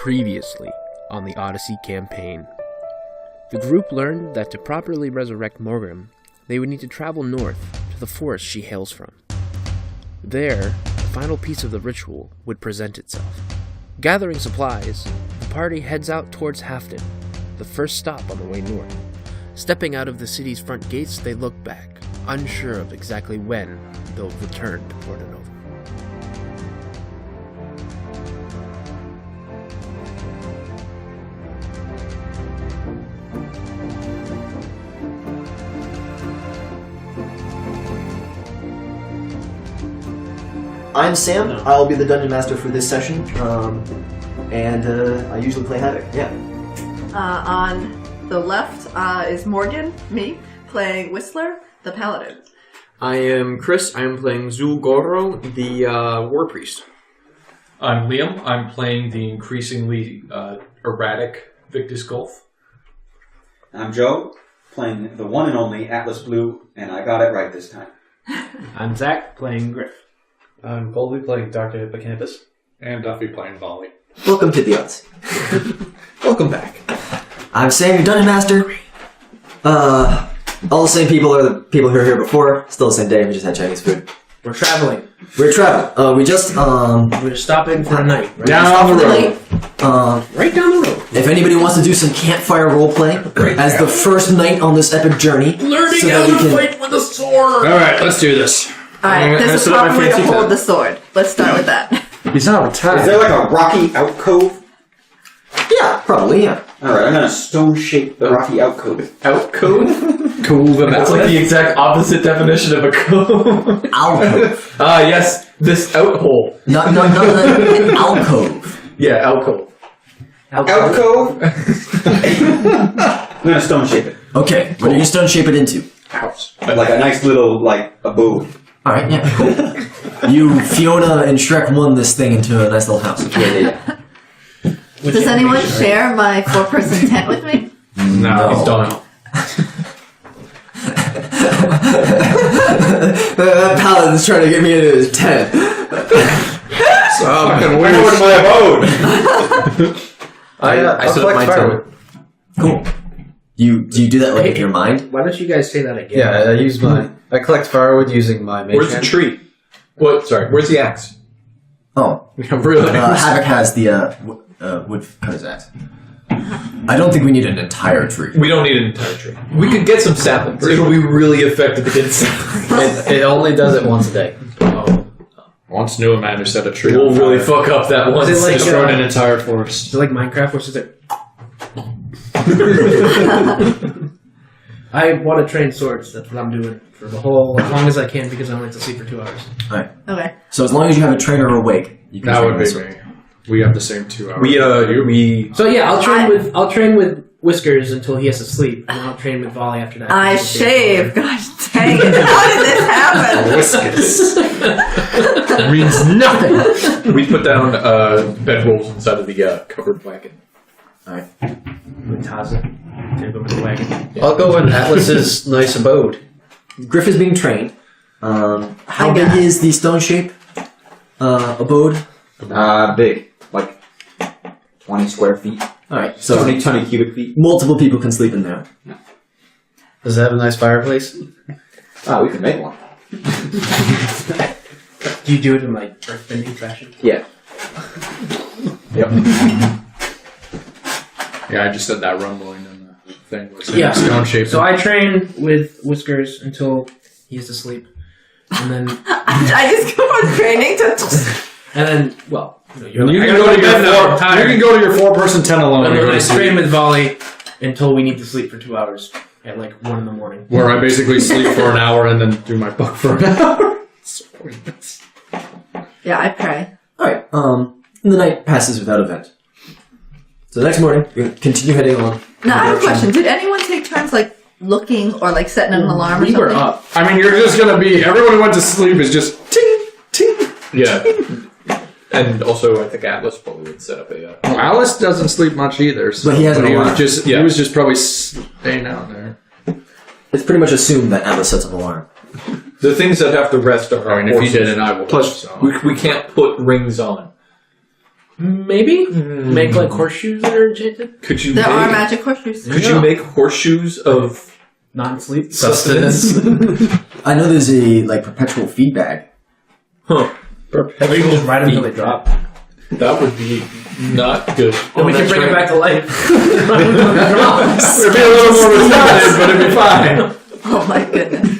Previously on the Odyssey Campaign. The group learned that to properly resurrect Morgrim, they would need to travel north to the forest she hails from. There, the final piece of the ritual would present itself. Gathering supplies, the party heads out towards Halfton, the first stop on the way north. Stepping out of the city's front gates, they look back, unsure of exactly when they'll return to Porta Nova. I'm Sam. I'll be the dungeon master for this session, and I usually play Havoc. Yeah. On the left is Morgan, me, playing Whistler, the paladin. I am Chris. I am playing Zulgoro, the war priest. I'm Liam. I'm playing the increasingly erratic Victus Gulf. I'm Joe, playing the one and only Atlas Blue, and I got it right this time. I'm Zach, playing Griff. I'm Colby playing Dr. Hippocampus. And Duffy playing Volley. Welcome to the Odyssey. Welcome back. I'm Sam, your dungeon master. All the same people are the people who were here before. Still the same day. We just had Chinese food. We're traveling. We're traveling. We just We're stopping for a night. Right? Down the road. Right down the road. If anybody wants to do some campfire roleplay as the first night on this epic journey, Learning so how that we to can fight with a sword. All right, let's do this. Alright, there's a proper way to hold the sword. Let's start with that. He's not retired. Is there like a rocky alcove? Yeah, probably, yeah. Alright, I'm gonna stone shape the rocky alcove. Outcove? Cool. That's like the exact opposite definition of a cove. Alcove. Yes, this outhole. Not an alcove. Yeah, alcove. Alcove? I'm gonna stone shape it. Okay, what are you stone shape it into? House. Like a nice little, abode. Alright, yeah, cool. You, Fiona, and Shrek won this thing into a nice little house. Yeah. Does anyone share my 4-person tent with me? No, he's done. That paladin's trying to get me into his tent. Fucking weird. I my abode. I set up my tent. Cool. Do you do that with your mind? Why don't you guys say that again? Yeah, I collect firewood using my mage Where's the hand. tree? What? Sorry, where's the axe? Oh. I'm really Havoc has the woodcutter's axe. I don't think we need an entire tree. We don't need an entire tree. We could get some saplings. It'll be really effective against saplings. It only does it once a day. Once knew a man who set a tree. We'll on really fire. fuck up that one. Is it like, Destroyed an entire forest. Is it like Minecraft, which is it? I want to train swords. That's what I'm doing for the whole, as long as I can, because I only have to sleep for 2 hours. Alright. Okay. So as long as you have a trainer awake, you can That train would be this one. me. We have the same 2 hours. we. So yeah, I'll train with Whiskers until he has to sleep, and I'll train with Volley after that. I shave. Gosh dang it. How did this happen? means nothing. We put down bedrolls inside of the covered wagon. Alright. With Taza. Take over the wagon. I'll go in Atlas's nice abode. Griff is being trained. How big is the stone shape abode? Big. Like 20 square feet. Alright, so 20 cubic feet. multiple people can sleep in there. Does it have a nice fireplace? Oh, we can make one. Do you do it in like earthbending fashion? Yeah. Yep. Yeah, I just said that rumbling and the thing was Yeah. stone shaped. So I train with Whiskers until he has to sleep, and then I just go on training well, you can go to your 4-person tent alone. And and then I sleep. train with Volley until we need to sleep for 2 hours at like 1 in the morning. Where I basically sleep for an hour and then do my book for an hour. Yeah, I pray. Alright, the night passes without event. So the next morning, we continue heading on. Now, I have a question. Did anyone take turns, looking or, setting an alarm or We something? were up. I mean, you're just gonna be. Everyone who went to sleep is just ting, ting. Yeah. And also, I think Atlas probably would set up a. Alice doesn't sleep much either. So But he has an alarm. He was just probably staying out there. It's pretty much assumed that Atlas sets an alarm. The things that have to rest are. I mean, if he did, and I would. Plus, we can't put rings on. Maybe make like horseshoes that are enchanted. Could you There make, are magic horseshoes. Could you make horseshoes of Non-sleep Sustenance. I know there's a perpetual feedback. Huh. Maybe you can just ride them until they drop. That would be not good. Then we can bring it back to life. It'd be a little more retarded, but it'd be fine. Oh my goodness.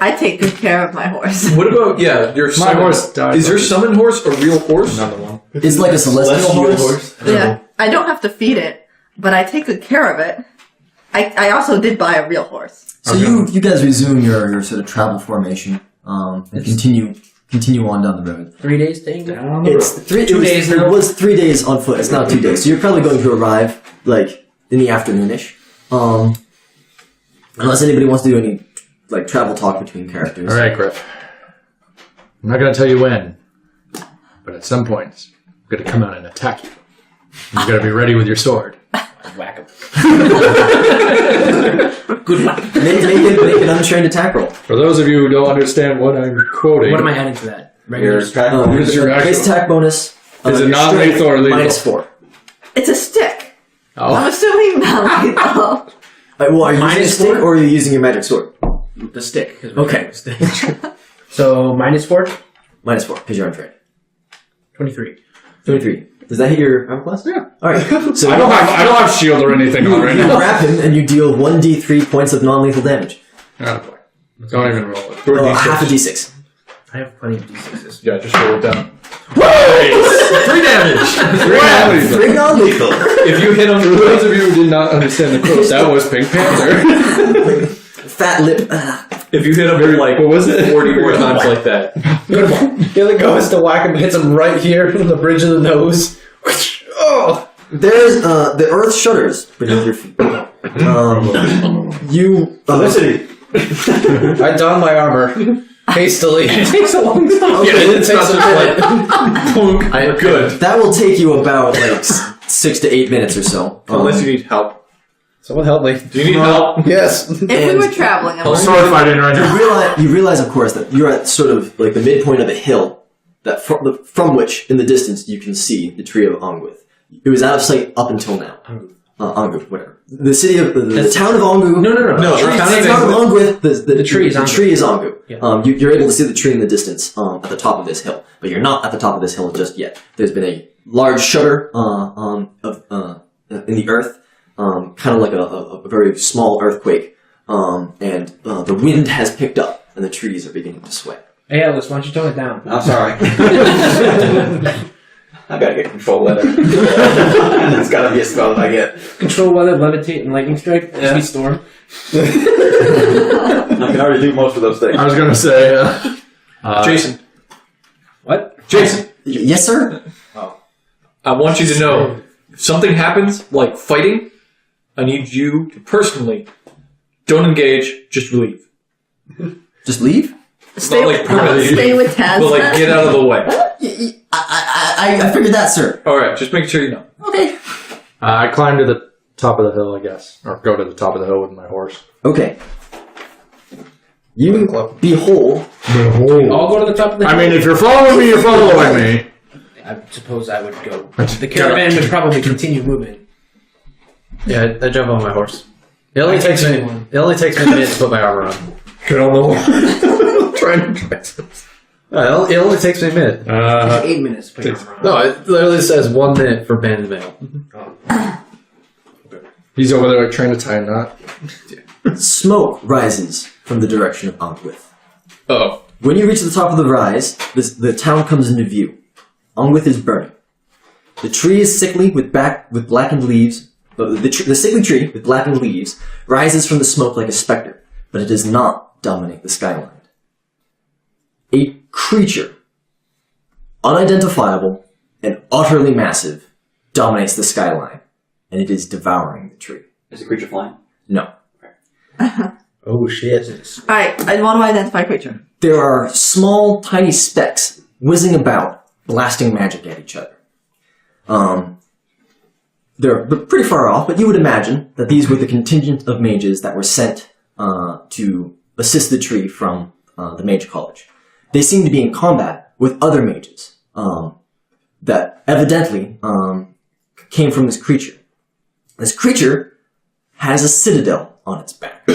I take good care of my horse. What about your My summon? horse died. Is your summon horse a real horse? Another one. It's like a celestial horse. Yeah, I don't have to feed it, but I take good care of it. I also did buy a real horse. So you guys resume your sort of travel formation and continue on down the road. 3 days staying down. It's 2 days. It was 3 days on foot. It's not 2 days. So you're probably going to arrive in the afternoonish. Unless anybody wants to do any travel talk between characters. All right, Griff. I'm not going to tell you when, but at some point, I'm going to come out and attack you. You got to be ready with your sword. Whack 'em. Good luck. Make an untrained attack roll. For those of you who don't understand what I'm quoting, What am I adding to that? Regular Your attack bonus. What is your Base actual? attack bonus. Is it your non-lethal strength or lethal? -4. It's a stick. I'm Oh, assuming not lethal. Are you using a Minus stick 4? or are you using your magic sword? The stick. 'Cause Okay. So -4, -4 because you're untrained. 23. 23. Does that hit your armor class? Yeah. All right. So I don't have shield or anything on right you now. wrap him and you deal 1d3 points of non-lethal damage. Oh, boy. Don't even roll it. Do a D6. Half a d6. I have plenty of D6s. Yeah, just roll it down. 3 damage! 3 non-lethal. If you hit him, for those of you who did not understand the quote, that was Pink Panther. Fat lip. If you hit him What was it? 40 more times like that. The other goes to whack him, hits him right here in the bridge of the nose. Oh! There's the earth shudders beneath your feet. You Felicity. I don my armor hastily. It takes a long time. Okay, It takes Good. that will take you about 6 to 8 minutes or so. Unless you need help. Someone help me. Do you need help? Yes. If we were traveling, and Sword fighting right now. You realize, of course, that you're at sort of the midpoint of a hill that from which, in the distance, you can see the tree of Ongwith. It was out of sight up until now. Ongu, whatever. The city of the town of Ongu. No. The town of Ongwith. The tree is the Ongu. tree is Ongu. Yeah. You're able to see the tree in the distance at the top of this hill, but you're not at the top of this hill just yet. There's been a large shudder in the earth, kind of like a very small earthquake, and the wind has picked up, and the trees are beginning to sway. Hey, Alice, why don't you tone it down? I'm sorry. I gotta get control weather. That's gotta be a spell that I get. Control weather, levitate, and lightning strike. Yeah. Sweet storm. I can already do most of those things. I was gonna say, Jason. What? Jason. Yes, sir. I want you to know, if something happens, like fighting, I need you to personally don't engage, just leave. Just leave. stay, Not like permanently, stay with Taz. but like get out of the way. I figured that, sir. Alright, just making sure you know. Okay. I climb to the top of the hill, I guess. Or go to the top of the hill with my horse. Okay. You behold. I'll go to the top of the hill. I mean, if you're following me, you're following me. I suppose I would go. The caravan would probably continue moving. Yeah, I jump on my horse. It only takes me a minute to put my armor on. Get on the wall. Trying to dress. It only takes me a minute. 8 minutes. Put your armor on. No, it literally says 1 minute for banded mail. He's over there trying to tie a knot. Smoke rises from the direction of Ongwith. Oh. When you reach the top of the rise, the town comes into view. Ongwith is burning. The tree is sickly with blackened leaves. The sickly tree with blackened leaves rises from the smoke like a specter, but it does not dominate the skyline. A creature, unidentifiable and utterly massive, dominates the skyline, and it is devouring the tree. Is the creature flying? No. Oh shit. Alright, I want to identify creature. There are small, tiny specks whizzing about, blasting magic at each other. They're pretty far off, but you would imagine that these were the contingent of mages that were sent to assist the tree from the mage college. They seem to be in combat with other mages. that evidently came from this creature. This creature has a citadel on its back.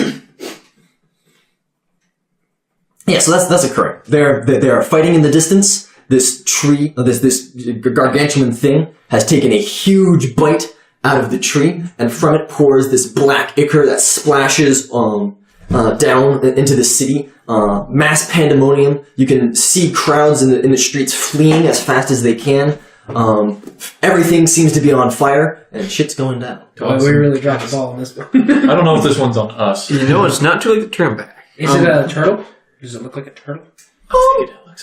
Yeah, so that's occurring. They are fighting in the distance. This tree, this gargantuan thing, has taken a huge bite out of the tree, and from it pours this black ichor that splashes down into the city. Mass pandemonium. You can see crowds in the streets fleeing as fast as they can. Everything seems to be on fire, and shit's going down. Oh, we really dropped the ball on this one. I don't know if this one's on us. You know, it's not too late to turn back. Is it a turtle? Does it look like a turtle?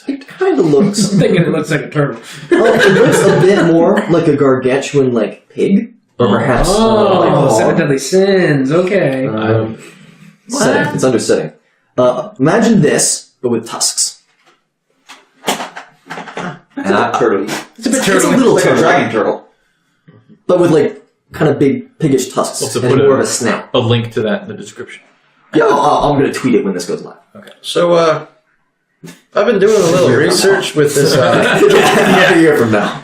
It kind of looks. I'm thinking it looks like a turtle. It looks a bit more like a gargantuan, pig, or perhaps Seven Deadly Sins. Okay. setting. It's under setting. Imagine this, but with tusks. Turtle. It's a little Like a turtle, dragon turtle. but with kind of big piggish tusks Also and put more of a snout. a link to that in the description. Yeah, I'm going to tweet it when this goes live. So, I've been doing a little research with this. Yeah, a year from now.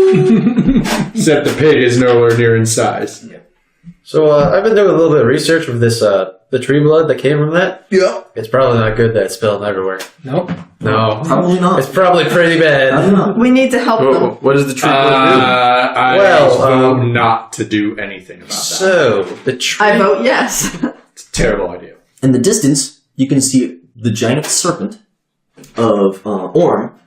Except the pig is nowhere near in size. So, I've been doing a little bit of research with this, the tree blood that came from that. Yeah. It's probably not good that it's spilled everywhere. Nope. No. Probably not. It's probably pretty I bad. don't know. We need to help them. What does the tree blood I Well, vote not to do anything about do? that. So, the tree... I vote yes. It's a terrible idea. In the distance, you can see the giant serpent of Orm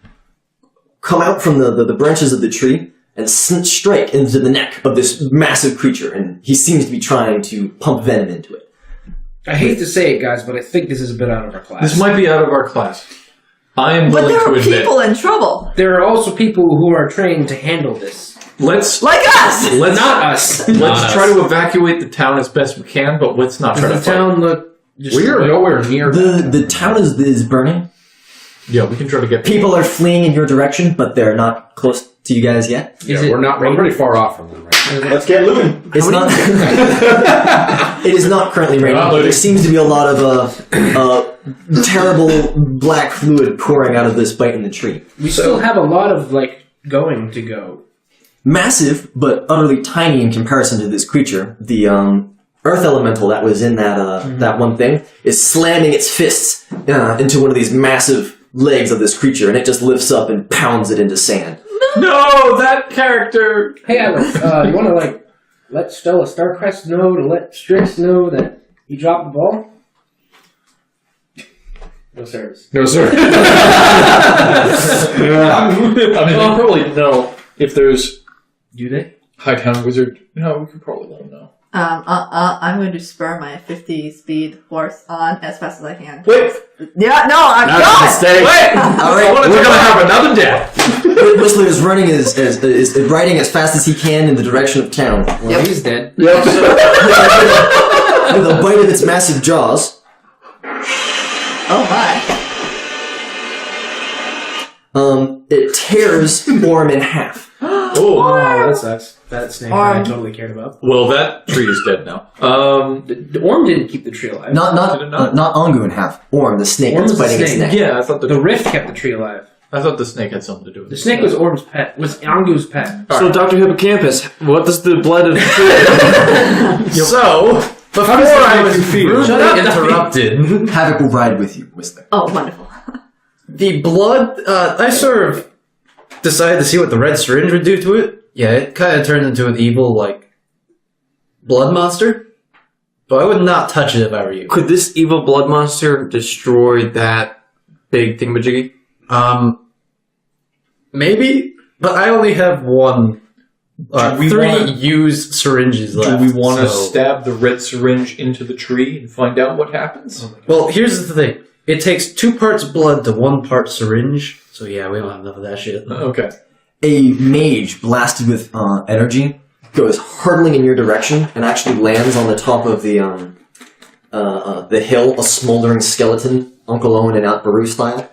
come out from the branches of the tree and strike into the neck of this massive creature, and he seems to be trying to pump venom into it. I hate to say it, guys, but I think this is a bit out of our class. This might be out of our class. I am But willing there to are admit. people in trouble. There are also people who are trained to handle this. Let's Like us! Not us. let's try to evacuate the town as best we can, but let's not try to Does the fight. town look just We are nowhere near The town is burning. Yeah, we can try to get People are fleeing in your direction, but they're not close to you guys yet. Is it we're pretty far off from them right now. Let's get moving. It's not. It is not currently raining. not But there looting. seems to be a lot of terrible black fluid pouring out of this bite in the tree. We still have a lot of, going to go. Massive, but utterly tiny in comparison to this creature. The earth elemental that was in that one thing is slamming its fists into one of these massive legs of this creature, and it just lifts up and pounds it into sand. No, that character. Hey, Alex, you want to, let Stella Starcrest know to let Strix know that he dropped the ball? No service. No, sir. I mean, they probably know if there's Do they? Hightown Wizard. No, we could probably let them know. I'm going to spur my 50 speed horse on as fast as I can. Wait, Yeah, no, I'm That's a done! mistake. wait! All right, We're gonna have another death. Whistler is running is riding as fast as he can in the direction of town. Well, he's dead. With a bite of its massive jaws. Oh my. It tears Orm in half. Oh, Oh, that sucks. That snake I totally cared about. well, that tree is dead now. The Orm didn't keep the tree alive. Not Did it not? not Ongu in half. Orm, the snake Orm that's was the biting its snake. neck. Yeah, I thought The rift kept the tree alive. I thought the snake had something to do with The it. snake was Orm's pet. Was Angu's pet. So, Dr. Hippocampus, what does the blood of the tree... So, before I was rudely interrupted, Havoc will ride with you, Whistler. Oh, wonderful. the blood, I sort of decided to see what the red syringe would do to it. Yeah, it kind of turned into an evil, blood monster. But I would not touch it if I were you. Could this evil blood monster destroy that big thingamajiggy? Maybe, but I only have one. Do we 3 wanna- used syringes Do left. we want to so- stab the red syringe into the tree and find out what happens? Well, here's the thing. It takes 2 parts blood to 1 part syringe. So yeah, we don't have enough of that shit. Okay. A mage blasted with energy goes hurtling in your direction and actually lands on the top of the hill, a smoldering skeleton, Uncle Owen and Aunt Beru style.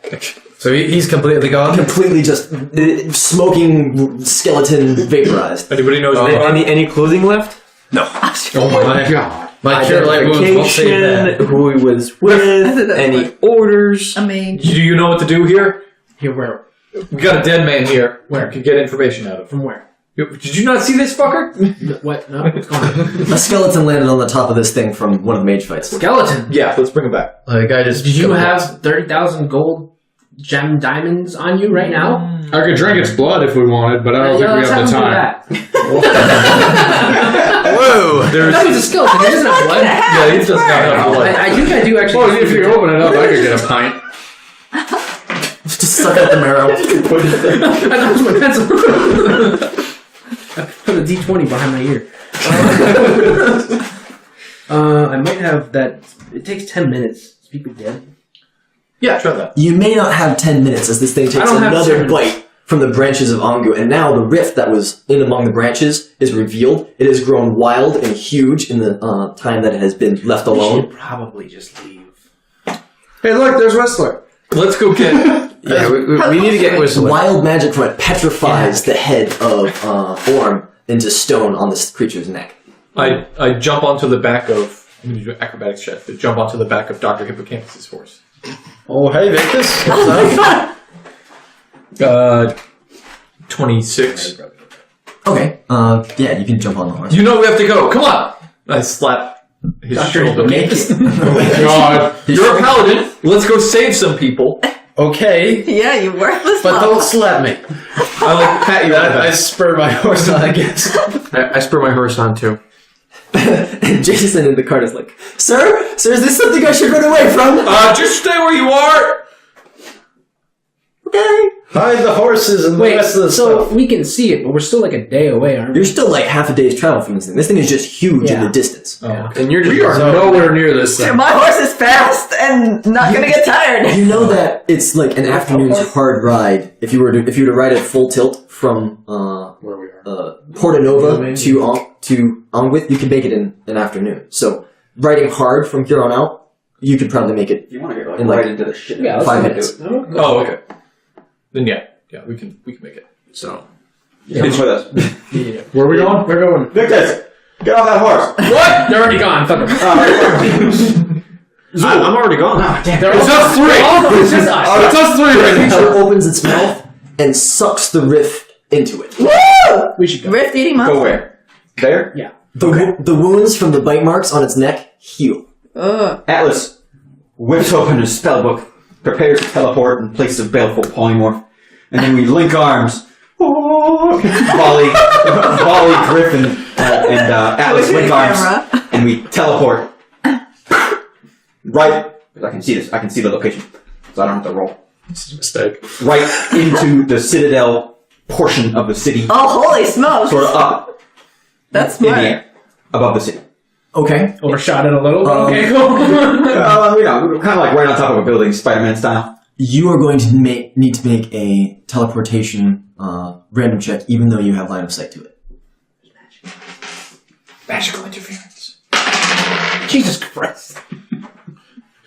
So he's completely gone? Completely just smoking skeleton vaporized. Anybody knows Any clothing left? No. Oh my god. My cure light wounds won't save that. Who he was with, any orders. I mean, Do you know what to do here? Here, where? We got a dead man here. Where? We can get information out of him. From where? Did you not see this fucker? What? No, what's going on? A skeleton landed on the top of this thing from one of the mage fights. Skeleton. Yeah, let's bring him back. Like, I just... Did you have 30,000 gold gem diamonds on you right now? I could drink its blood if we wanted, but I don't think we have the time. Whoa! That was a skeleton. It doesn't have blood. Yeah, he does not have blood. I think I do actually. Well, if you open it up, I could get a pint. Just suck out the marrow. I thought it was my pencil. I put a D20 behind my ear. I might have that. It takes 10 minutes. Speak with dead. Yeah, try that. You may not have 10 minutes as this thing takes don't have another 10 bite from the branches of Ongu, and now the rift that was in among the branches is revealed. It has grown wild and huge in the time that it has been left We alone. should probably just leave. Hey, look, there's Whistler. Let's go get... Yeah, we need to get Whistler. Wild magic from it petrifies the head of Orm into stone on this creature's neck. I jump onto the back of... I'm going to do an acrobatics check to jump onto the back of Dr. Hippocampus' horse. Oh, hey, Victus. What's up? 26. Okay, yeah, you can jump on the horse. You know we have to go. Come on! I slap his shoulder. Make it. God. You're a paladin. Let's go save some people. Okay, yeah, you worthless. but don't mother- slap me. I like pat you on the I back. spur my horse on, I guess. I spur my horse on too. And Jason in the cart is like, Sir, is this something I should run away from? Just stay where you are. Okay. Hide the horses and the Wait, rest of the so stuff. we can see it, but we're still like a day away, aren't we? You're still like half a day's travel from this thing. This thing is just huge in Yeah. the distance. Yeah. And you're just We are nowhere near this thing. My horse is fast and not gonna get tired. You know that it's like an afternoon's hard ride if you were to ride at full tilt from Where we are. Porta Nova to Onwith, you can make it in an afternoon. So riding hard from here on out, you could probably make it. You want to get In, like, right into the shit. Yeah, let's 5 do minutes. it. Oh, okay. Then yeah, we can make it. So Come with us. Where are we going? We're going. Victus, get off that horse. What? They're already gone. Fuck 'em. I'm already gone. They're all- It's us three. It's just us. It's us three right The now. creature opens its mouth and sucks the rift into it. Woo! We should go. Rift eating monster. Go where? There? Yeah. The wounds from the bite marks on its neck heal. Ugh. Atlas whips open his spellbook, prepares to teleport in place of baleful polymorph, and then we link arms. Volley, Griffin, and Atlas link arms, and we teleport. Right, I can see this. I can see the location, so I don't have to roll. This is a mistake. Right into the Citadel portion of the city, Oh, holy smokes! sort of up That's in the smart. air above the city. Okay. Overshot it a little, but okay, cool. We're kind of like right on top of a building, Spider-Man style. You are going to need to make a teleportation random check, even though you have line of sight to it. Magical interference. Jesus Christ.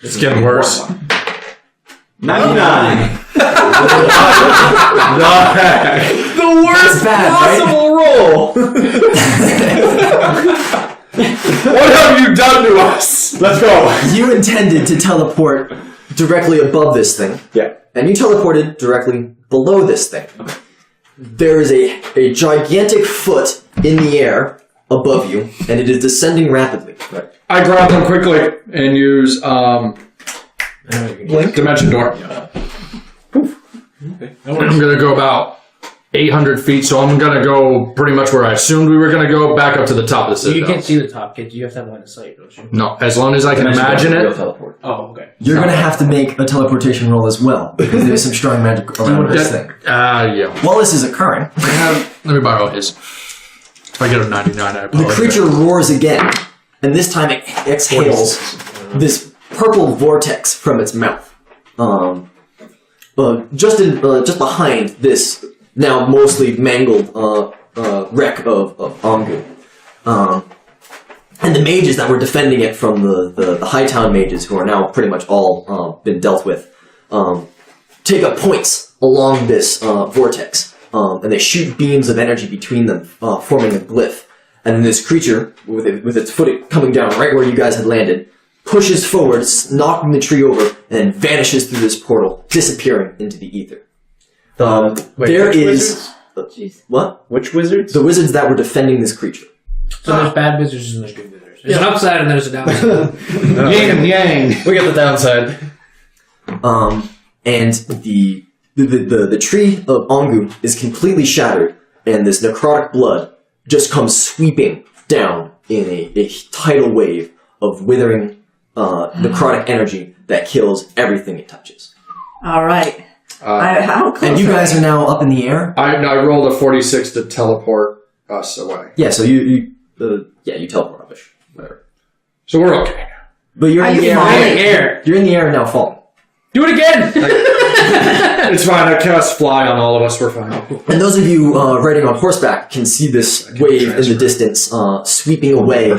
It's getting worse. 99. The worst bad, possible roll. What have you done to us? Let's go. You intended to teleport directly above this thing, Yeah. and you teleported directly below this thing. There is a gigantic foot in the air above you, and it is descending rapidly. I grab them quickly and use Dimension Door. I'm gonna go about 800 feet, so I'm gonna go pretty much where I assumed we were gonna go, back up to the top of the You citadel. can't see the top, kid. You have to have line of sight, don't you? No, as long as I can imagine Real it. teleport. Oh, okay. You're going to have to make a teleportation roll as well, because there's some strong magic around this thing. Yeah. While this is occurring, Let me borrow his. If I get a 99, I the apologize. creature roars again, and this time it exhales this purple vortex from its mouth. Just behind this now mostly mangled wreck of Ongu. And the mages that were defending it from the Hightown mages, who are now pretty much all been dealt with, take up points along this vortex, and they shoot beams of energy between them, forming a glyph. and then this creature, with its foot coming down right where you guys had landed, pushes forward, knocking the tree over, and then vanishes through this portal, disappearing into the ether. There which is... Jeez. What? Which wizards? The wizards that were defending this creature. So there's bad wizards and there's good wizards. There's an upside and there's a downside. Yin and yang. We got the downside. And the tree of Ongu is completely shattered, and this necrotic blood just comes sweeping down in a tidal wave of withering necrotic energy that kills everything it touches. All right. How close? And you guys are now up in the air. I rolled a 46 to teleport us away. Yeah, so you teleport up. Whatever. So we're okay. But you're in Are the you air. falling? You're in the air now, falling. Do it again! It's fine. I cast fly on all of us. We're fine. And those of you riding on horseback can see this wave in the distance sweeping away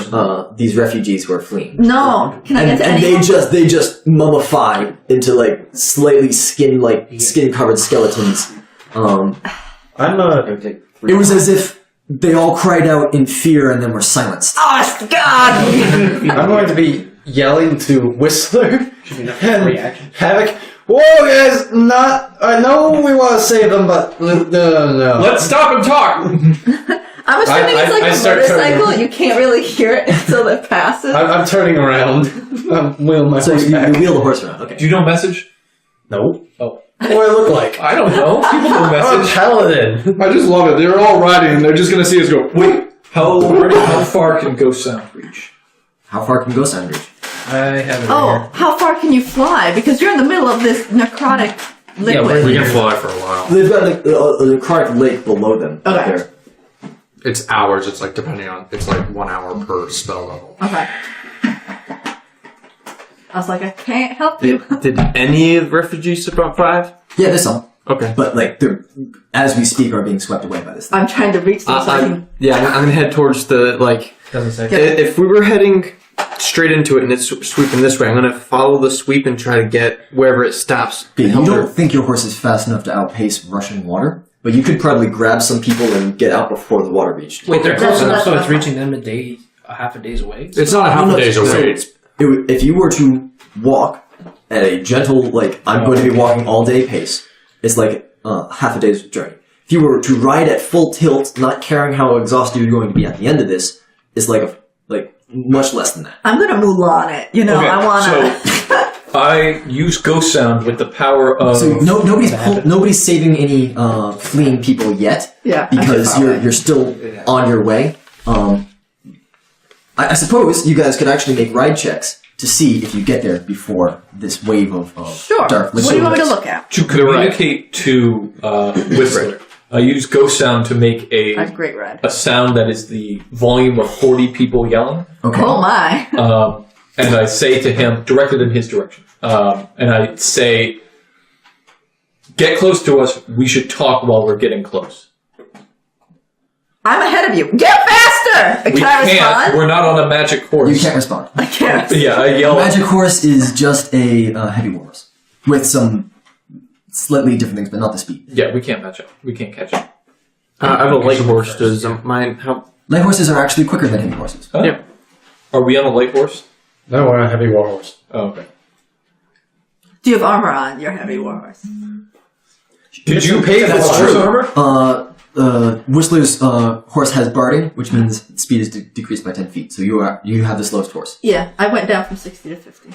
these refugees who are fleeing. No. Can I get to And anyone? they just mummify into like slightly skin covered skeletons. It was as if they all cried out in fear and then were silenced. Oh, God! I'm going to be yelling to Whistler and Havoc. Whoa, guys! I know we want to save them, but no. Let's stop and talk. I'm assuming it's like I a start turning- motorcycle. You can't really hear it until it passes. I'm turning around. I'm wheeling my So horse you back. wheel the horse around. Okay. Do you know message? No. Oh, What do I look like? I don't know. People know I'm a message. paladin. I just love it. They're all riding, and they're just going to see us go, wait. How far can Ghost Sound reach? How far can Ghost Sound reach? I have it Oh, how far can you fly? Because you're in the middle of this necrotic liquid. We can fly for a while. They've got a necrotic lake below them. Right Okay. there. It's hours. It's like depending on. It's like 1 hour per spell level. Okay. I was like, I can't help you. Did any of the refugees survive? Yeah, there's some. Okay. But like they're, as we speak, are being swept away by this thing. I'm trying to reach them so I can... I'm gonna head towards the Doesn't say. If we were heading straight into it and it's sweeping this way, I'm gonna follow the sweep and try to get wherever it stops. Okay, you Help don't her. think your horse is fast enough to outpace rushing water, but you could probably grab some people and get out before the water reached. Wait, they're close That's- enough so that's it's reaching them a half a day's away? It's not a half a day's So away. if you were to walk at a gentle, I'm going to be walking all day pace, it's like half a day's journey. If you were to ride at full tilt, not caring how exhausted you're going to be at the end of this, it's like much less than that. I'm gonna Mulan it. You know, Okay, I wanna... I use Ghost Sound with the power of. So nobody's saving any fleeing people yet. Yeah, because okay. you're still on your way. I suppose you guys could actually make ride checks to see if you get there before this wave of Sure. dark What do you want me to look at? To communicate to Whistler, I use Ghost Sound to make That's great red. a sound that is the volume of 40 people yelling. Okay. Oh my. And I say to him, directed in his direction, and I say, get close to us, we should talk while we're getting close. I'm ahead of you. Get faster! We Can I can't, respond? we're not on a magic horse. You can't respond. I can't. Yeah, I yell. Magic horse is just a heavy war horse with some slightly different things, but not the speed. Yeah, we can't match up. We can't catch up. I have a light horse. Does mine help? Light horses are actually quicker than heavy horses. Oh. Yeah. Are we on a light horse? No, we're on a heavy warhorse. Oh, okay. Do you have armor on your heavy war horse? Did you pay for That's horse true. armor? Whistler's horse has barding, which means speed is decreased by 10 feet. So you have the slowest horse. Yeah, I went down from 60 to 50.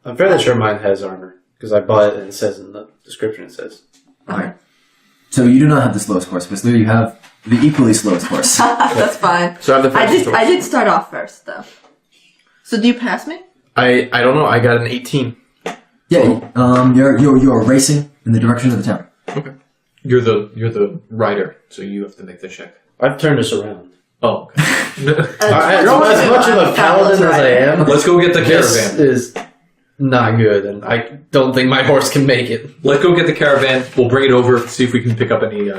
I'm fairly sure mine has armor because I bought it and it says in the description. It says. Alright. So you do not have the slowest horse, Whistler. You have the equally slowest horse. That's fine. So I have the fastest horse. I did start off first, though. So do you pass me? I don't know. I got an 18. Yeah, you're racing in the direction of the town. Okay. You're the rider, so you have to make the check. I've turned us around. Oh, okay. As much of a paladin as I am, Let's go get the this caravan. is not good, and I don't think my horse can make it. Let's go get the caravan. We'll bring it over, see if we can pick up any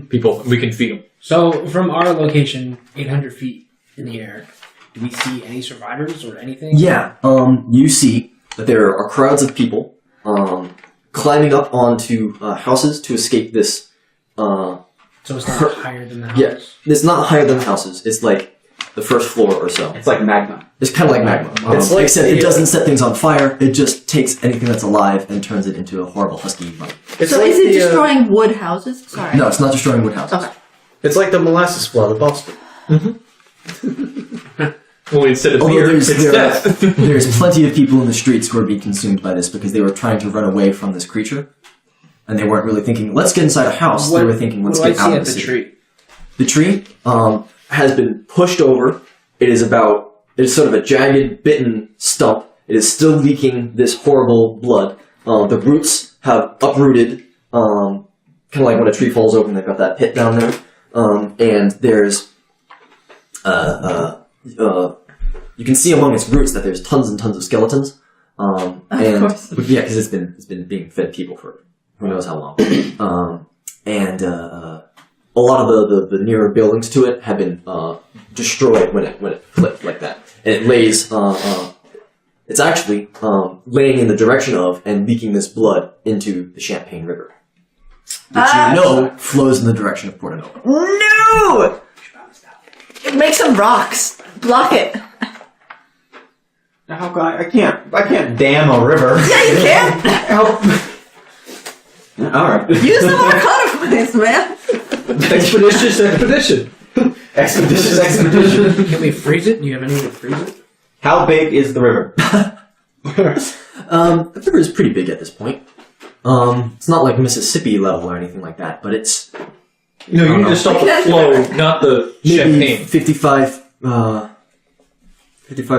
people. We can feed them. So, from our location, 800 feet in the air, do we see any survivors or anything? Yeah, you see that there are crowds of people climbing up onto houses to escape this So it's not higher than the house. Yeah, it's not higher than the houses. It's like the first floor or so. It's like magma. It's kind of like magma. It's like except the, it doesn't set things on fire. It just takes anything that's alive and turns it into a horrible husky mud. It's So like is it the, destroying wood houses? Sorry. No, it's not destroying wood houses. Okay. It's like the molasses flood of Boston. Only instead of Although beer, it's death. there's plenty of people in the streets who are being consumed by this because they were trying to run away from this creature. And they weren't really thinking, let's get inside a house. They were thinking, let's get out of the city. Tree? The tree has been pushed over. It's sort of a jagged, bitten stump. It is still leaking this horrible blood. The roots have uprooted, kind of like when a tree falls over and they've got that pit down there. And there's, you can see among its roots that there's tons and tons of skeletons. Of course. Yeah, because it's been being fed people for who knows how long. A lot of the nearer buildings to it have been destroyed when it flipped like that, and it lays. It's actually laying in the direction of and leaking this blood into the Champagne River, which you know flows in the direction of Porta Nova. No! Make some rocks. Block it. How can I can't dam a river. Yeah, you can. Help. Alright. Use the more codifies, man. Expeditious expedition. Expedition. Can we freeze it? Do you have any way to freeze it? How big is the river? The river is pretty big at this point. It's not like Mississippi level or anything like that, but it's No, you need to stop the flow, not the maybe champagne. 55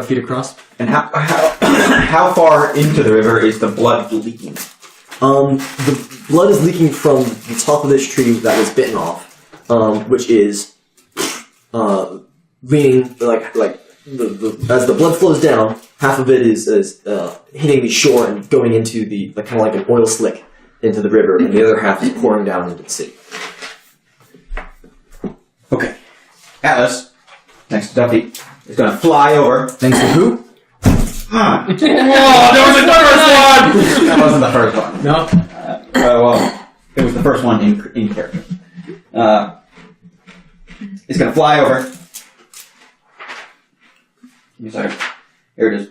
feet across. And how far into the river is the blood leaking? The blood is leaking from the top of this tree that was bitten off, which is leaning like as the blood flows down, half of it is hitting the shore and going into the kind of like an oil slick into the river, and the other half is pouring down into the city. Okay. Atlas, next to Duffy, is going to fly over. Thanks to who? That That wasn't the first one. No. Well, it was the first one in character. It's going to fly over. Sorry. Here it is.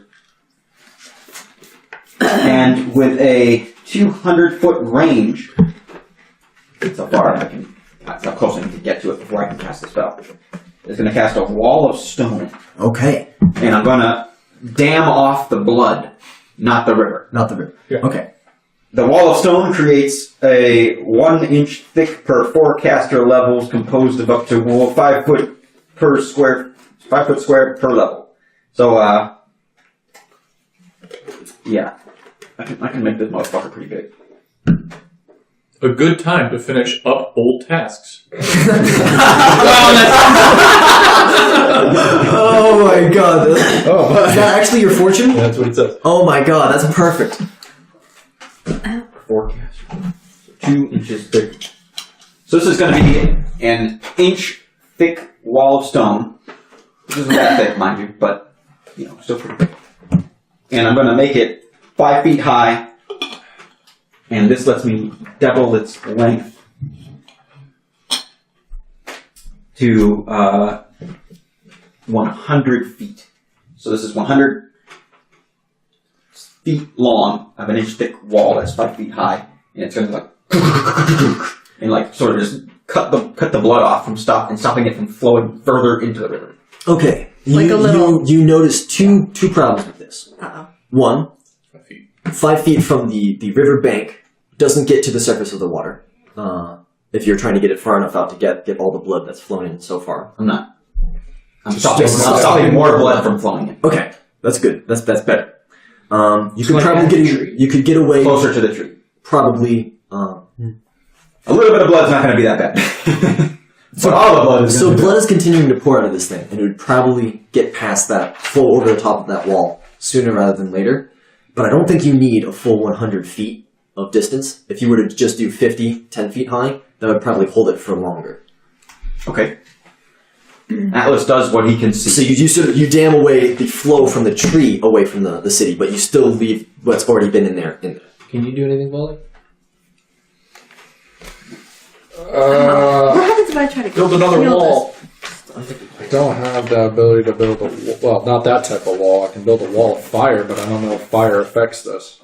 And with a 200-foot range, that's how close I can get to it before I can cast the spell. It's going to cast a wall of stone. Okay, And I'm going to dam off the blood, not the river. not the river. Yeah. Okay. The wall of stone creates a 1 inch thick per 4 caster levels, composed of up to 5 foot square per level. So, yeah, I can make this motherfucker pretty big. A good time to finish up old tasks. Oh my god. Is that actually your fortune? That's what it says. Oh my god, that's perfect. 4 caster. 2 inches thick. So this is going to be an inch thick wall of stone. This isn't that thick, mind you, but, still pretty big. And I'm going to make it 5 feet high. And this lets me double its length to 100 feet. So this is 100 feet long of an inch thick wall that's 5 feet high, and it's going to sort of just cut the blood off from stopping it from flowing further into the river. Okay. Like a little- You notice two problems with this. Uh-oh. One, 5 feet from the river bank doesn't get to the surface of the water. If you're trying to get it far enough out to get all the blood that's flown in so far. I'm not. I'm stopping more blood from flowing in. Okay, that's good. That's better. You could probably get away Closer to the tree. probably. A little bit of blood's not going to be that bad. But all the blood is So gonna be blood is continuing to pour out of this thing, and it would probably get past that, flow over the top of that wall sooner rather than later. But I don't think you need a full 100 feet of distance. If you were to just do 50, 10 feet high, that would probably hold it for longer. Okay. Atlas does what he can see. So you dam away the flow from the tree away from the city, but you still leave what's already been in there. Can you do anything, Wally? What happens Build another wall. I don't have the ability to build not that type of wall. I can build a wall of fire, but I don't know if fire affects this.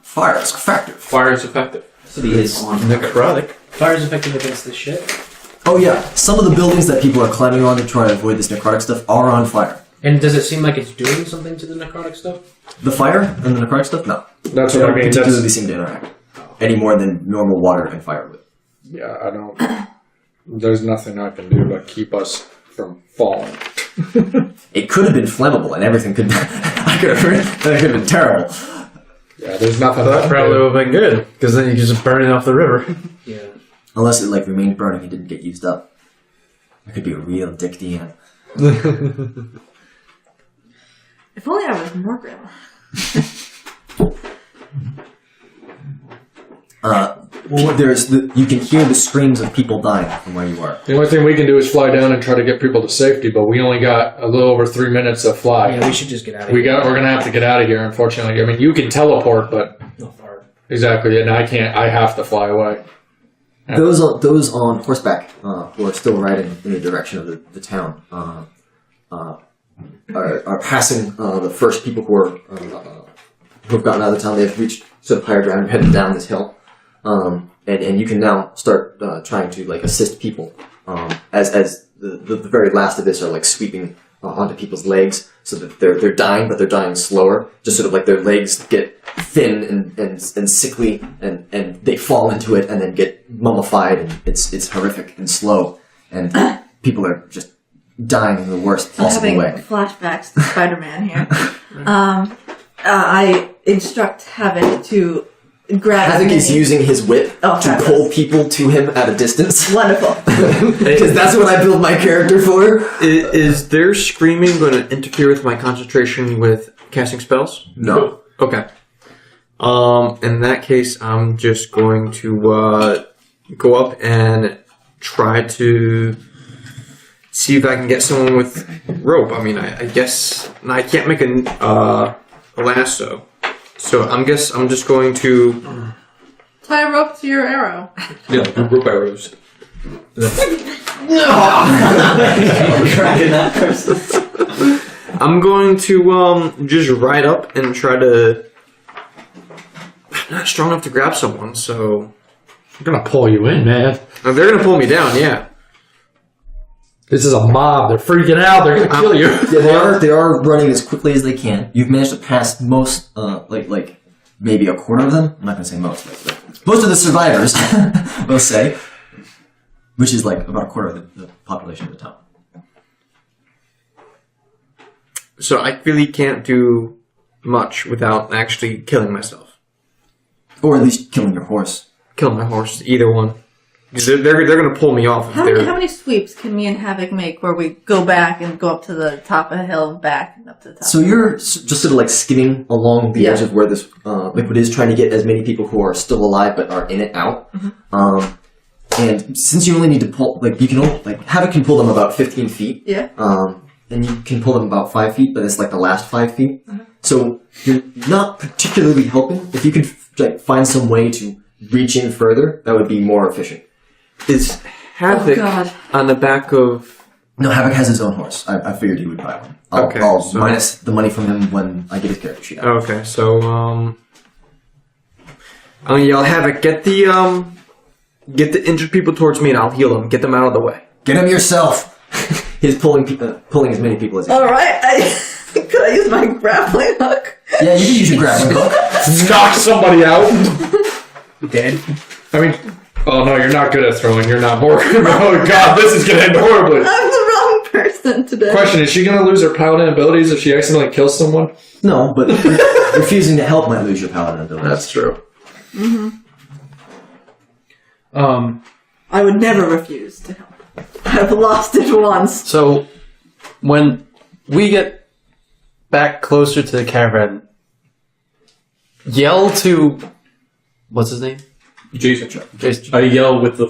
Fire is effective. Fire is effective. City is on. Necrotic. Fire is effective against this shit. Oh yeah, some of the buildings that people are climbing on to try to avoid this necrotic stuff are on fire. And does it seem like it's doing something to the necrotic stuff? The fire and the necrotic stuff? No. That's They what I don't mean. particularly That's, seem to interact any more than normal water and fire would. yeah, I don't. There's nothing I can do to keep us from falling. It could have been flammable and everything could. That could have been terrible. Yeah, there's nothing. That probably would have been good, because then you could just burn it off the river. Yeah. Unless it remained burning and didn't get used up. That could be a real dick DM. If only I was Morgrim. You can hear the screams of people dying from where you are. The only thing we can do is fly down and try to get people to safety, but we only got a little over 3 minutes of fly. Yeah, we should just get out of We're here. gonna have to get out of here, unfortunately. I mean, you can teleport, but No far. exactly, and I can't. I have to fly away. Those on horseback who are still riding in the direction of the town are passing the first people who have gotten out of the town. They've reached sort of higher ground and headed down this hill, and you can now start trying to assist people as the very last of this are sweeping onto people's legs, so that they're dying, but they're dying slower. Just sort of their legs get thin and sickly, and they fall into it and then get mummified, and it's horrific and slow, and people are just dying in the worst possible I'm way. having flashbacks to Spider-Man here. I instruct Havoc to grab. Havoc is using his whip Oh, to fabulous. pull people to him at a distance. Wonderful. Because that's what I build my character for. Is their screaming going to interfere with my concentration with casting spells? No. Okay. In that case, I'm just going to go up and try to see if I can get someone with rope. I mean, I guess I can't make a lasso, so I'm just going to. Tie a rope to your arrow. Yeah, rope arrows. I'm going to just ride up and try to. I'm not strong enough to grab someone, so I'm gonna pull you in, man. they're gonna pull me down. Yeah. This is a mob. They're freaking out. They're gonna kill you. Yeah, they are running as quickly as they can. You've managed to pass most, maybe a quarter of them. I'm not gonna say most, but most of the survivors, we'll say, which is about a quarter of the population of the town. So I really can't do much without actually killing myself. Or at least killing your horse. Kill my horse, either one. They're going to pull me off. If How they're... many sweeps can me and Havoc make where we go back and go up to the top of the hill and back and up to the top? So you're just sort of skimming along the edge of where this liquid is, trying to get as many people who are still alive but are in it out. Mm-hmm. And since you only need to pull, you can only, Havoc can pull them about 15 feet. Yeah. And you can pull them about 5 feet, but it's the last 5 feet. Mm-hmm. So you're not particularly helping. If you could find some way to reach in further, that would be more efficient. Is Havoc on the back of... No, Havoc has his own horse. I figured he would buy one. I'll minus the money from him when I get his character sheet out. Okay, so, I'm gonna yell, Havoc, get the injured people towards me and I'll heal them. Get them out of the way. Get him yourself! He's pulling as many people as he can. Alright, could I use my grappling hook? Yeah, you can use your grappling hook. Knock somebody out. Dead? I mean, oh no, you're not good at throwing. You're not Morgrim. Oh god, this is gonna end horribly. I'm the wrong person today. Question, is she gonna lose her paladin abilities if she accidentally kills someone? No, but refusing to help might lose your paladin ability. That's true. I would never refuse to help. I've lost it once. So, when we get back closer to the caravan, yell to... What's his name? Jason. Jason. I yell with the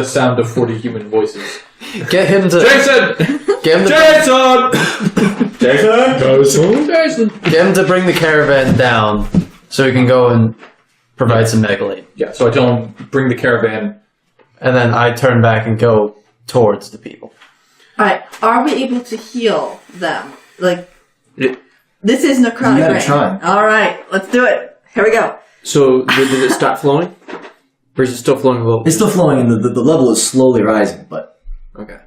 sound of 40 human voices. Get him to... Jason! Get him to, Jason! get him to bring the caravan down so he can go and provide some medical aid. Yeah, so I tell him, bring the caravan. And then I turn back and go towards the people. Alright, are we able to heal them? Like, Yeah. this is necrotic. You gotta right? try. Alright, let's do it. Here we go. So did it stop flowing? Or is it still flowing a little? It's still flowing, and the level is slowly rising, but Okay.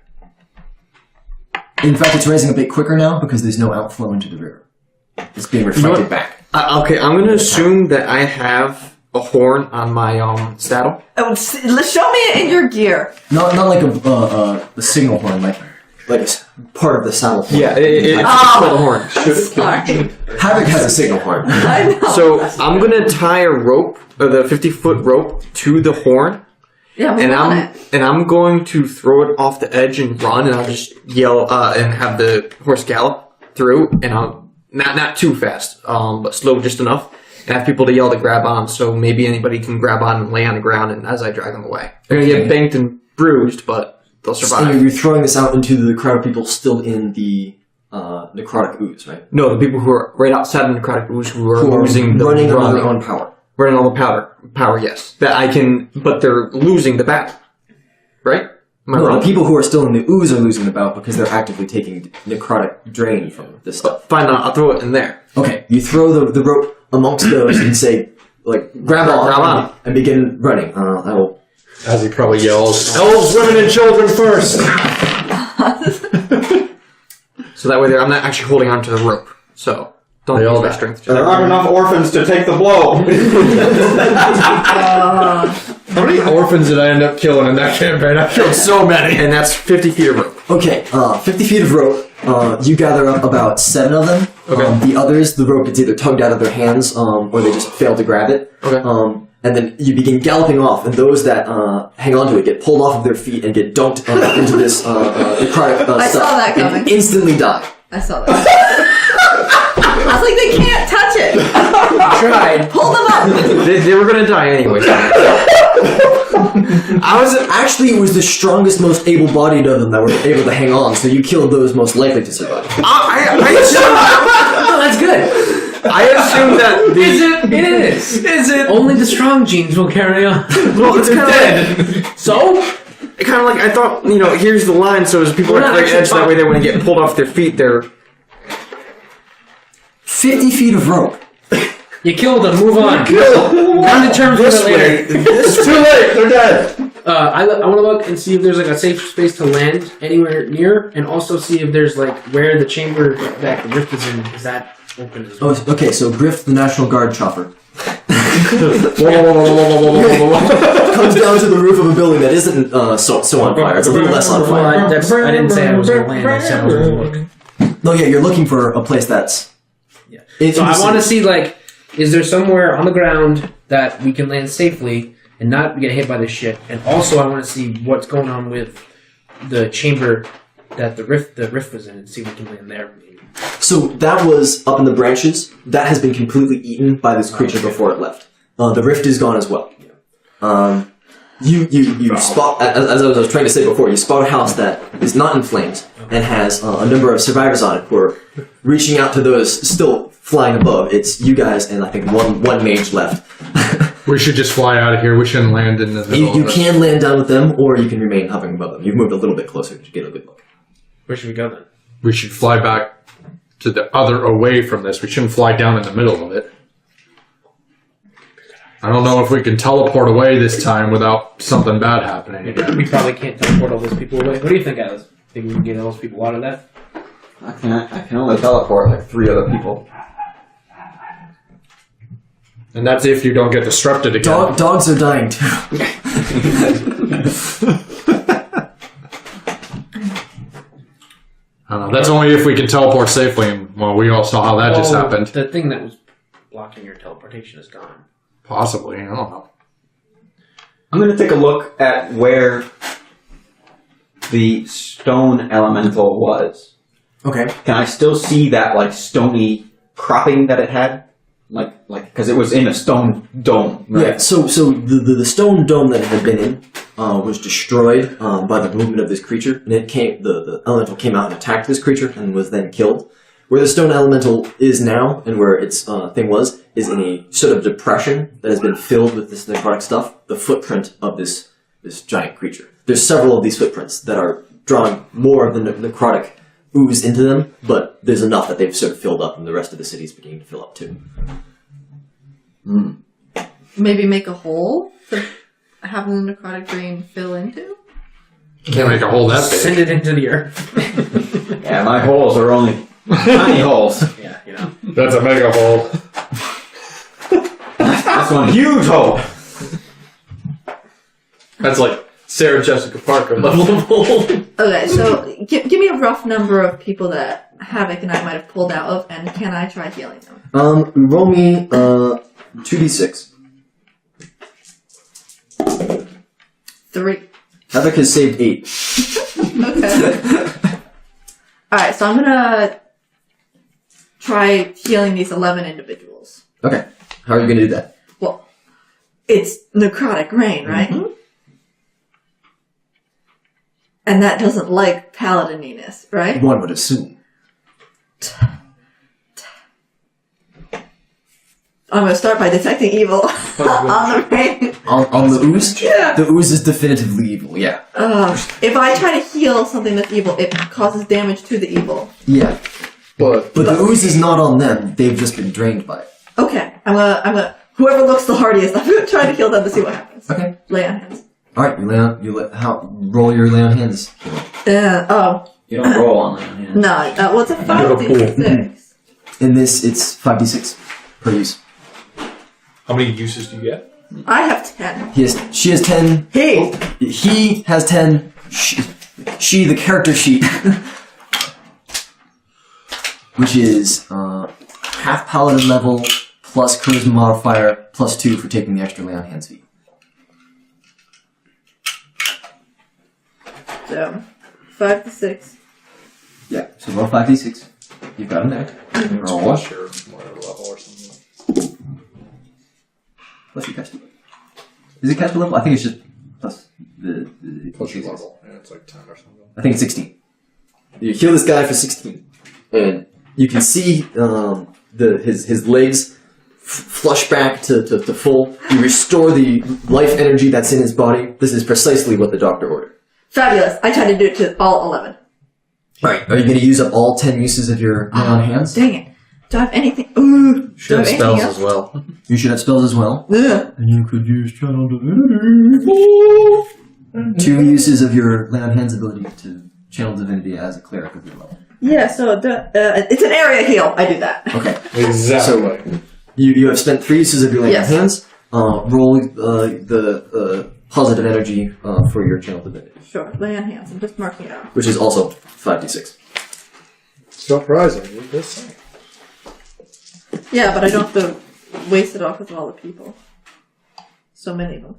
in fact, it's rising a bit quicker now because there's no outflow into the river. It's being reflected back. Okay, I'm gonna assume that I have a horn on my saddle. Oh, show me it in your gear. Not like a signal horn, like it's part of the saddle horn. Yeah, it's called a horn. Sorry. Havoc has a signal horn. I know. So I'm gonna tie a rope, the 50-foot rope, to the horn, Yeah, and on it. I'm going to throw it off the edge and run, and I'll just yell and have the horse gallop through, and I'll not too fast, but slow just enough, and have people to yell to grab on, so maybe anybody can grab on and lay on the ground, and as I drag them away, they're gonna get banked and bruised, but they'll So survive. you're throwing this out into the crowd of people still in the necrotic ooze, right? No, the people who are right outside of the necrotic ooze who are Who are losing the running run. on their own power. Running all the power, yes. That I can, but they're losing the battle. Right? Am I No, wrong? the people who are still in the ooze are losing the bout because they're actively taking necrotic drain from this stuff. Fine, I'll throw it in there. Okay, you throw the rope amongst those and say, like, grab on, and begin running. I will. As he probably yells, elves, women, and children first! So that way I'm not actually holding onto the rope. So don't They use all my die. strength. There aren't enough orphans to take the blow. How many orphans did I end up killing in that campaign? I killed so many. And that's 50 feet of rope. Okay, 50 feet of rope. You gather up about 7 of them. Okay. The others, the rope gets either tugged out of their hands, or they just fail to grab it. Okay. And then you begin galloping off, and those that hang on to it get pulled off of their feet and get dunked into this necrotic I stuff. saw that coming. And instantly die. I saw that. I was like, they can't touch it. Tried. Pull them up. They were gonna die anyway. Actually, it was the strongest, most able-bodied of them that were able to hang on, so you killed those most likely to survive. I assume. Oh, that's good. I assume that Is it? It is. Is it? Only the strong genes will carry on. Well, it's kind of like, So? kind of like I thought. Here's the line, so as people are at the edge, that way they want to get pulled off their feet. They're 50 feet of rope. You killed them. Move on. Come to terms with it later. It's too late. They're dead. I want to look and see if there's like a safe space to land anywhere near, and also see if there's like where the chamber that the rift is in is that open as well. Oh, okay, so Griff, the National Guard chopper, comes down to the roof of a building that isn't so on fire. It's a little less on fire. I didn't say I was going to land. I said I was going to look. No, yeah, you're looking for a place that's... Yeah. It's So I want to see like, is there somewhere on the ground that we can land safely and not get hit by this shit? And also, I want to see what's going on with the chamber that the rift was in, and see if we can land there. So that was up in the branches. That has been completely eaten by this creature before it left. The rift is gone as well. You spot, as I was trying to say before, you spot a house that is not in flames and has a number of survivors on it who are reaching out to those still flying above. It's you guys and I think one mage left. We should just fly out of here. We shouldn't land in the middle You of it. can land down with them, or you can remain hovering above them. You've moved a little bit closer to get a good look. Where should we go then? We should fly back to the other away from this. We shouldn't fly down in the middle of it. I don't know if we can teleport away this time without something bad happening again. We probably can't teleport all those people away. What do you think, Alice? Think we can get all those people out of that? I can only teleport like 3 other people. And that's if you don't get disrupted again. Dogs are dying too. I don't know. That's only if we can teleport safely. And, well, we all saw how that just happened. The thing that was blocking your teleportation is gone. Possibly. I don't know. I'm going to take a look at where the stone elemental was. Okay. Can I still see that like stony cropping that it had? Like because it was in a stone dome. Right? Yeah, so the stone dome that it had been in was destroyed by the movement of this creature, and the elemental came out and attacked this creature and was then killed. Where the stone elemental is now, and where its thing was, is in a sort of depression that has been filled with this necrotic stuff, the footprint of this giant creature. there's several of these footprints that are drawing more of the necrotic ooze into them, but there's enough that they've sort of filled up, and the rest of the city is beginning to fill up too. Maybe make a hole to have the necrotic drain fill into? Can't make a hole that big. Send it into the earth. Yeah, my holes are only tiny holes. Yeah, you know. That's a mega hole. That's one huge hole. That's like Sarah Jessica Parker level of hole. Okay, so give me a rough number of people that Havoc and I might have pulled out of, and can I try healing them? Roll me 2d6. 3. Havoc has saved 8. Okay. Alright, so I'm gonna try healing these 11 individuals. Okay. How are you going to do that? Well, it's necrotic rain, right? Mm-hmm. And that doesn't like paladininess, right? One would assume. I'm gonna start by detecting evil on the rain. On the ooze? Yeah. The ooze is definitively evil, yeah. If I try to heal something that's evil, it causes damage to the evil. Yeah. But But the ooze is not on them. They've just been drained by it. Okay, I'm gonna. Whoever looks the hardiest, I'm gonna try to heal them to see what happens. Okay. Lay on hands. Alright, roll your lay on hands. You don't roll on that. Yeah. No, well, it's a have a pool. 5d6. In this, it's 5d6 per use. How many uses do you get? I have 10. She has 10. Hey! He has 10. She the character sheet. Which is half paladin level plus charisma modifier plus 2 for taking the extra lay on hands feat. So, 5d6. Yeah, so roll 5d6. You've got him there. Roll Plus your level or something. plus your caster level. Is it caster level? I think it's just plus the plus your level. Yeah, it's like 10 or something. I think it's 16. You heal this guy for 16. And you can see his legs flush back to full. You restore the life energy that's in his body. This is precisely what the doctor ordered. Fabulous. I tried to do it to all 11. Alright, are you going to use up all 10 uses of your lay on hands? Dang it. Do I have anything? Ooh. Should have do I spells anything as well. You should have spells as well. Ugh. And you could use channel divinity. 2 uses of your lay on hands ability to channel divinity as a cleric of your level. Yeah, so it's an area heal. I do that. Okay. Exactly. So you have spent 3 uses of your lay on Yes. hands. Roll the positive energy for your channel divinity, Sure. Lay on hands. I'm just marking it out. which is also 5d6. Surprising. You just say. Yeah, but I don't have to waste it off with all the people. So many of them.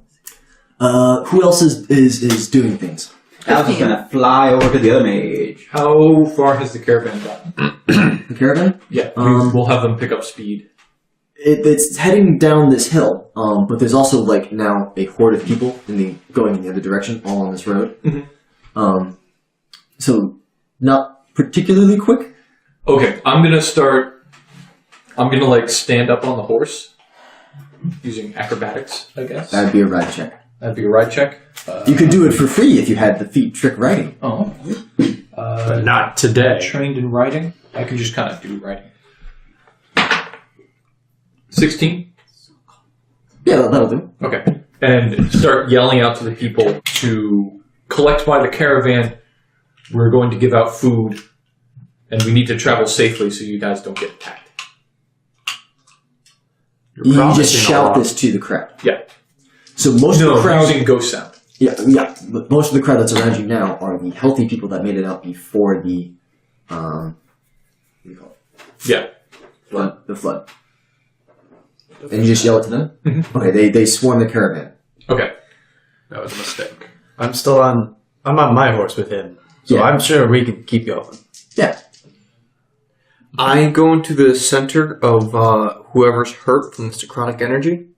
Who else is doing things? Alice is gonna fly over to the other mage. How far has the caravan gotten? The caravan? Yeah, we'll have them pick up speed. It's heading down this hill, but there's also like now a horde of people going in the other direction, all on this road. Mm-hmm. So not particularly quick. Okay, I'm gonna like stand up on the horse using acrobatics, I guess. That'd be a ride check. That'd be a ride check. You could do it for free if you had the feat trick riding. Oh. But not today. Trained in riding? I can just kind of do riding. 16? Yeah, that'll do. Okay. And start yelling out to the people to collect by the caravan. We're going to give out food, and we need to travel safely so you guys don't get attacked. You just promising a shout lot. this to the crowd. Yeah. So most of No, the crowd, using ghost sound. yeah. But most of the crowd that's around you now are the healthy people that made it out before the, what do you call it? Yeah. Flood. The flood. And you just yell it to them. Mhm. Okay, they swarm the caravan. Okay. That was a mistake. I'm on my horse with him. So Yeah. I'm sure we can keep going. Yeah. I go into the center of whoever's hurt from this necrotic energy,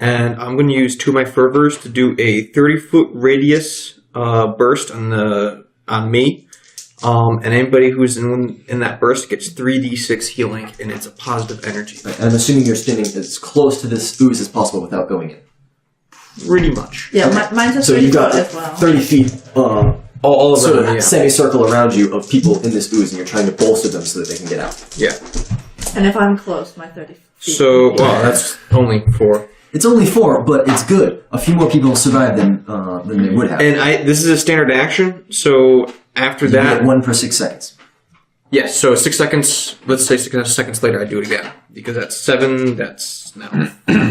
and I'm going to use 2 of my fervors to do a 30-foot radius burst on me. And anybody who's in that burst gets 3d6 healing, and it's a positive energy. Right, I'm assuming you're standing as close to this ooze as possible without going in. pretty much. Yeah, mine's a So 30 you've foot got as well. 30 feet All sort around, of yeah. semicircle around you of people in this ooze, and you're trying to bolster them so that they can get out. Yeah. And if I'm close, my 30 feet. So, well, that's only 4. It's only 4, but it's good. A few more people will survive than they would have. And this is a standard action, so after You that... get 1 per 6 seconds. Yes, so 6 seconds, let's say 6 seconds later I do it again. Because that's 7, that's now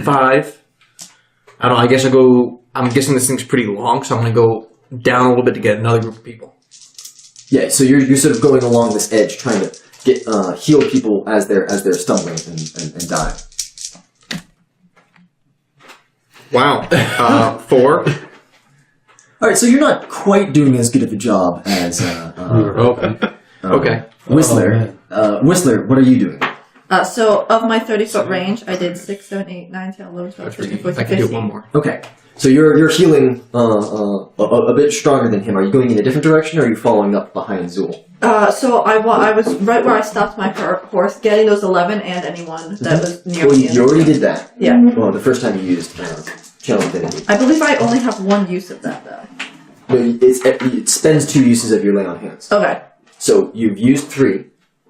5. I don't know, I'm guessing this thing's pretty long, so I'm going to go down a little bit to get another group of people. Yeah, so you're sort of going along this edge, trying to get heal people as they're stumbling and dying. Wow. 4. All right, so you're not quite doing as good of a job as We were hoping. Okay. Whistler. Whistler, what are you doing? So of my 30-foot range, I did 6, 7, 8, 9, 10, 11, 12, 13, 14, I can do 15. one more. Okay, so you're healing a bit stronger than him. Are you going in a different direction, or are you following up behind Zool? So I was right where I stopped my horse, getting those 11 and anyone that was near Well, me. you already did that. Yeah. Well, the first time you used Channel Divinity. I believe I only have 1 use of that, though. No, it spends 2 uses of your lay on hands. Okay. So you've used 3.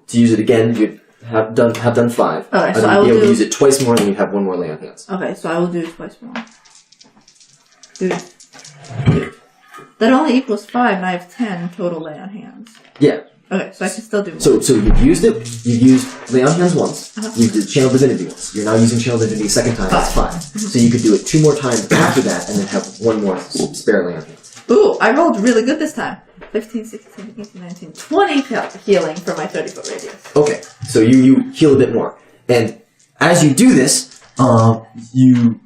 To use it again, you'd have done 5. Okay, so and I you'd will be able to do- use it twice more, and you'd have 1 more lay on hands. Okay, so I will do twice more. Dude. That only equals 5, and I have 10 total lay on hands. Yeah. Okay, so I can still do more. So you've used it. You've used lay on hands once. Uh-huh. You did Channel Divinity once. You're now using Channel Divinity a second time. That's 5. So you could do it 2 more times after that, and then have 1 more spare lay on hands. Ooh, I rolled really good this time. 15, 16, 17, 18, 19, 20 healing for my 30-foot radius. Okay, so you heal a bit more, and as you do this, the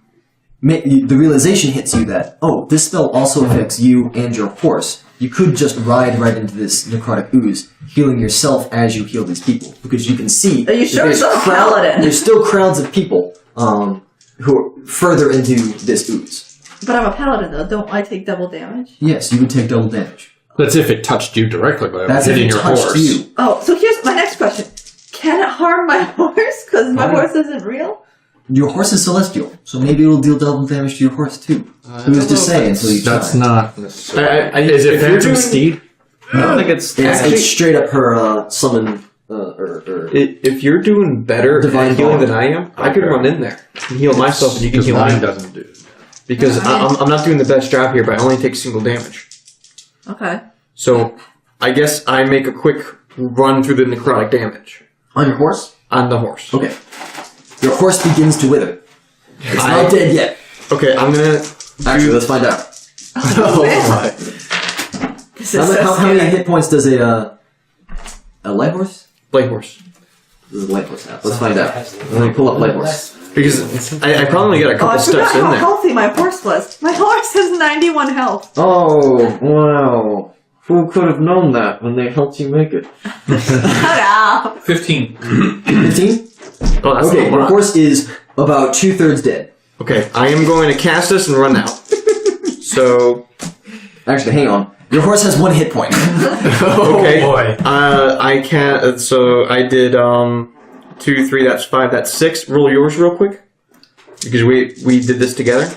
realization hits you that this spell also affects you and your horse. You could just ride right into this necrotic ooze, healing yourself as you heal these people, because you can see. Are you sure it's not a paladin? There's still crowds of people who are further into this ooze. But I'm a paladin, though. Don't I take double damage? Yes, you would take double damage. That's if it touched you directly, but That's if hitting it your touched horse. you. Oh, so here's my next question. Can it harm my horse? Because my horse isn't real? Your horse is celestial, so maybe it'll deal double damage to your horse too. Who's to say until you try? That's not. Is Is it Phantom Steed? I don't think it's... It's straight up her summon. If you're doing better Divine at healing bond. than I am, I could run in there and heal myself, and you can Because heal mine me. doesn't do. Because I'm not doing the best job here, but I only take single damage. Okay. So I guess I make a quick run through the necrotic damage On your horse? on the horse. Okay. Your horse begins to wither. It's not dead yet. Okay, I'm gonna. Actually, let's find out. This is so How many scary. hit points does a light horse? Light horse. Does a light horse have? Let's find out. Let me pull up light horse. Because I probably got a Oh, couple I forgot steps in how there. healthy my horse was. My horse has 91 health. Oh, wow. Who could have known that when they helped you make it? Shut up. 15. 15? Oh, that's Okay, a your lot. horse is about 2/3 dead. Okay, I am going to cast this and run out. So, Actually, hang on. Your horse has 1 hit point. okay. boy. I can't. So I did 2, 3. That's 5. That's 6. Roll yours real quick, because we did this together.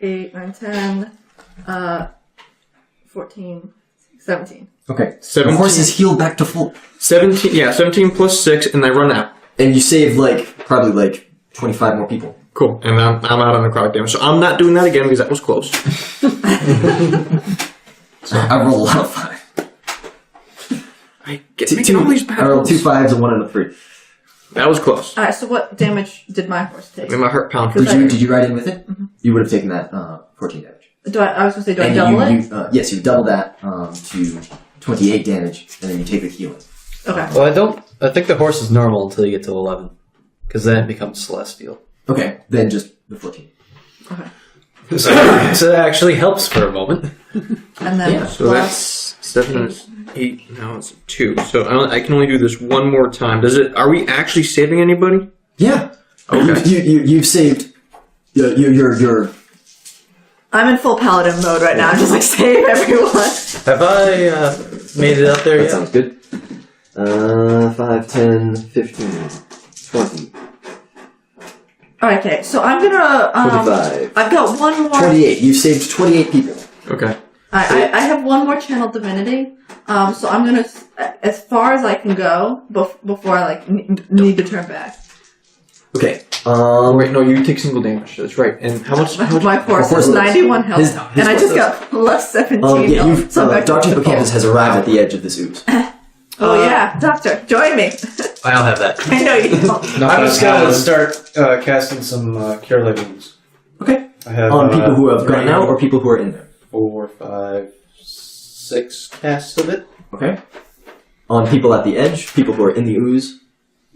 8, 9, 10, 14, 17. Okay. Your 17. horse is healed back to full. 17. Yeah, 17 plus 6, and I run out. And you saved, probably 25 more people. Cool, and I'm out on necrotic damage. So I'm not doing that again because that was close. I rolled a lot of 5. I get making all these bad I rolled rolls. 2 5s and 1 and a 3. That was close. Alright, so what damage did my horse take? I mean, my heart pound. Did you ride in with it? You would have taken that 14 damage. I was going to say, do I And double it? yes, you double that to 28 damage, and then you take the healing. Okay. Well, I think the horse is normal until you get to 11. Because then it becomes celestial. Okay, then just the 14. So that actually helps for a moment. And then Yeah, So that's 7, 8. Now it's 2. So I can only do this one more time. Does it? Are we actually saving anybody? Yeah. Okay. You've saved. Your I'm in full paladin mode right now. I'm just save everyone. Have I made it out there That yet? sounds good. 5, 10, 15, 20, Okay, so I'm gonna. 25. I've got one more. 28. You've saved 28 people. Okay. I have one more channel divinity. So I'm gonna, as far as I can go before I need to turn back. Okay. Wait, no, you take single damage. That's right. And how much? My horse horse has lives. 91 health, His and I horse just lives. got plus 17 Yeah, health. you've, So I'm back Dr. to Hippocampus has arrived at the edge of this ooze. Oh yeah, Doctor, join me. I'll have that. I know you don't. I'm just gonna start casting some Cure Light Wounds. Okay. I have On people who have gone out or people who are in there? 4, 5, 6 casts of it. Okay. On people at the edge, people who are in the ooze.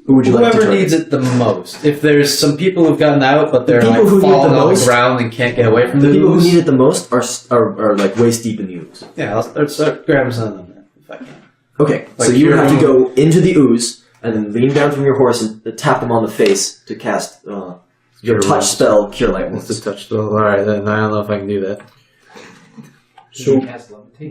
Who would you like to Whoever target? needs it the most. If there's some people who've gotten out, but they're people like who need falling the on most- the ground and can't get away from The the people who ooze. need it the most are like waist deep in the ooze. Yeah, I'll start grabbing some of them then, if I can. Okay, so Like you would you're have to going- go into the ooze and then lean down from your horse and tap them on the face to cast your Cure touch Wounds. spell, Cure Light It's Wounds. a touch spell. Alright, then I don't know if I can do that. So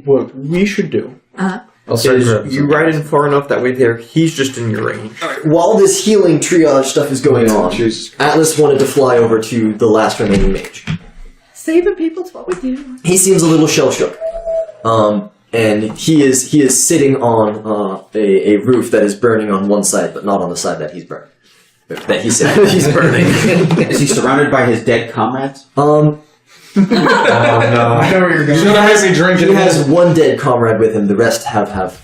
what we should do I'll start is grabbing you some. ride in far enough that way there. He's just in your range. While this healing triage stuff is going on, Jesus. Atlas wanted to fly over to the last remaining mage. Saving people's what we do. He seems a little shell shook, and he is sitting on a roof that is burning on one side, but not on the side that he's burning. That he's sitting. He's burning. Is he surrounded by his dead comrades? I know where you're going. You're gonna make me drink He it. has one dead comrade with him. The rest have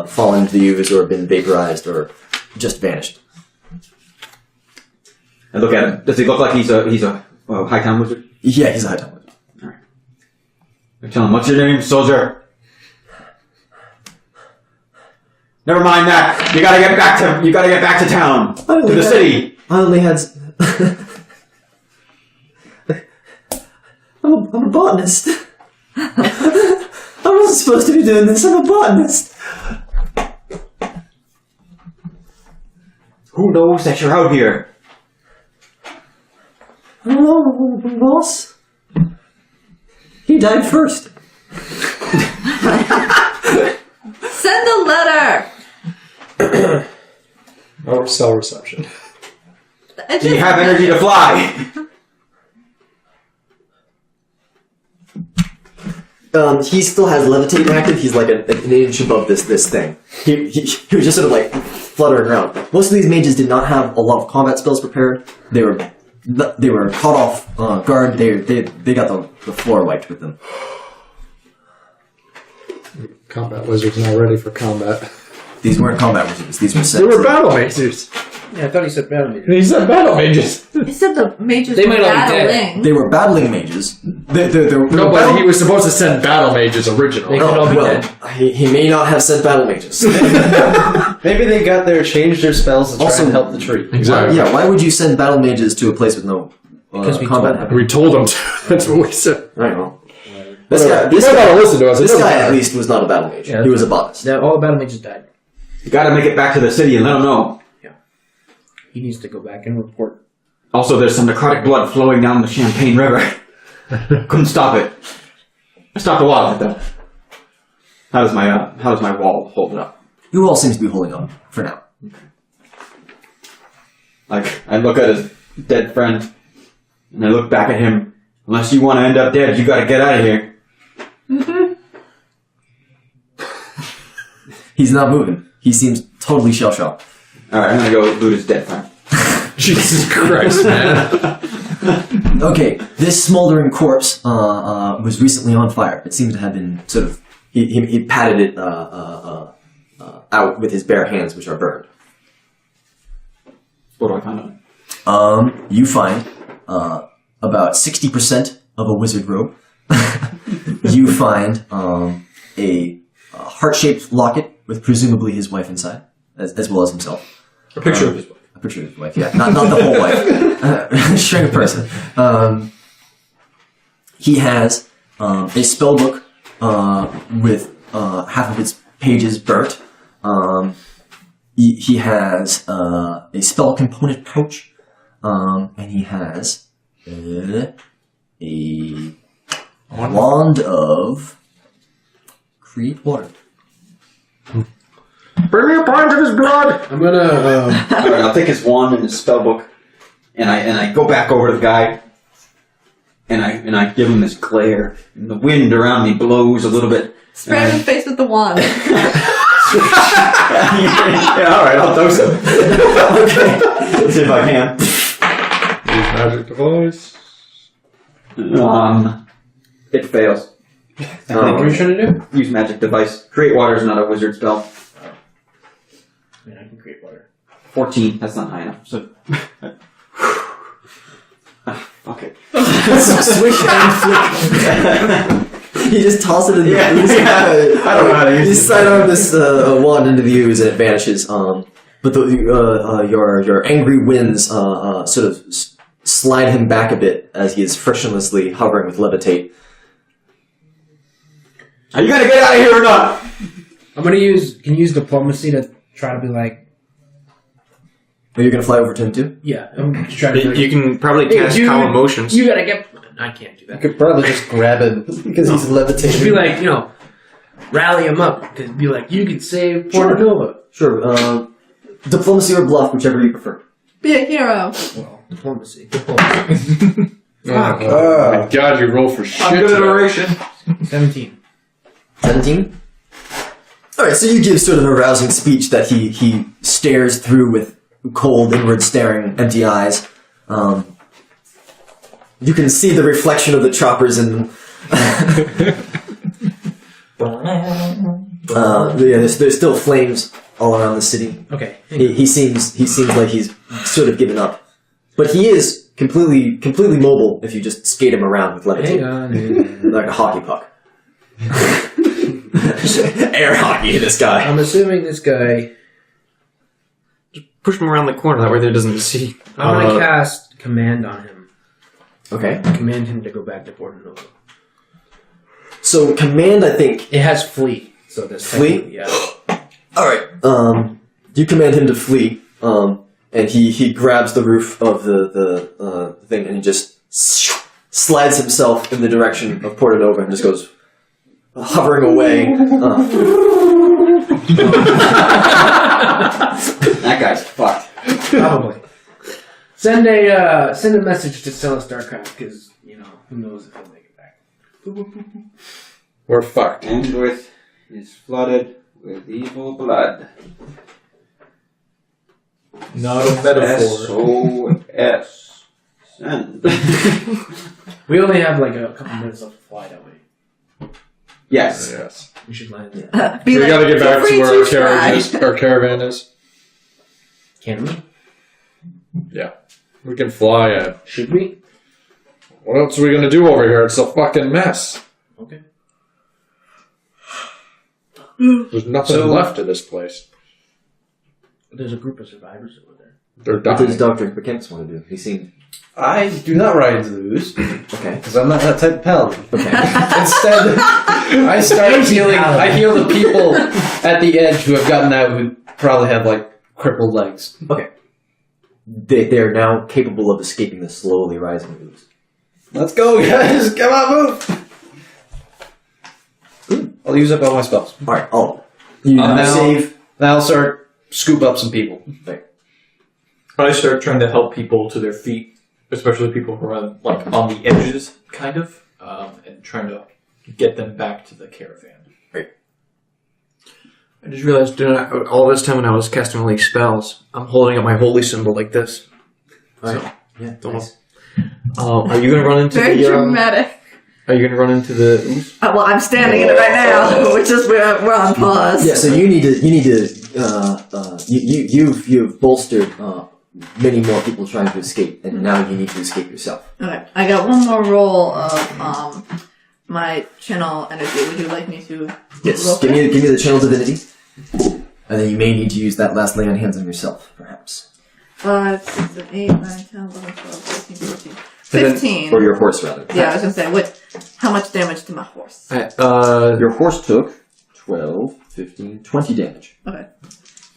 fallen into the ooze or been vaporized or just vanished. I look at him. Does he look like he's a high town wizard? Yeah, he's a high town wizard. I tell him, what's your name, soldier? Never mind that. You gotta get back to town. To the city. I only had. I'm a botanist. I wasn't supposed to be doing this. I'm a botanist. Who knows that you're out here? I don't know, boss. He died first. Send a letter. Or cell reception. Do you have energy to fly? He still has levitate active. He's like an inch above this thing. He was just sort of like fluttering around. Most of these mages did not have a lot of combat spells prepared. They were caught off guard. They got the floor wiped with them. Combat wizard's not ready for combat. These weren't combat wizards. These were set. They were battle mages. Yeah, I thought he said battle mages. He said battle mages. You said the mages They were might not be dead. battling. They were battling mages. No, but he was supposed to send battle mages originally. They could all be well, dead. he may not have said battle mages. Maybe they got there, changed their spells to try Also- and help the tree. Exactly. Yeah, why would you send battle mages to a place with no Because we combat told happening? We told him to. That's what we said. Right, well. This You guy, might not listen to us. It this doesn't guy matter. at least was not a battle mage. Yeah, He was a botanist. Yeah, all the battle mages died. You gotta make it back to the city and let him know. He needs to go back and report. Also, there's some necrotic blood flowing down the Champagne River. Couldn't stop it. I stopped a lot of it though. How does my wall hold up? Your wall seems to be holding up for now. Like, I look at his dead friend, and I look back at him. Unless you want to end up dead, you gotta get out of here. He's not moving. He seems totally shell shocked. Alright, I'm gonna go loot his dead friend. Jesus Christ, man. Okay, this smoldering corpse was recently on fire. It seems to have been sort of. He patted it out with his bare hands, which are burned. What do I find out? You find about 60% of a wizard robe. You find a heart-shaped locket with presumably his wife inside, as well as himself. A picture of his wife. A picture of his wife, yeah. Not the whole wife. String of person. He has a spell book with half of its pages burnt. He has a spell component pouch. And he has a wand of create water. Bring me a pint of his blood. I'm gonna. Alright, I'll take his wand and his spell book, And I go back over to the guy, and I give him this glare, and the wind around me blows a little bit. Spray him in the face with the wand. Yeah, alright, I'll dose him. Okay. Let's see if I can. Use magic device. It fails. What are you trying to do? Use magic device. Create water is not a wizard spell. I mean, I can create water. 14. That's not high enough. So. Fuck it. Swish and flick. You just toss it in the ooze. I don't know how to use You it. sidearm this wand into the ooze and it vanishes. But your angry winds sort of slide him back a bit as he is frictionlessly hovering with levitate. Are you gonna get out of here or not? I'm gonna use diplomacy to try to be like, Are you going to fly over to him too? yeah, I'm just trying to be like, You can probably Hey, cast dude, calm emotions. You gotta get. I can't do I that. could probably just grab him because he's levitating. Just be like, rally him up. Because be like, you could save Porta Nova. Sure. Diplomacy or bluff, whichever you prefer. Be a hero. Well, diplomacy. Oh my god, you roll for shit. I'm good at today. oration. 17. 17? Alright, so you give sort of a rousing speech that he stares through with cold, inward staring, empty eyes. You can see the reflection of the choppers in them. There's still flames all around the city. Okay. He seems like he's sort of given up. But he is completely mobile if you just skate him around with levitate. Hang on. Like a hockey puck. Air hockey, this guy. I'm assuming this guy. Push him around the corner, that way they doesn't see. I'm gonna cast command on him. Okay. Command him to go back to Porta Nova. So command, I think. It has flee. So this Flee? Yeah. Alright. You command him to flee. And he grabs the roof of the thing and he just slides himself in the direction of Porta Nova and just goes hovering away. That guy's fucked. Probably. Send a message to Celis Starcraft because who knows if he'll make it back. We're fucked. Endwith is flooded with evil blood. Not a metaphor. SOS. Send. We only have like a couple minutes left to fly, don't we? Yes. Yes. We should land. Be We like, gotta get back "Feel to free where to our carriage is, our caravan is. Can we? Yeah. We can fly it. Should we? What else are we gonna do over here? It's a fucking mess. Okay. There's nothing So- left of this place. There's a group of survivors over there. They're What does dying. Dr. Hippocampus want to do? He seemed... I do not ride into the ooze Okay. because I'm not that type of paladin. Okay. Instead, I start healing. I heal the people at the edge who have gotten out who probably have like crippled legs. Okay. They're now capable of escaping the slowly rising ooze. Let's go, guys! Come on, move! I'll use up all my spells. Alright, you now, save... now I'll start scoop up some people. Right. I start trying to help people to their feet, especially people who are on the edges, kind of, and trying to get them back to the caravan. I just realized all this time when I was casting all these spells, I'm holding up my holy symbol like this. Alright. Yeah, nice. Are you going to run into very the... dramatic. Are you going to run into the ooze? Well, I'm standing in it right now, which is we're on pause. Yeah, so you need to you've bolstered many more people trying to escape, and now you need to escape yourself. Okay, I got one more roll of my channel energy. Would you like me to? Yes, roll give for it? me the channel divinity, and then you may need to use that last lay on hands on yourself, perhaps. 5, 6, 7, 8, 9, 10, 11, 12, 13, 14, 15. Or your horse, rather. Yeah, I was gonna say how much damage to my horse? Your horse took 12, 15, 20 damage. Okay,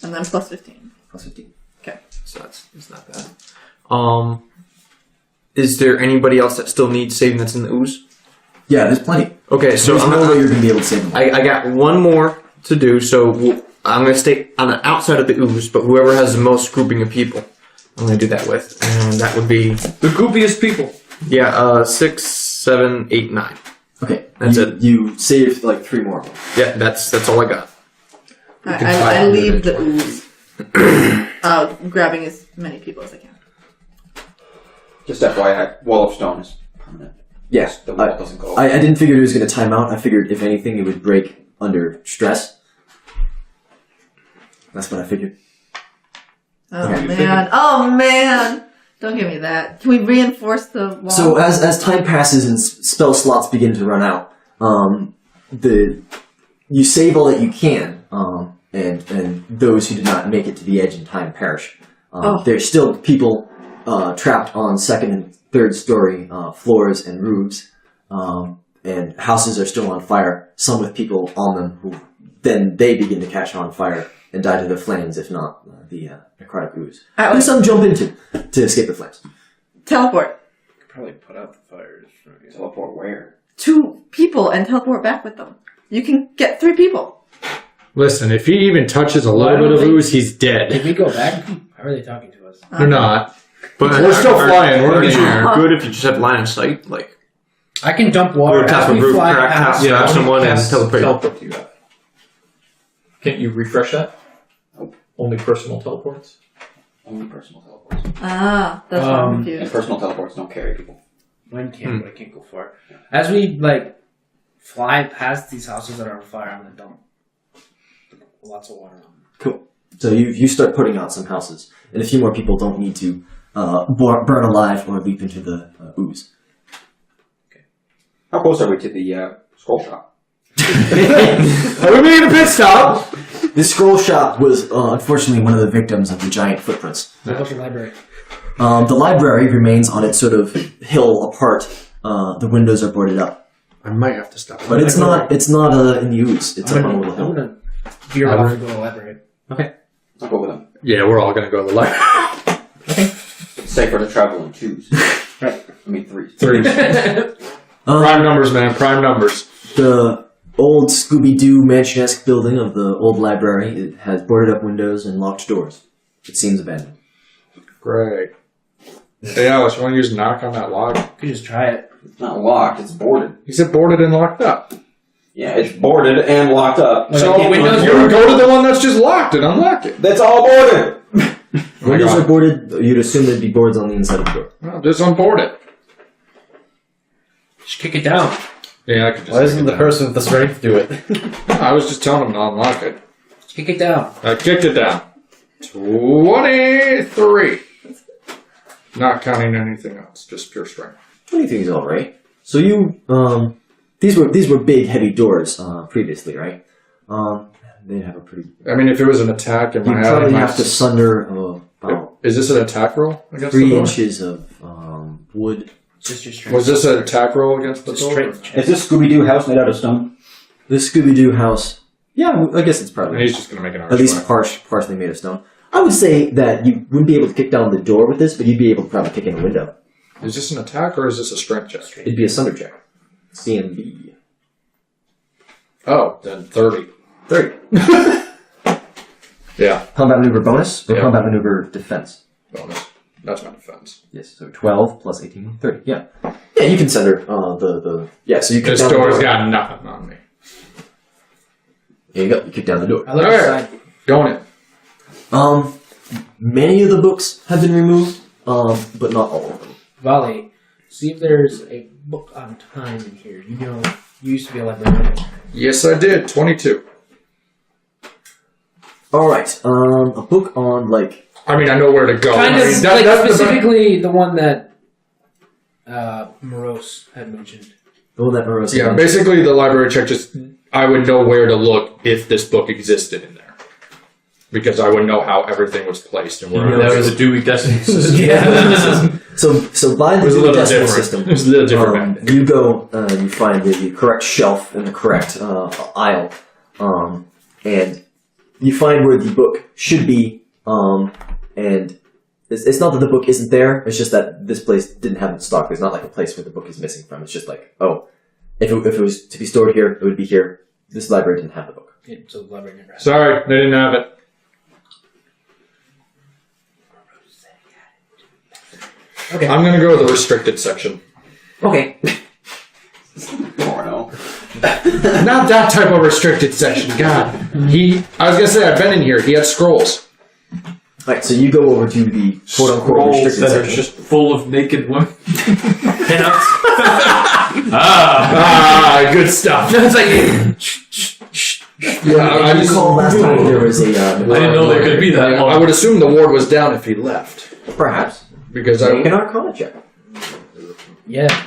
and then plus 15. Plus 15. Okay. So it's not bad. Is there anybody else that still needs saving that's in the ooze? Yeah, there's plenty. Okay, so There's no way you're going to be able to save them. I got one more to do, so I'm going to stay on the outside of the ooze, but whoever has the most grouping of people, I'm going to do that with. And that would be, The goopiest people. 6, 7, 8, 9. Okay, That's you, it. You saved like 3 more of them. Yeah, that's all I got. I leave the ooze. Grabbing as many people as I can. Just FYI, wall of stone is permanent. Yes, The wall doesn't go. I didn't figure it was going to time out. I figured if anything, it would break under stress. That's what I figured. Oh man! Don't give me that. Can we reinforce the wall? So as time passes and spell slots begin to run out, you save all that you can, and those who did not make it to the edge in time perish. There's still people trapped on second and third story floors and roofs, and houses are still on fire. Some with people on them who then they begin to catch on fire and die to the flames, if not the necrotic ooze. Who some jump into to escape the flames. Teleport. Probably put out the fires. Teleport where? 2 people and teleport back with them. You can get 3 people. Listen, if he even touches a little bit of ooze, he's dead. If we go back, how are they talking to us? They're not. But We're still flying. We're in here. Good if you just have line of sight. Like, I can dump go water. tap a As we roof, fly crack, past- stab someone, and Cast teleport. teleport you have. Can't you refresh that? Only personal teleports. Only personal teleports. That's what I'm And confused. personal teleports don't carry people. Mine can, but I can't go far. As we fly past these houses that are on fire, I'm gonna dump lots of water on them. Cool. So you start putting out some houses, and a few more people don't need to burn alive or leap into the ooze. How close are we to the scroll shop? Are we making a pit stop? This scroll shop was unfortunately one of the victims of the giant footprints. What's your library? The library remains on its sort of hill apart. The windows are boarded up, I might have to stop. but it's not in the ooze. It's up on a little I'm hill. gonna veer off and go to the library. I'll go with them. Yeah, we're all gonna go to the library. It's safer to travel in 2s. Right. I mean 3s. 3. Prime numbers, man. Prime numbers. The old Scooby-Doo mansion-esque building of the old library, it has boarded up windows and locked doors. It seems abandoned. Great. Hey, Alice, you want to use knock on that lock? You could just try it. It's not locked, it's boarded. He said boarded and locked up. Yeah, it's boarded and locked up. So windows You would go to the one that's just locked and unlock it. That's all boarded! Windows are boarded. You'd assume there'd be boards on the inside of the door. Well, just unboard it. Just kick it down. Yeah, I could just. Why doesn't the person with the strength do it? I was just telling him to unlock it. Just kick it down. I kicked it down. 23. Not counting anything else, just pure strength. 23 is all right. So you, these were big, heavy doors previously, right? They'd have a pretty. I mean, if it was an attack, am You I probably adding my... have to sunder about Is this an attack roll against 3 the door? inches of wood. Just your strength. Was this an attack roll against the Just door? strength check. Is this Scooby-Doo house made out of stone? This Scooby-Doo house. Yeah, I guess it's And probably he's just going to make an arch at least check. partially made of stone. I would say that you wouldn't be able to kick down the door with this, but you'd be able to probably kick in a window. Is this an attack or is this a strength check? It'd be a sunder check. CMB. Oh, then 30. 30. Yeah, Combat maneuver bonus or Yeah. combat maneuver defense? bonus. That's my defense. Yes, so 12 plus 18, 30. Yeah. Yeah, you can sunder yeah, so you kick This down the door's door. got nothing on me. There you go, you kick down the door. I look Alright. inside. Going in. Many of the books have been removed, but not all of them. Valley, see if there's a book on time in here. You used to be a librarian. Yes, I did. 22. Alright, a book on, I mean, I know where to go. Kind I of, mean, that's the specifically the one that Morose had mentioned. the one that Morose Yeah, mentioned. basically the library check just, I would know where to look if this book existed in there. Because I would know how everything was placed and where That was a Dewey Decimal System. So by It the was a Dewey little Decimal different. System, It was a little different back then. you go, you find the correct shelf and the correct aisle, and you find where the book should be, and it's not that the book isn't there, it's just that this place didn't have it in stock. There's not like a place where the book is missing from. It's just like, oh, if it was to be stored here, it would be here. This library didn't have the book. So the librarian. Sorry, they didn't have it. Okay. I'm gonna go with the restricted section. Okay. Porno. Not that type of restricted section. God, I was gonna say I've been in here. He had scrolls. Alright, so you go over to the quote-unquote restricted that are section. just full of naked women. Pinups. Good stuff. It's like I You recall last time there was a... I didn't know there could be that long. I would assume the ward was down if he left Perhaps. because Make an I Arcana check. yeah.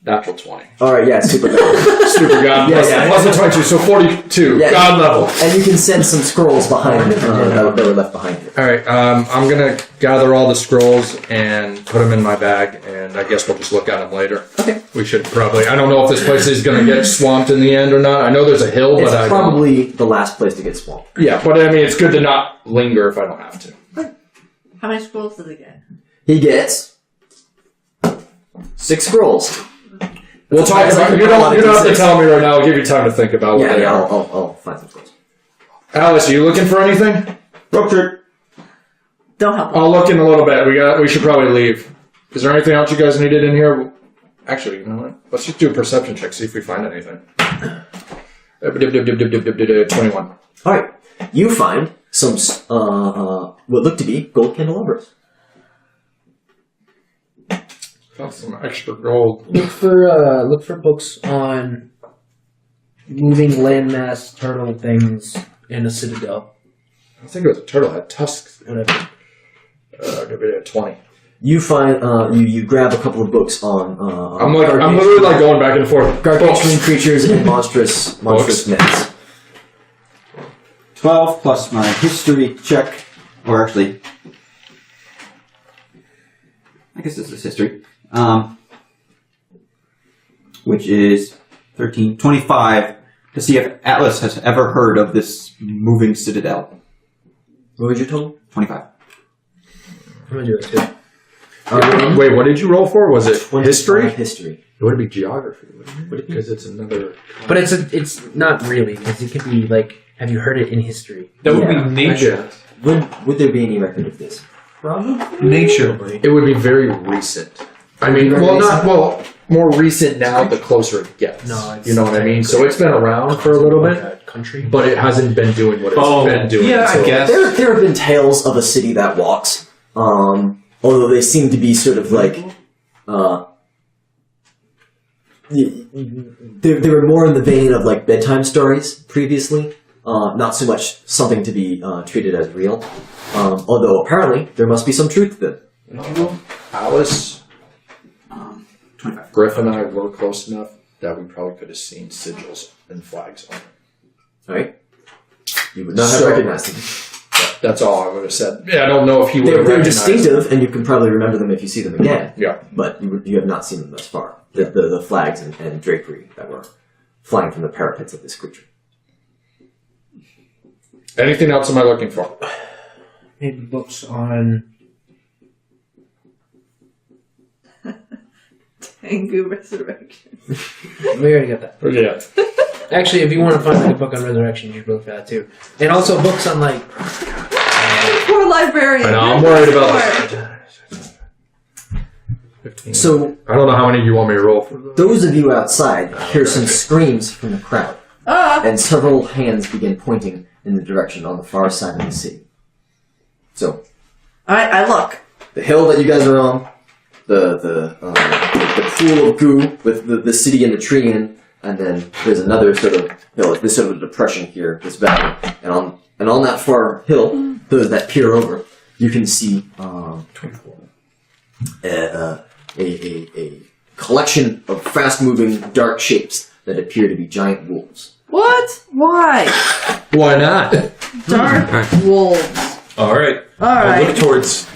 natural 20. Alright, yeah, super good. Super god. Yeah. Plus the 22, so 42. Yeah. God level. And you can sense some scrolls behind that were left behind you. All right, I'm gonna gather all the scrolls and put them in my bag, and I guess we'll just look at them later. Okay. We should probably. I don't know if this place is gonna get swamped in the end or not. I know there's a hill, It's but probably the last place to get swamped. yeah. But I mean, it's good to not linger if I don't have to. How many scrolls does he get? He gets 6 scrolls. We'll talk It's about. like You don't have to D6. tell me right now. I'll give you time to think about what Yeah, they yeah, are. I'll find some scrolls. Alice, are you looking for anything? Rope trick. Don't help him. I'll look in a little bit. We should probably leave. Is there anything else you guys needed in here? Actually, you know what? Let's just do a perception check. See if we find anything. 21. Alright, you find some, what look to be gold candelabras. Found some extra gold. Look for books on moving landmass turtle things in a citadel. I think it was a turtle had tusks. Whatever. Give it a 20. You find, you grab a couple of books on, I'm literally like going back and forth. gargantuan creatures and monstrous myths. 12 plus my history check. Or actually, I guess this is history. Which is 13, 25 to see if Atlas has ever heard of this moving citadel. What was your total? 25. I'm gonna do it too. Wait, what did you roll for? Was it history? History. It would be geography, wouldn't it? Would it be? Because it's another. But it's not really, because it could be like, have you heard it in history? That would Yeah, be nature. Would there be any record of this? Nature. It would be very recent. I mean, more recent now. The closer it gets. No, it's you know what I mean. So it's been around for a little bit, Country. but it hasn't been doing what it's been doing. Yeah, I until- guess. There have been tales of a city that walks, although they seem to be sort of like, they were more in the vein of like bedtime stories previously, not so much something to be treated as real. Although apparently there must be some truth to them. Alice, 25. Griff, and I were close enough that we probably could have seen sigils and flags on it. Right? You would not have So- recognized them. That's all I would have said. Yeah, I don't know if he would have They're recognized distinctive, and you can probably remember them if you see them again. Yeah. But you have not seen them thus far. The flags and drapery that were flying from the parapets of this creature. Anything else am I looking for? Maybe books on Tengu Resurrection. we already got that. Yeah. Actually, if you want to find like a book on resurrection, you should look for that too. And also books on like Poor librarian. I know, I'm worried about this. 15. So I don't know how many you want me to roll for. those of you outside hear some screams from the crowd, and several hands begin pointing in the direction on the far side of the city. So Alright, I look. the hill that you guys are on, the pool of goo with the city and the tree in, and then there's another sort of hill, this sort of depression here, this valley, and on that far hill, those that peer over, you can see a collection of fast-moving dark shapes that appear to be giant wolves. What? Why? Why not? Dark wolves. All right. Alright. Look towards.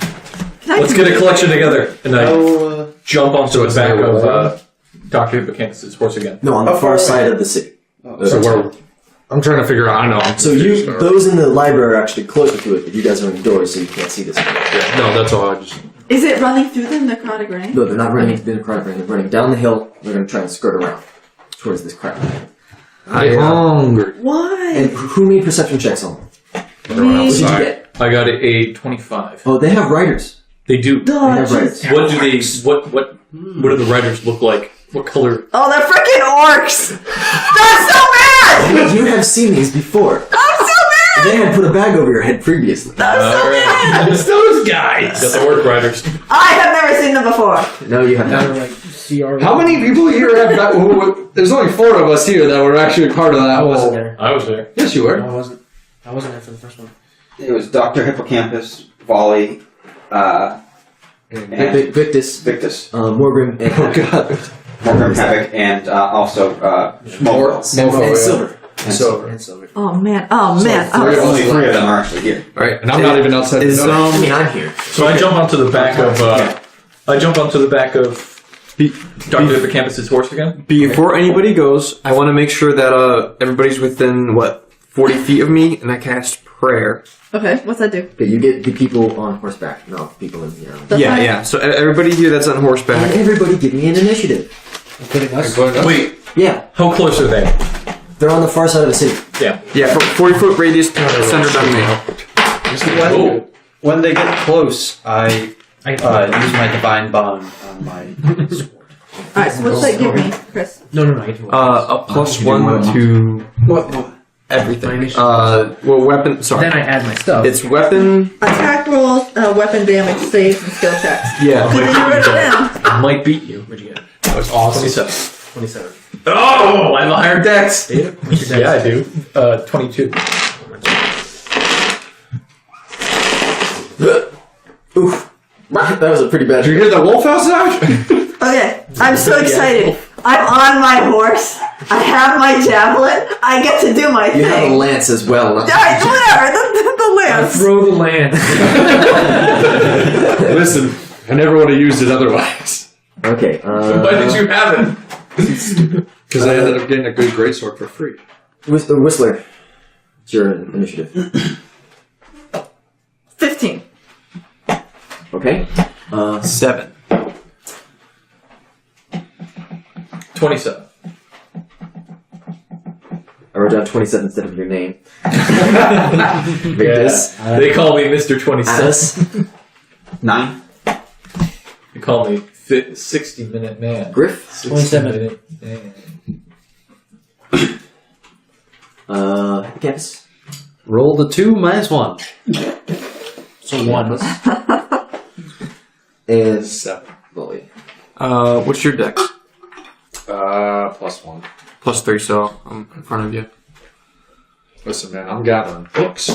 Can I Let's do get a it? collection together, and I jump onto the back there of Dr. Hippocampus' horse again. No, on the far side of the city. So where? I'm trying to figure out. I know. I'm So confused. those in the library are actually closer to it, but you guys are indoors, so you can't see this. Yeah, no, that's all. I just. Is it running through the necrotic rain? No, they're not running into the crowd. They're running down the hill. They're going to try and skirt around towards this crowd. I'm hungry. Why? And who made perception checks on them? Me. What did you get? I got a 25. Oh, they have riders. They do. Oh, have jeez. riders. What do they? What do the riders look like? What color? Oh, they're freaking orcs! That's so bad! You have seen these before. I'm so mad! They had put a bag over your head previously. I'm so mad! It's those guys. Got the orc riders. I have never seen them before. No, you have Now not. they're like CR. How many people here have that? There's only 4 of us here that were actually part of that I wasn't whole. there. I was there. Yes, you No, were. I wasn't. I wasn't there for the first one. It was Dr. Hippocampus, Volley, and Victus, Victus, Morgrim, and Morgrim, Havoc, and also Smolville. and Silver. Silver. And Silver. Oh man, oh man. Only 3 of them are actually here. Alright. And I'm not even outside. Is, the door. I mean, I'm here. So I jump onto the back of. Dr. Hippocampus's horse again. before anybody goes, I want to make sure that everybody's within, 40 feet of me, and I cast prayer. Okay, what's that do? Okay, you get the people on horseback, not people in here. That's Yeah, fine. yeah. So everybody here that's on And horseback. everybody give me an initiative. Including us. Wait, Yeah, how close are they? they're on the far side of the city. Yeah. Yeah, 40-foot radius, centered on me. Oh. When they get close, I use my divine bond on my. Alright, so what's that give me, Chris? No. I can A +1 to everything. Weapon. Sorry. Then I add my stuff. It's weapon. Attack rolls, weapon damage, saves, and skill checks. Yeah. Did you write it down? I might beat you. What'd you get? That was awesome. 27. Oh, I have a higher dex. What's your Yeah, I dex? do. 22. Oof. That was a pretty bad. Did you hear the wolf house out? Okay, I'm so excited. I'm on my horse. I have my javelin. I get to do my You have a thing. lance as well. Alright, whatever. The lance. Throw the land. Listen, I never would have used it otherwise. Okay. Why did you have it? Because I ended up getting a good greatsword for free. Whistler. It's your initiative. 15. Okay. 7. 27. I wrote down 27 instead of your name. Victus. They call me Mr. 27. Alice. 9. They call me 60-minute man. Griff. 27. Man. Hippocampus. Roll the 2 minus 1. So 1. And 7. Volley. What's your dex? +1. +3, so I'm in front of you. Listen, man, I'm gathering books.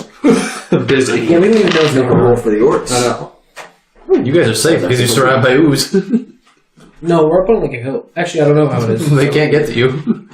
Busy. Yeah, we don't even know if they can roll for the orcs. I know. You guys are safe because you're surrounded by ooze. No, we're up on like a hill. Actually, I don't know how it is. They can't get to you.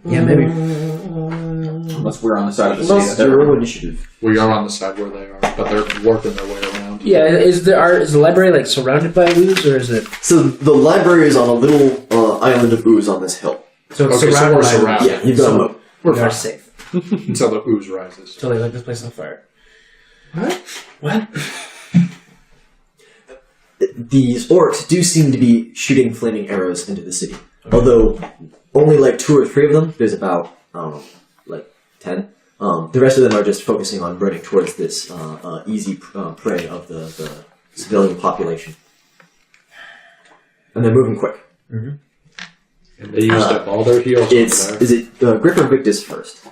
Yeah, maybe. Unless we're on the side of the city. Plus that your they're- own initiative. We are on the side where they are, but they're working their way around. Yeah, is the library like surrounded by ooze, or is it? So the library is on a little island of ooze on this hill. So it's Okay, so surrounded we're by surrounded. Yeah, you've got a moat. We're fine. Safe. Until the ooze rises. So they light this place on fire. What? These orcs do seem to be shooting flaming arrows into the city. Although only like 2 or 3 of them, there's about, I don't know, like 10. The rest of them are just focusing on running towards this easy prey of the civilian population. And they're moving quick. And they used up all their heals. Is it Griff or Victus first?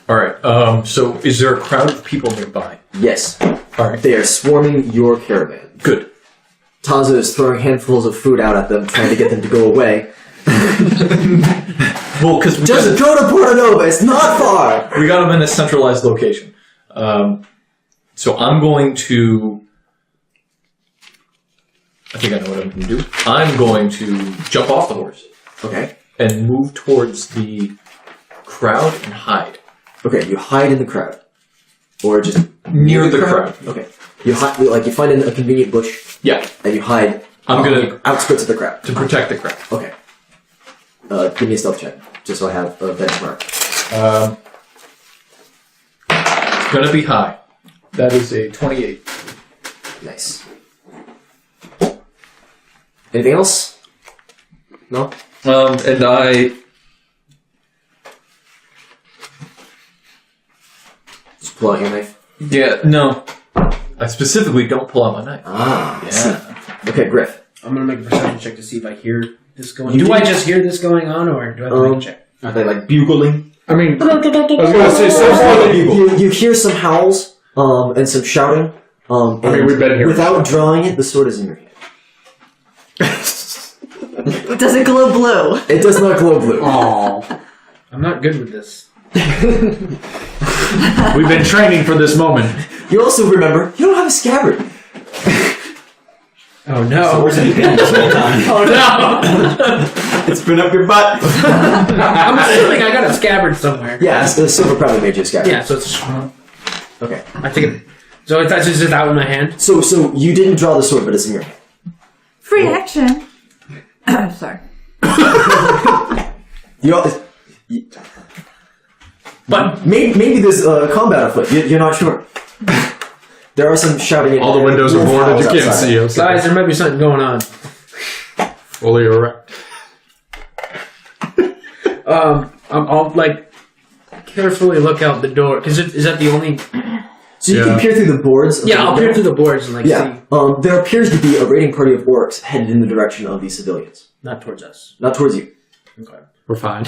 Alright, so is there a crowd of people nearby? Yes. Alright. They are swarming your caravan. Good. Tazo is throwing handfuls of food out at them, trying to get them to go away. Well, because Just go to Porta Nova, it's not far! we got them in a centralized location. So I'm going to... I think I know what I'm going to do. I'm going to jump off the horse Okay. and move towards the crowd and hide. Okay, you hide in the crowd. Or just Near the crowd. Okay. You hide, like you find a convenient bush Yeah, and you hide I'm on gonna- the outskirts of the crowd. to protect the crowd. Okay. Give me a stealth check, just so I have a benchmark. It's going to be high. That is a 28. Nice. Anything else? No? And I... Just pull out your knife. Yeah, no. I specifically don't pull out my knife. Ah, I see. Okay, Griff. I'm gonna make a perception check to see if I hear this going. You Do I did- just hear this going on, or do I have to make a check? Are they like bugling? I mean, I was gonna say something. You hear some howls and some shouting. I mean, we've been here. Without drawing it, the sword is in your hand. Does it glow blue? It does not glow blue. Oh, I'm not good with this. we've been training for this moment. You also remember, you don't have a scabbard. Oh no! So where's it been this whole time? Oh no! It's been up your butt. I'm assuming I got a scabbard somewhere. Yeah, the silver probably made you a scabbard. Yeah, so it's Okay. I think it. So it's just out in my hand. So you didn't draw the sword, but it's in your hand. Free action. I'm sorry. But Maybe there's combat afoot. You're not sure. There are some shouting. All the windows are boarded. You can't see us. guys, there might be something going on. Fully erect. I'll like carefully look out the door because is that the only? So you can peer through the boards. Yeah, I'll peer through the boards and like Yeah. see. There appears to be a raiding party of orcs headed in the direction of these civilians. Not towards us. Not towards you. Okay. We're fine.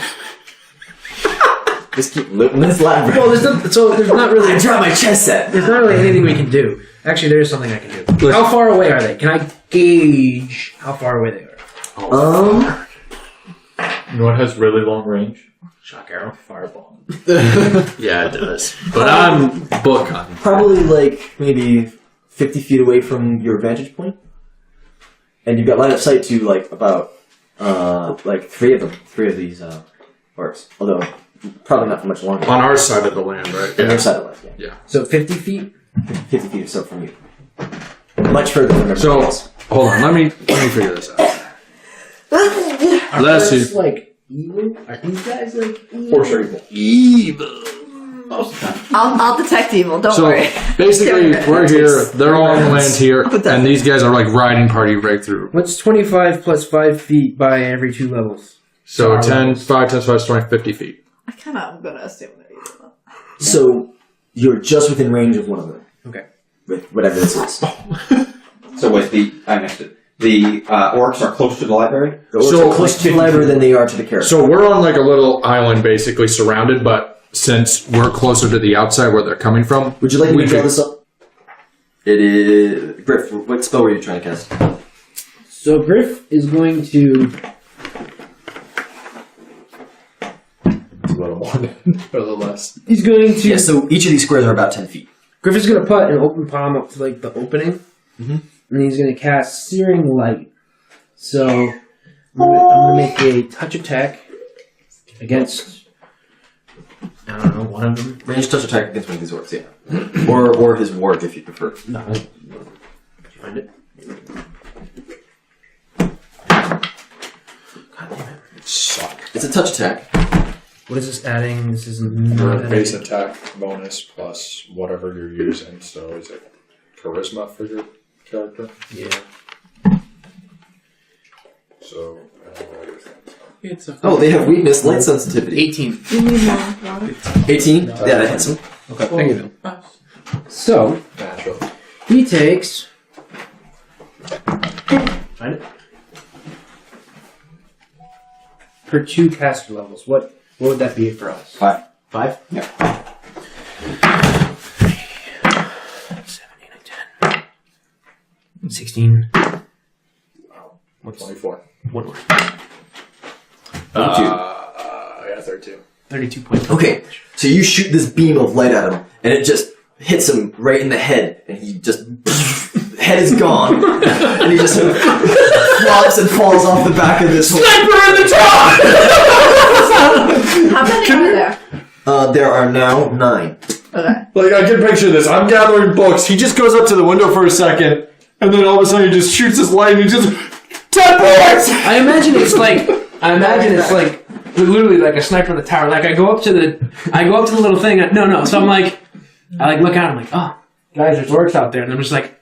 Just keep living this life. Well, there's not really. I dropped my chess set. There's not really anything we can do. Actually, there is something I can do. How far away are they? Can I gauge how far away they are? You know what has really long range? Shock arrow. Fireball. Yeah, it does. But I'm book hunting. Probably like maybe 50 feet away from your vantage point. And you've got line of sight to like about like three of these orcs. Although probably not for much longer. On our side of the land, right? On your side of the land, Yeah. So 50 feet. 50 feet or so from you. Much further from everybody So, else. hold on. Let me figure this out. Are Let's those, see. like evil? Are these guys like evil? Force are evil. I'll detect evil. Don't So, worry. basically, we're here. They're all on the land here. And these guys are like riding party right through. What's 25 plus 5 feet by every 2 levels? So, Our 10, levels. 5 times 5 is 20, 50 feet. I kind of am gonna assume they're evil. So you're just within range of one of them. Okay. With whatever this is. So wait, I missed it. The orcs are close to the library? The orcs So- are closer to the library than they are to the caravan. So, we're on like a little island basically surrounded, but since we're closer to the outside where they're coming from, Would you like me we to draw could- this up? It is... Griff, what spell were you trying to cast? So Griff is going to. a little more, a little less. He's going to. Yeah, so each of these squares are about 10 feet. Griff is going to put an open palm up to like the opening, and he's going to cast Searing Light. So I'm going to make a touch attack against. I don't know, one of them. Range touch attack against one of these orcs, yeah. or his ward, if you prefer. No. Did you find it? God damn it. Suck. It's a touch attack. What is this adding? This is not Base adding. attack bonus plus whatever you're using. So, is it charisma for your character? Yeah. So, Oh, they have weakness, light sensitivity. 18. You need more water? 18? Yeah, that hits him. Okay, thank you. So, natural. he takes. Find it? Per 2 caster levels. What would that be for us? 5. 5? Yeah. 7, 8, 9, 10. 16. What's 24? What word? Yeah, 32. 32 points. Okay, so you shoot this beam of light at him, and it just hits him right in the head, and he just... head is gone, and he just sort of flops and falls off the back of this... Sniper in the top! How many are there? There are now 9. Okay. Like, I can picture this. I'm gathering books. He just goes up to the window for a second, and then all of a sudden he just shoots his light, and he just... 10 points! I imagine it's like literally like a sniper in the tower. Like I go up to the little thing. No. So I look out. I'm like, oh, guys, there's orcs out there, and I'm just like,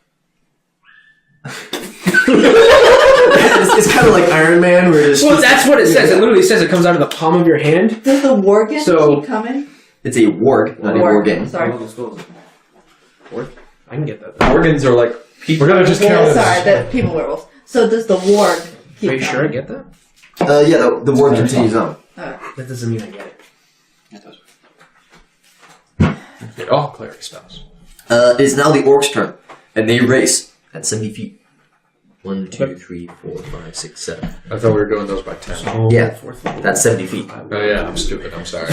It's kind of like Iron Man, where it's well, that's what it says. It literally says it comes out of the palm of your hand. Does the Worgen So- keep coming? It's a warg, not a wargame. Sorry. Warg. I can get that. Organs are like people. We're gonna just count it. Sorry, the people werewolves. So does the warg keep Are you sure I going? get that? Yeah, the ward continues on. That doesn't mean I get it. Get all cleric spells. It is now the orcs' turn, and they race at 70 feet. 1, 2, 3, 4, 5, 6, 7. I thought we were doing those by 10. Yeah, that's 70 feet. Oh yeah, I'm stupid. I'm sorry.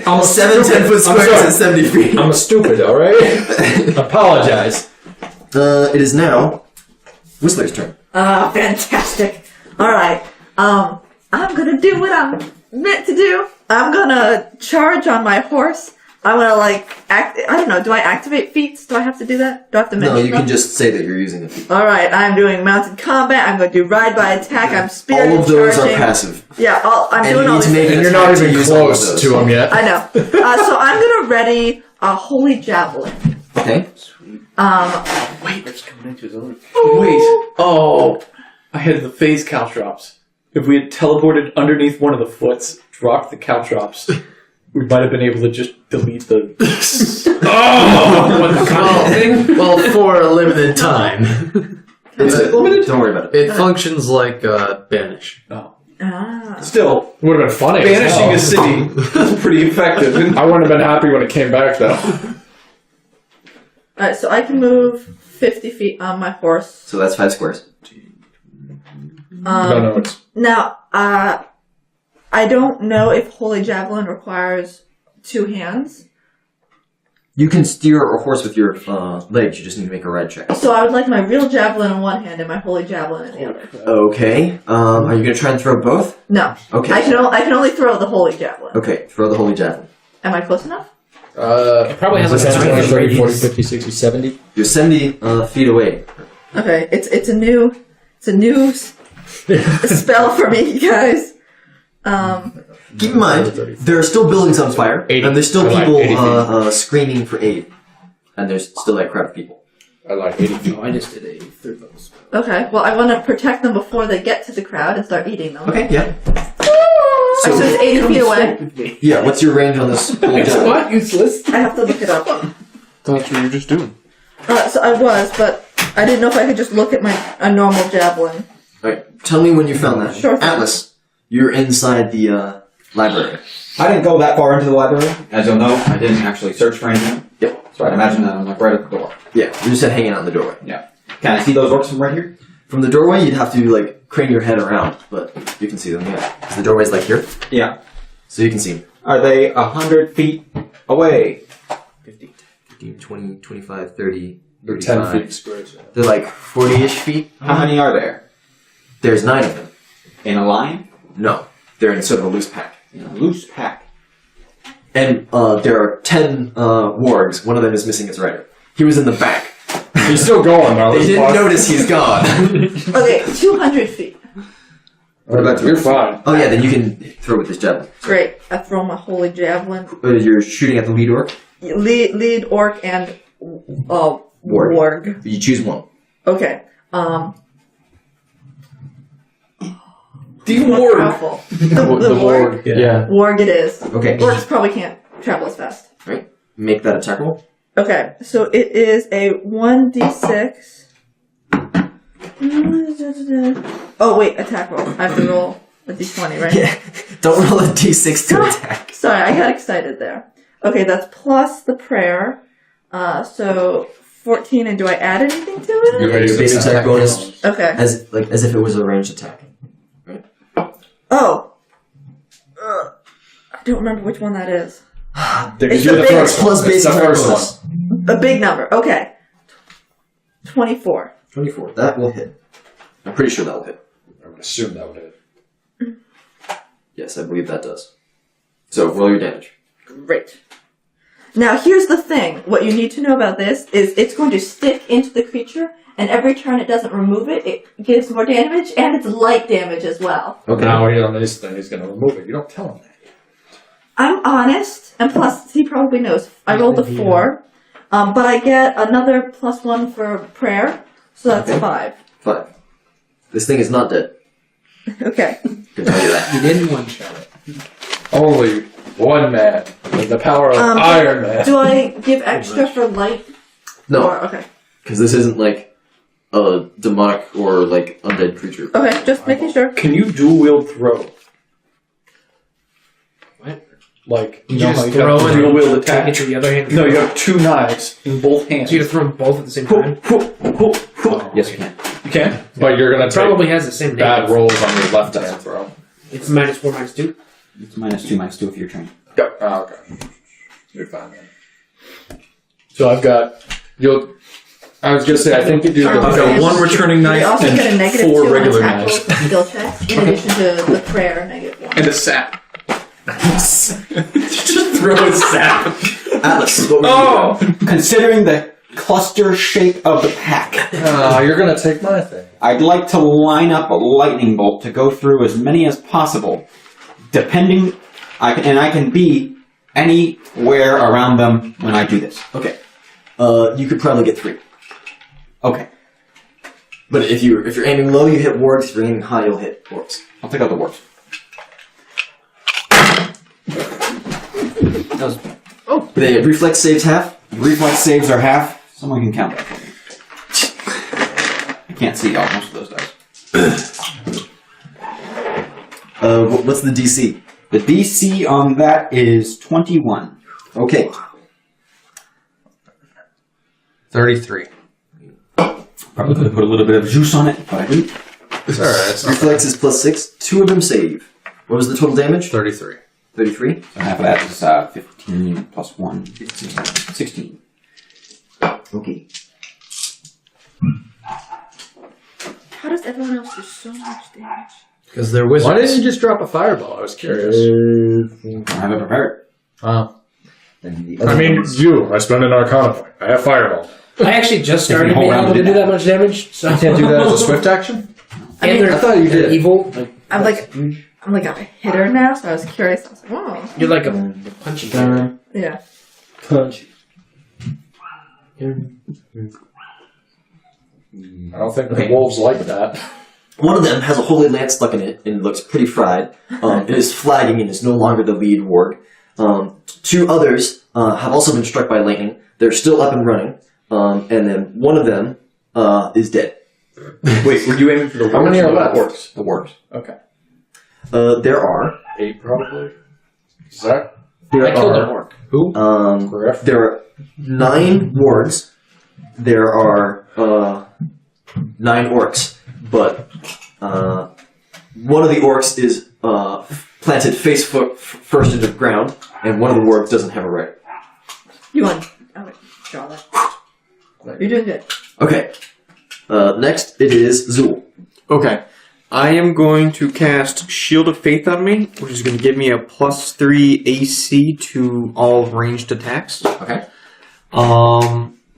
I'm 7 10-foot squares at 70 feet. I'm stupid, alright? Apologize. It is now Whistler's turn. Fantastic. Alright. I'm gonna do what I'm meant to do. I'm gonna charge on my horse. I'm gonna I don't know, do I activate feats? Do I have to do that? Do I have to mention No, you them? can just say that you're using a feat. Alright, I'm doing mounted combat, I'm gonna do ride by attack, I'm spearing All of those charging. are passive. Yeah, I'm And doing you all need to these make things. an And you're not attack to even use all of close those. to them yet. I know. So I'm gonna ready a holy javelin. Okay. Wait, it's coming into his own. Wait. Oh. I had the phase caltrops. If we had teleported underneath one of the foots, dropped the caltrops, we might have been able to just delete the... Well, for a limited time. Don't worry about it. It functions like banish. Oh. Ah. Still, Would have been funny. banishing a city is pretty effective. I wouldn't have been happy when it came back though. Alright, so I can move 50 feet on my horse. So that's 5 squares. No, it's Now, I don't know if Holy Javelin requires 2 hands. You can steer a horse with your legs. You just need to make a ride check. So I would like my real javelin in one hand and my Holy Javelin in the other. Okay. Are you gonna try and throw both? No. Okay. I can only throw the Holy Javelin. Okay. Throw the holy javelin. Am I close enough? It probably has what's a that, 20, 30, 40, radius. 50, 60, 70? You're 70 feet away. Okay, it's a new spell for me, you guys. Keep in mind, there are still buildings on fire, 80. and there's still I like people 80 feet. screaming for aid, and there's still that crowd of people. I like 80 feet. Oh, I just did a third level spell. Okay, well I want to protect them before they get to the crowd and start eating them. Okay. Yeah. So it's 80 feet away. Yeah. What's your range on this holy javelin? What? Useless? I have to look it up. That's what you were just doing. So I was, but I didn't know if I could just look at a normal javelin. All right. Tell me when you found that. Sure. Atlas, you're inside the library. I didn't go that far into the library. As you'll know, I didn't actually search for anything. Yep. So I'd imagine that I'm like right at the door. Yeah. You're just hanging out in the doorway. Yeah. Can I see those orcs from right here? From the doorway, you'd have to crane your head around, but you can see them. Yeah. So the doorway's here, Yeah. so you can see them. Are they 100 feet away? 50, 15, 20, 25, 30, They're 35. 10 feet squares. They're 40-ish feet. How many are there? There's 9 of them. In a line? No, they're in sort of a loose pack. In a loose pack. And there are 10 wargs. One of them is missing his rider. He was in the back. He's still going though. They didn't notice he's gone. Okay, 200 feet. What about You're fine. Oh yeah, then you can throw with this javelin. Great. I throw my Holy Javelin. You're shooting at the lead orc. Lead orc and warg. You choose one. Okay. The warg. Powerful. The warg. Yeah. Warg it is. Okay. Orcs probably can't travel as fast. Right. Make that attack roll. Okay, so it is a 1d6. Oh wait, attack roll. I have to roll a d20, right? Yeah. Don't roll a d6 to attack. Sorry, I got excited there. Okay, that's plus the prayer. So 14, and do I add anything to it? You're ready to Base attack bonus. Okay. As if it was a ranged attack. Oh. I don't remember which one that is. It's the the big- first plus one. base It's the attack first bonus. one. A big number. Okay. 24. 24. That will hit. I'm pretty sure that will hit. I would assume that would hit. Yes, I believe that does. So roll your damage. Great. Now here's the thing. What you need to know about this is it's going to stick into the creature, and every turn it doesn't remove it, it gives more damage, and it's light damage as well. Okay. Now on this thing, he's going to remove it. You don't tell him that. I'm honest, and plus, he probably knows. I rolled a 4, but I get another +1 for prayer, so that's Okay. 5. 5. This thing is not dead. Okay. Can tell you that. You didn't one-shot it. Only One man with the power of Iron Man. Do I give extra for light? No, Or, okay. because this isn't like a demonic or like undead creature. Okay, just making sure. Can you dual wield throw? What? Like, you You know just how you throw have it dual wield and take attack? it to the other hand? No, you have two knives in both hands. So you have to throw them both at the same time? Yes, you can. You can? But you're going It to take probably has the same bad negative. rolls on your left hand throw. It's -4, -2. It's -2 if you're trained. Go. Oh, okay. You're fine then. So I've got. I was gonna say I think you do. I've got one returning We knife also get a and negative 4 2 on regular attack knives. rolls and skill checks, in addition to the prayer -1. And a sap. Just throw a sap. Atlas, what would you do? Considering the cluster shape of the pack, You're gonna take my thing. I'd like to line up a lightning bolt to go through as many as possible, depending. I can be anywhere around them when I do this. Okay. You could probably get 3. Okay, But if you're aiming low, you hit wargs. If you're aiming high, you'll hit orcs. I'll take out the warps. The reflex saves half. Reflex saves are half. Someone can count that for me. I can't see all most of those dice. What's the DC? The DC on that is 21. Okay. 33. Probably could have put a little bit of juice on it, but I didn't. It's alright. It's not Reflex is +6. 2 of them save. What was the total damage? 33. 33. So half of that is 15 plus 1. 16. Okay. How does everyone else do so much damage? Because they're wizards. Why didn't you just drop a fireball? I was curious. I have it prepared. I mean, I spent an Arcana point. I have fireball. I actually just started hold being on able to to do that. that much damage. So You can't do that as a swift action? And they're, I thought you they're did. evil. I'm like a hitter now, so I was curious. I was like, whoa. You're like a punching guy. Yeah. I don't think the wolves like that. One of them has a holy lance stuck in it and looks pretty fried. It is flagging and is no longer the lead warg. 2 others have also been struck by lightning. They're still up and running. And then one of them is dead. Wait, were you aiming for the How many are left? orcs? The warps. Okay. There are 8 probably. Is that? I killed an orc. Who? there are 9 wargs. There are 9 orcs, but one of the orcs is planted face first into the ground, and one of the wargs doesn't have a right. You want? I would draw that. You're doing good. Okay. Next, it is Zool. Okay. I am going to cast Shield of Faith on me, which is going to give me a +3 AC to all ranged attacks. Okay.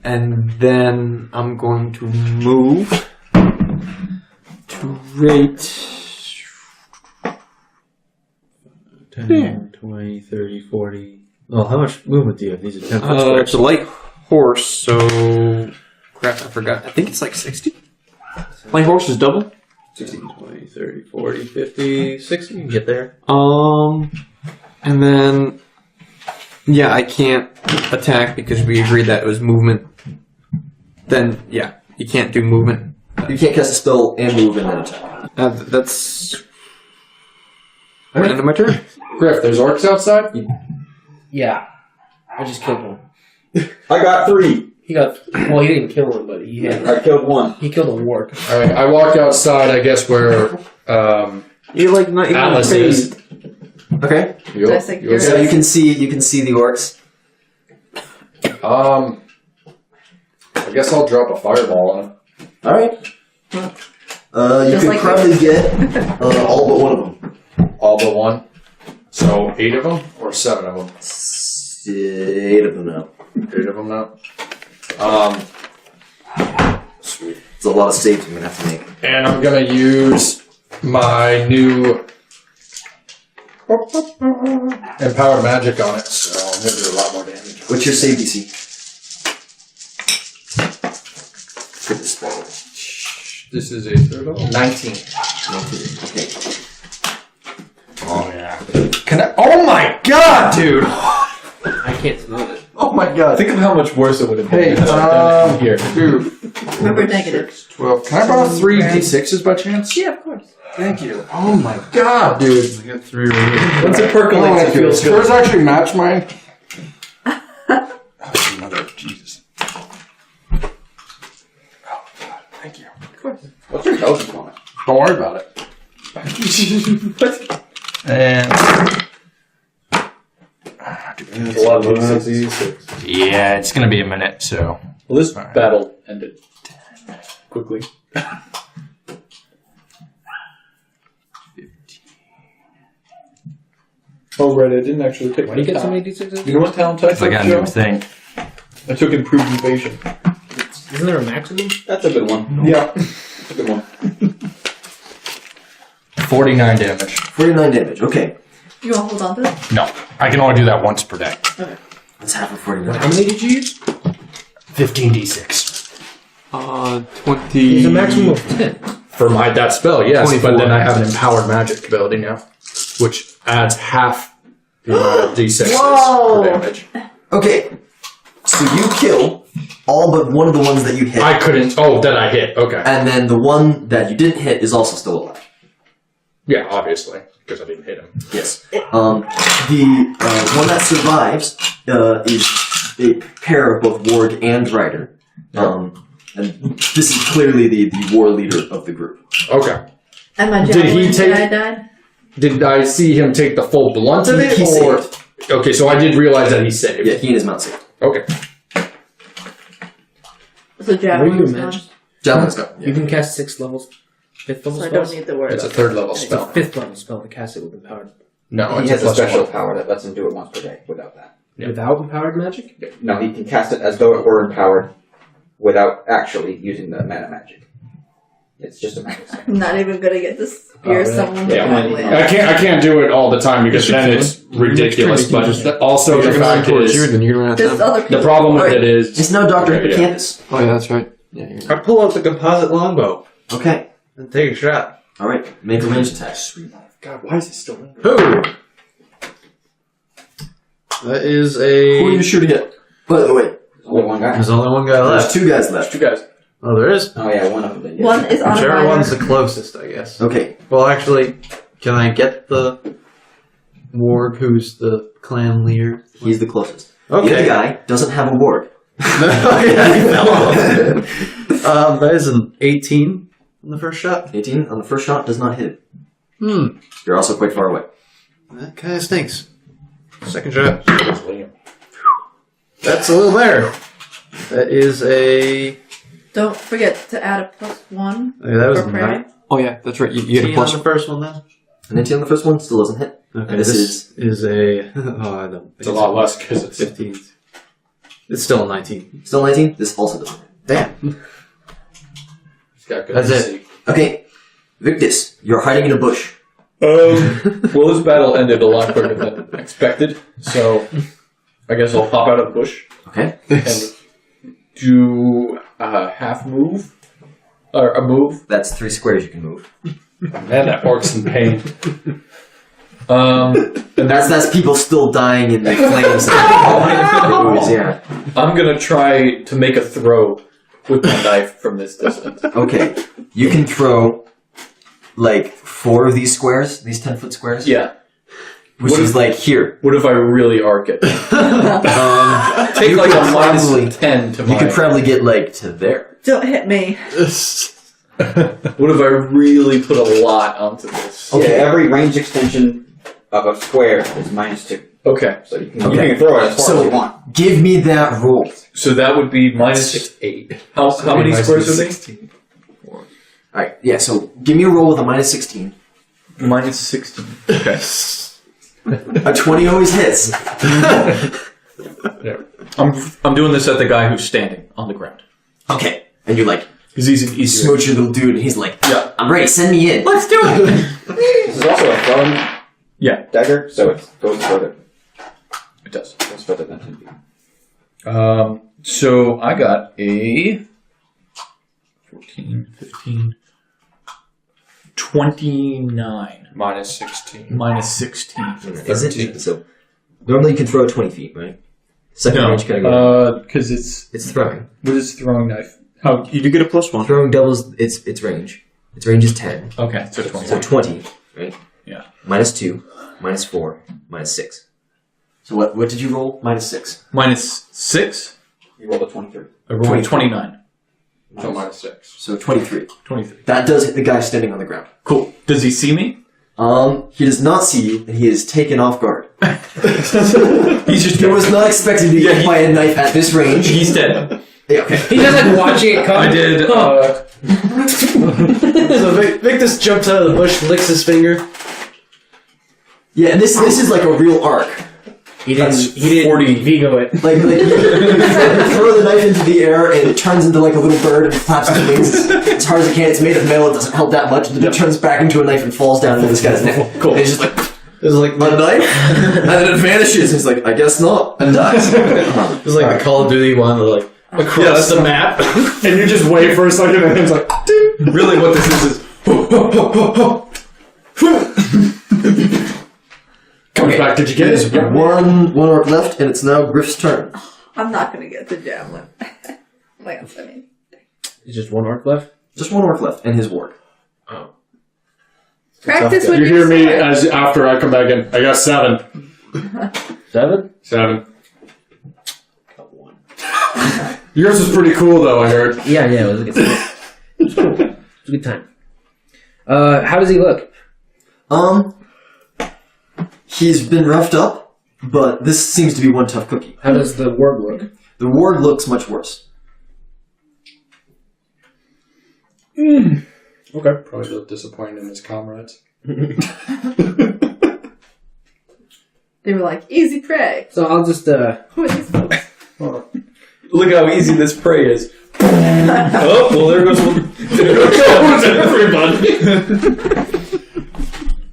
And then I'm going to move to rate 10, 20, 30, 40. Well, how much movement do you have? These are 10 foot squares. it's a light horse, so crap, I forgot. I think it's like 60. My horse is double. 16, 20, 30, 40, 50, 60. You can get there. And then yeah, I can't attack because we agreed that it was movement. Then yeah, you can't do movement. You can't cast a spell and move and then attack. That's the end of my turn. Griff, there's orcs outside? Yeah. I just killed one. I got 3. He didn't kill one, but he killed 1. he killed a warg. Alright, I walk outside, I guess, where You're like not even Atlas is. Okay. You, Did I say you So okay? you can see the orcs. I guess I'll drop a fireball on him. All right. You Just could like probably get all but one of them. All but one. So 8 of them or 7 of them? 8 of them now. 8 of them now. Sweet. It's a lot of saves I'm gonna have to make. And I'm gonna use my new empowered magic on it, so I'm gonna do a lot more damage. What's your save DC? For this spell. This is a third level? 19. Okay. Oh yeah. Can I? Oh my god, dude! I can't smell it. Oh my god. Think of how much worse it would have Hey, been. Done it here. dude. Remember negative. 12. Can I borrow 3 d6s by chance? Yeah, of course. Thank you. Oh my god, dude. I got 3 right here. Once it percolates, it feels good. Yours actually match mine? Oh, mother of Jesus. Oh, God. Thank you. Of course. What's your health on it? Don't worry about it. And... There's a lot of D6s. Yeah, it's gonna be a minute, so... Well, this battle ended quickly. Oh, right, I didn't actually take Why do you the get so talent. many D6s? You know what talent I I took, got a Joe? new thing. I took improved evasion. Isn't there a maximum? That's a good one. Yeah. That's a good one. 49 damage. 49 damage. Okay. You want to hold on to it? No, I can only do that once per day. Let's have a 49. How many did you use? 15 d6. 20. There's a maximum of 10. For that spell, yes, 24. but then I have an empowered magic ability now, which adds half the amount of d6s Whoa. per damage. Okay. So you kill all but one of the ones that you hit. I couldn't. Oh, that I hit. Okay. And then the one that you didn't hit is also still alive. Yeah, obviously, because I didn't hit him. Yes. The one that survives is a pair of both Warg and Rider. And this is clearly the war leader of the group. Okay. And my Did javelin he take- guy died? Did I see him take the full blunt of it? He or... saved. Okay, so I did realize that he saved. Yeah, he and his mount saved. Okay. So javelin you is imagine? gone. Javelin's go. You can cast 6 levels. 5th level So I spells. don't need to worry It's a about third level It's a spell. 5th level spell to cast it with empowered. No, He it's has a plus special one. power that lets him do it once per day without that. Yeah. Without empowered magic? No, he can cast it as though it were empowered without actually using the mana magic. It's just a magic spell. I'm not even gonna get to spear really? someone with Yeah, my when- blade. I can't do it all the time because then it's ridiculous. But also the fact is, then you're gonna run out of There's time. other people. the problem with Alright. it is It's now Dr. Yeah, yeah. Hippocampus. Oh, yeah, that's right. Yeah, I pull out the composite longbow Okay. and take a shot. Alright. Make a range attack. God, why is it still in? Who? That is Who are you a... shooting at? By the way, There's only one guy. There's only one guy there's left. 2 guys left. You guys. Oh, there is? Oh yeah, one of them. Did, One is on a Whichever rider. one's the closest, I guess. Okay. Well, actually, can I get the warg who's the clan leader? He's the closest. The other Okay. guy doesn't have a ward. That is an 18 on the first shot. 18 on the first shot does not hit. Hmm. You're also quite far away. That kind of stinks. Second shot. Liam. That's a little better. That is a... Don't forget to add a +1 Okay, that was for a parry. 9. Oh, yeah, that's right. You get a 18 plus. on the first one then? An 18 on the first one still doesn't hit. Okay, And this is a... Oh, I don't. It's a lot less because it's 15. It's still a 19. Still 19. This also doesn't hit. Damn. it's got good That's AC. it. Okay. Victus, you're hiding in a bush. Well, this battle ended a lot quicker than expected, so I guess I'll pop out of the bush Okay. and do a half move or a move. That's 3 squares you can move. Man, that orc's in pain. And That's people still dying in the flames. Yeah. I'm gonna try to make a throw with my knife from this distance. Okay. You can throw like 4 of these squares, these 10-foot squares. Yeah. Which is like here. What if I really arc it? Take You like could a probably- -10 to You my. could probably get like to there. Don't hit me. What if I really put a lot onto this? Okay, every range extension of a square is -2. Okay. So you can, Okay. you can throw it as far So- as you want. Give me that roll. So that would be -8. How many squares are they? Alright, yeah, so give me a roll with a -16. -16. Okay. A 20 always hits. I'm doing this at the guy who's standing on the ground. Okay. And you like Because he's an easier. smooch your little dude and he's like, Yeah. I'm ready, send me in. Let's do it. This is also a thrown Yeah, dagger, so it goes further. it does. It goes further than 10 feet. So I got a 14, 15, 29 -16. -16. Is it? So Normally you can throw 20 feet, right? Second range category. Because It's throwing. what is throwing knife? How? You do get a +1. Throwing doubles its range. Its range is 10. Okay, so 20. So 20, right? Yeah. -2, -4, -6. So what did you roll? -6. -6. You rolled a 23. I rolled 29. So -6. So 23. 23. That does hit the guy standing on the ground. Cool. Does he see me? He does not see you, and he is taken off guard. He's just He was not expecting to get hit by a knife at this range. He's dead. Yeah, okay. He's just like watching it come. I did. So Victus jumps out of the bush, licks his finger. Yeah, and this is like a real arc. He didn't 40. Vigo it. Like you throw the knife into the air, and it turns into like a little bird and flaps its wings as hard as it can. It's made of metal; it doesn't help that much. And then it turns back into a knife and falls down into this guy's neck. Cool. And he's just like, It's like "My knife," and then it vanishes. He's like, "I guess not," and dies. it's like the Call of Duty one, where like across the map. And you just wait for a second, and it's like, Really, what this is comes back. Did you get it? One orc left, and it's now Griff's turn. I'm not gonna get the javelin. Lance, I mean. There's just one orc left. Just one orc left, and his ward. Practice with You hear me sword. as after I come back in. I got 7. 7? 7. Yours was pretty cool, though. I heard. Yeah, it was a good time. It was cool. It was a good time. How does he look? He's been roughed up, but this seems to be one tough cookie. How does the ward look? The ward looks much worse. Okay. Probably looked disappointed in his comrades. They were like, easy prey. So I'll just Who are these folks? Look how easy this prey is. Oh, well, there goes everybody.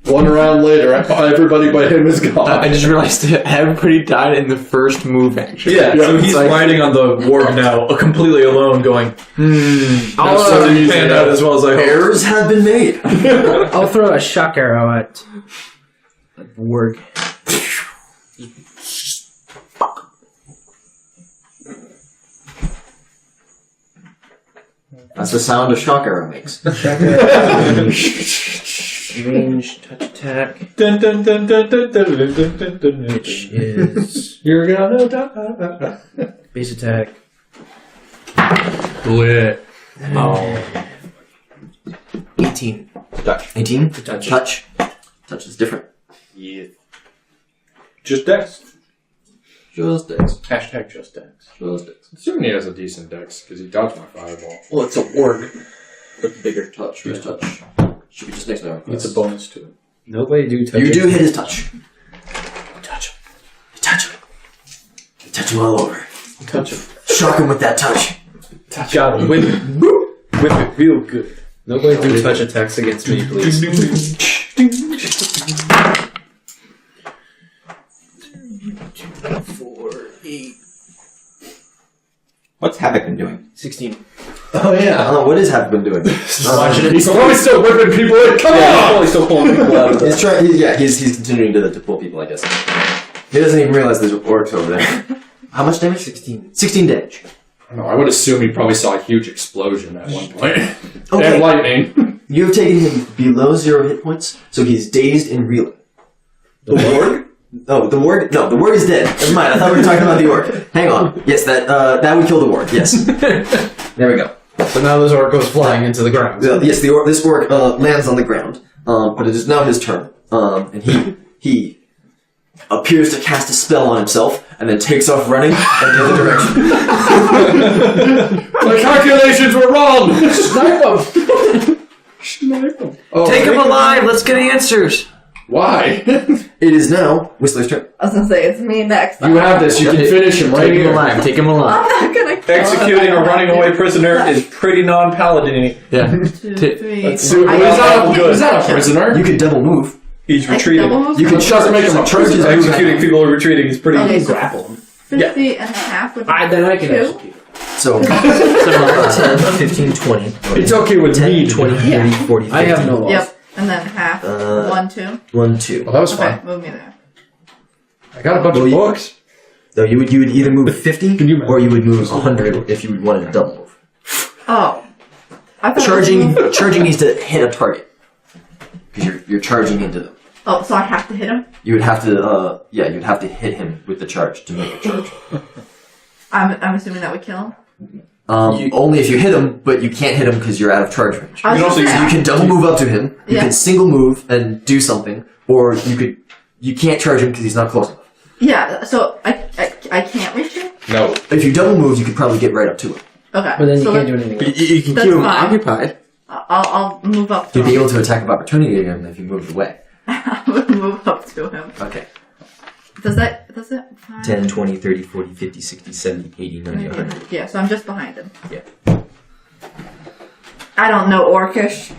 One round later, everybody but him is gone. I just realized that everybody died in the first move action. Yeah, so he's riding on the warg now, completely alone, going, I'll, so it didn't pan out as well as I hoped. Errors have been made. I'll throw a shock arrow at the ward. That's the sound a shock arrow makes. Range, touch attack, Dun, dun, dun, dun, dun, dun, dun, dun, dun, dun. which is You're gonna die. base attack. Lit. 18. Touch. 18? Touch. Touch. Touch is different. Yeah. Just dex. Just dex. Hashtag just dex. Just dex. Assuming he has a decent dex, because he dodged my fireball. Well, it's a org. With bigger touch. Who's touch? Should be just next to him. It's a bonus to it. Nobody do touch You it. do hit his touch. Touch him. You touch him. You touch him all over. Touch him. Shock him with that touch. Got him. Whip it. Whip it real good. Nobody do touch attacks against me, please. 4, 8, What's Havoc been doing? 16. Oh yeah. What is Havoc been doing? He's probably still whipping people in. Come Yeah, on! probably still pulling people out of He's trying. He's continuing to pull people. I guess he doesn't even realize there's orcs over there. How much damage? 16. 16 damage. No, I would assume he probably saw a huge explosion at one point. Okay. And lightning. You have taken him below 0 hit points, so he's dazed and reeling. The warg? Oh, the warg? No, the warg is dead. Never mind. I thought we were talking about the orc. Hang on. Yes, that would kill the warg. Yes. There we go. So now this orc goes flying into the ground. Yes, this orc lands on the ground, but it is now his turn, and he appears to cast a spell on himself, and then takes off running in the other direction. My calculations were wrong! Snipe him. Oh, Take him alive! Let's get answers! Why? It is now Whistler's turn. I was gonna say, it's me next. You have this. You can finish him right Take him here. alive. Take him alive. I'm not gonna kill Executing him. a running away prisoner is pretty non-paladin-y. Yeah. 2, 3. So, I is that a prisoner? You could double move. He's I can retreating. double move? You can Doesn't charge. make him a Charge his prisoner. move. Executing people who are retreating is pretty... Okay, Grapple him. 50 and a half with Then I can 2. execute. So 10, 15, 20. It's okay with 10, me. 20, 30, 40, 50. I have no loss. Yep. And then half. 1, 2. 1, 2. Well, that was Okay, fun. move me there. I got a bunch of books. No, you would either move 50 you- or you would move 100 if you wanted to double move. Oh. I thought it was- Charging needs to hit a target because you're charging into them. Oh, so I have to hit him? You would have to you'd have to hit him with the charge to make a charge. I'm assuming that would kill him? Only if you hit him, but you can't hit him because you're out of charge range. I was can also gonna say, You can double move up to him. You Yeah. can single move and do something, or you can't charge him because he's not close enough. yeah, so I can't reach him? No. If you double move, you could probably get right up to him. Okay. But then you so can't do anything else. You can That's keep him fine. occupied. I'll move up to You'd be him. able to attack of opportunity again if you moved away. I'm gonna move up to him. Okay. Does that 10, 20, 30, 40, 50, 60, 70, 80, 90, 100. Yeah, so I'm just behind him. Yeah. I don't know Orcish.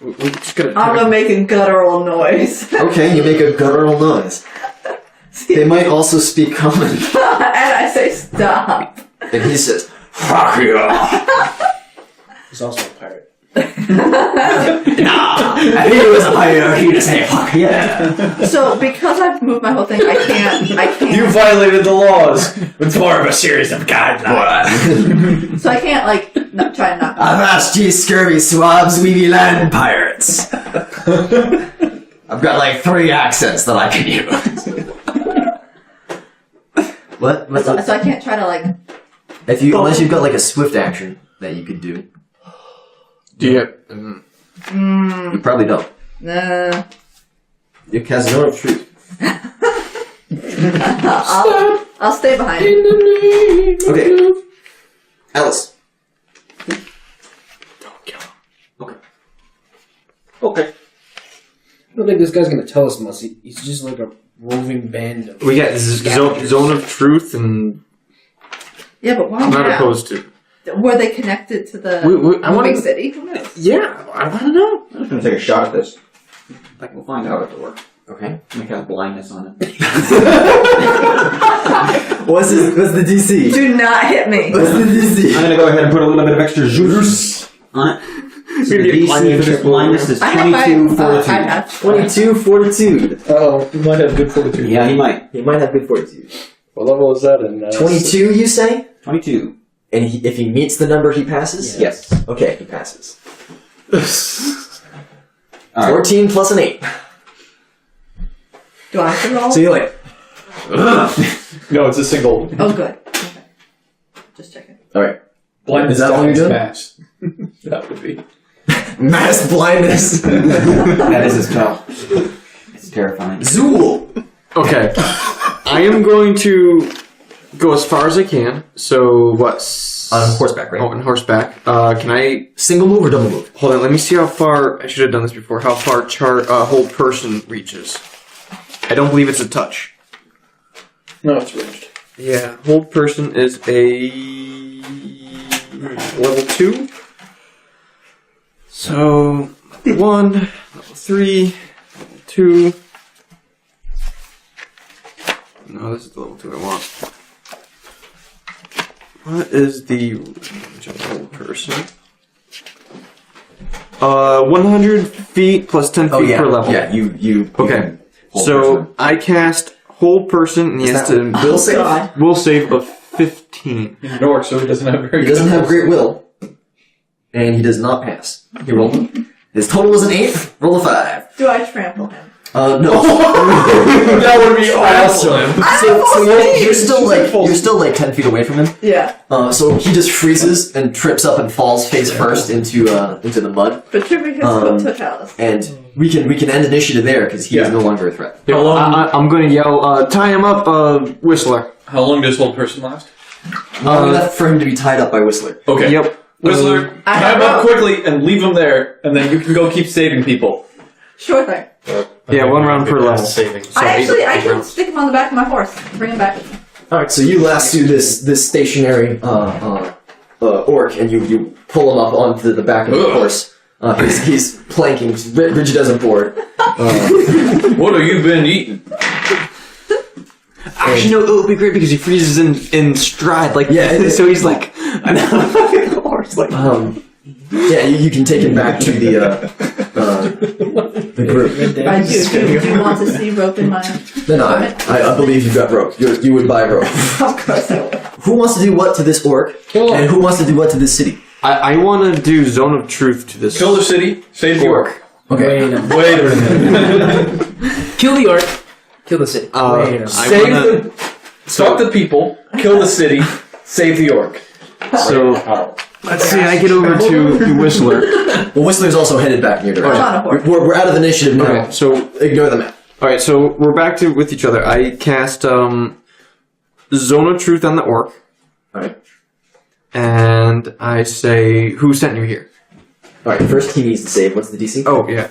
We just gotta. I'm gonna make a guttural noise. Okay, you make a guttural noise. They might also speak common. And I say stop. And he says, "Fuck you!" He's also a pirate. If he was a pirate, he'd just say, "Fuck yeah." So because I've moved my whole thing, I can't. You violated the laws. It's more of a series of guidelines. So I can't try and knock. I've asked ye scurvy swabs, we be land pirates. I've got like 3 accents that I can use. What? So I can't try to Unless you've got like a swift action that you could do. Do you have, You probably don't. Nah. You cast Zone of Truth. I'll stay behind him. Okay. Alice. don't kill him. Okay. I don't think this guy's gonna tell us much. He's just like a roving band of. We got zone of truth, and Yeah, but why I'm not now? opposed to. Were they connected to the I wanna- big city? Who knows? Yeah, I want to know. I'm just gonna take a shot at this. Like, we'll find out if it works. Okay. Make have blindness on it. What's the DC? Do not hit me. What's the DC? I'm gonna go ahead and put a little bit of extra juice on it. So the DC for this blindness is I have 22 my fortitude. iPad. 22 fortitude. Oh, you might have good fortitude. Yeah, he might. He might have good fortitude. What level is that in? 22, you say? 22. And if he meets the number, he passes? Yes. Okay, he passes. All right. 14 plus an 8. Do I have to roll? So you're like, No, it's a single. Oh, good. Okay. Just checking. alright. Blindness Is that all you're doing? mass. That would be. Mass blindness. That is a spell. It's terrifying. Zool. Okay, I am going to go as far as I can. So what? On horseback, right? Oh, on horseback. Can I Single move or double move? hold on? Let me see how far. I should have done this before. How far hold person reaches? I don't believe it's a touch. No, it's ranged. Yeah, hold person is a level 2. So 1, level 3, level 2. No, this is the level 2 I want. What is the range of hold person? 100 feet plus 10 feet per level. Yeah, you Okay. hold So person. I cast hold person, and he Is has that to will save? God. will save of 15. He's an orc, so he doesn't have very He doesn't good have great will, and he does not pass. He rolled. His total was an 8. Roll a 5. Do I trample him? No. That would be awesome. So you're still like 10 feet away from him. Yeah. So he just freezes and trips up and falls face first into the mud. But tripping his foot to Chalice. And we can end initiative there because he is no longer a threat. How long? I'm going to yell, tie him up, Whistler. How long does hold person last? Long enough for him to be tied up by Whistler. Okay. Yep. Whistler, I tie him have up quickly and leave him there, and then you can go keep saving people. Sure thing. Yeah, 1 round per level. Saving. I can stick him on the back of my horse. Bring him back. All right, so you lasso this stationary orc, and you pull him up onto the back of the horse. He's planking, he's rigid as a board. What have you been eating? Actually, no, it would be great because he freezes in stride. Like, Yeah. so he's like, I'm not a fucking horse. Like, Yeah, you can take him back to the The group. I do. Do you want to see rope in my... No, I believe you've got rope. You would buy rope. Of course I will. Who wants to do what to this orc? And who wants to do what to this city? I want to do Zone of Truth to this. Kill the city, save the orc. Okay. Wait a minute. Kill the orc. Kill the city. Stop the people, kill the city, save the orc. So, let's see, I get over to Whistler. Well, Whistler's also headed back in your direction. I'm on a horse. We're out of initiative now. Okay, so, Ignore the map. alright, so we're back with each other. I cast Zone of Truth on the orc, Alright. and I say, who sent you here? Alright, first he needs to save. What's the DC? Oh, yeah.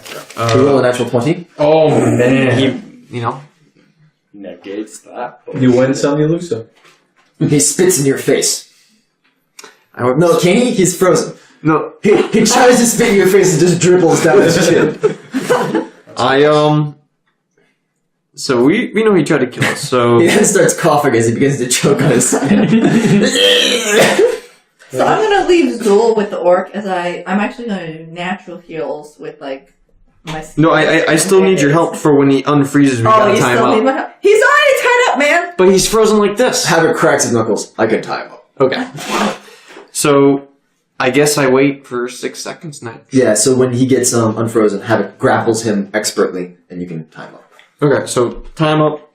You roll a natural 20. Oh man. You know, Negates that. You win some, you lose some. He spits in your face. I would, No, can he? He's frozen. no, He tries to spit in your face and just dribbles down his chin. so we know he tried to kill us, so, He then starts coughing as he begins to choke on his spit. So I'm going to leave Zool with the orc as I'm actually going to do natural heals with like my... no, I still need your help for when he unfreezes me. Oh, Gotta you tie him still need up. my help? He's already tied up, man! But he's frozen like this. Havoc cracks his knuckles. I can tie him up. Okay. So, I guess I wait for 6 seconds now. Yeah, so when he gets unfrozen, Havoc grapples him expertly, and you can tie him up. Okay, so time up,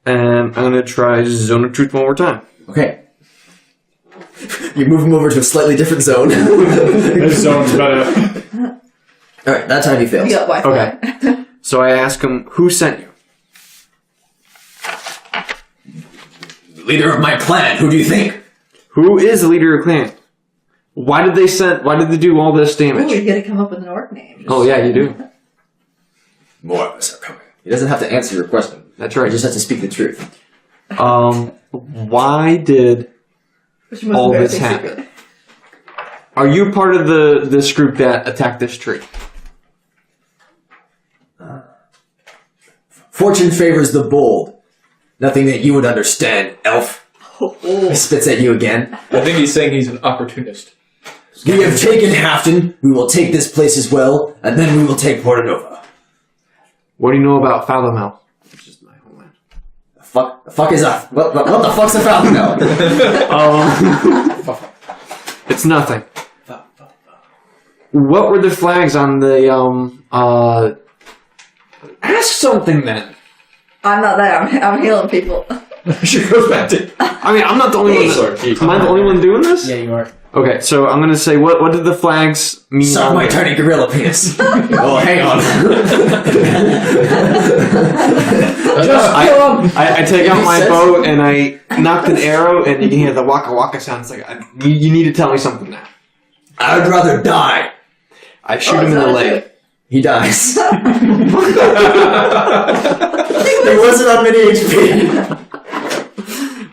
and I'm gonna try Zone of Truth one more time. Okay. You move him over to a slightly different zone. This zone's better. Alright, that time he fails. We got Wi-Fi. Okay. So I ask him, who sent you? Leader of my clan, who do you think? Who is the leader of the clan? Why did they do all this Ooh, you damage? gotta come up with an orc name. Oh yeah, you do. More of us are coming. He doesn't have to answer your question. That's He right. just has to speak the truth. Why did Which was all a very this big happen? secret. Are you part of this group that attacked this tree? Fortune favors the bold. Nothing that you would understand, elf. He spits at you again. I think he's saying he's an opportunist. We have taken Halfton, we will take this place as well, and then we will take Porta Nova. What do you know about Falomel? Which is my homeland. The fuck is that? What the fuck's a Falcon now? It's nothing. What were the flags on the Ask something then. I'm not there. I'm healing people. She goes back to... I mean, I'm not the only one. Am I the only one doing this? Yeah, you are. Okay, so I'm gonna say what did the flags mean? Suck my tiny gorilla penis. Oh, hang on. I take out my bow and I knock an arrow and you can hear the waka waka sound. It's like you need to tell me something now. I'd rather die. I shoot him in the leg. He dies. He wasn't on many HP.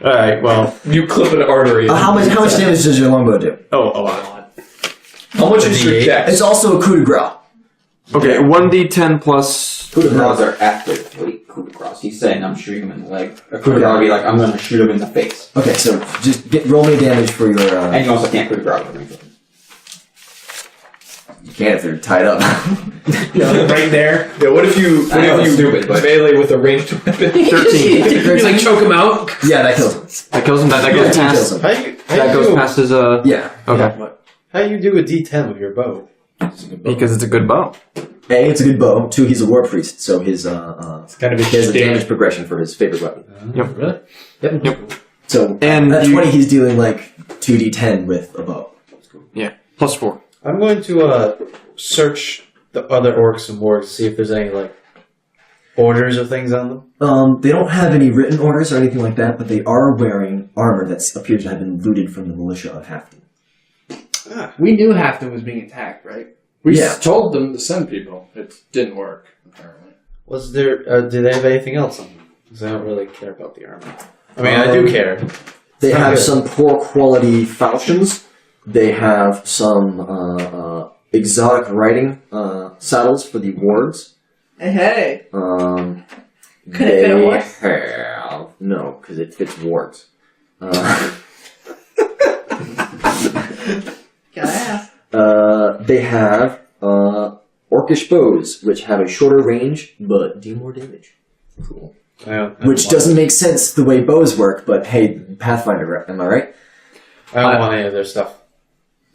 All right, well, You clip an artery. How much damage does your longbow do? Oh, a lot. How much is your dex? It's also a coup de grace. okay, 1d10 plus. Coup de grace are active. Wait, coup de grace. He's saying I'm shooting him in the leg. A coup de grace would be like I'm going to shoot him in the face. Okay, so just roll me damage for your. And you also can't coup de grace with me. You can't if they're tied up. Right there. Yeah, what if you stupid, but melee with a ranged weapon? 13. You like choke him out? Yeah, that kills him. That kills him. That goes Yeah, kills past. him. How That goes past his. Yeah. Okay, How you do a D10 with your bow? because it's a good bow. A, it's a good bow. 2, he's a war priest, so his It's kind of he has a a damage progression for his favorite weapon. Yep. Really? Yep. So And at you- 20, he's dealing like 2d10 with a bow. Yeah. Plus 4. I'm going to search the other orcs and wargs to see if there's any like orders or things on them. They don't have any written orders or anything like that, but they are wearing armor that appears to have been looted from the militia of Halfton. We knew Halfton was being attacked, right? We Yeah. told them to send people. It didn't work, apparently. Was there? Do they have anything else on them? Because I don't really care about the armor. I mean, I do care. They Not have good. some poor quality falchions. They have some exotic riding saddles for the wards. Hey. Could it fit a horse? Have, no, because it fits wards. Gotta ask. They have orcish bows, which have a shorter range but deal more damage. Cool. Which doesn't make sense the way bows work, but hey, Pathfinder, am I right? I don't want any of their stuff.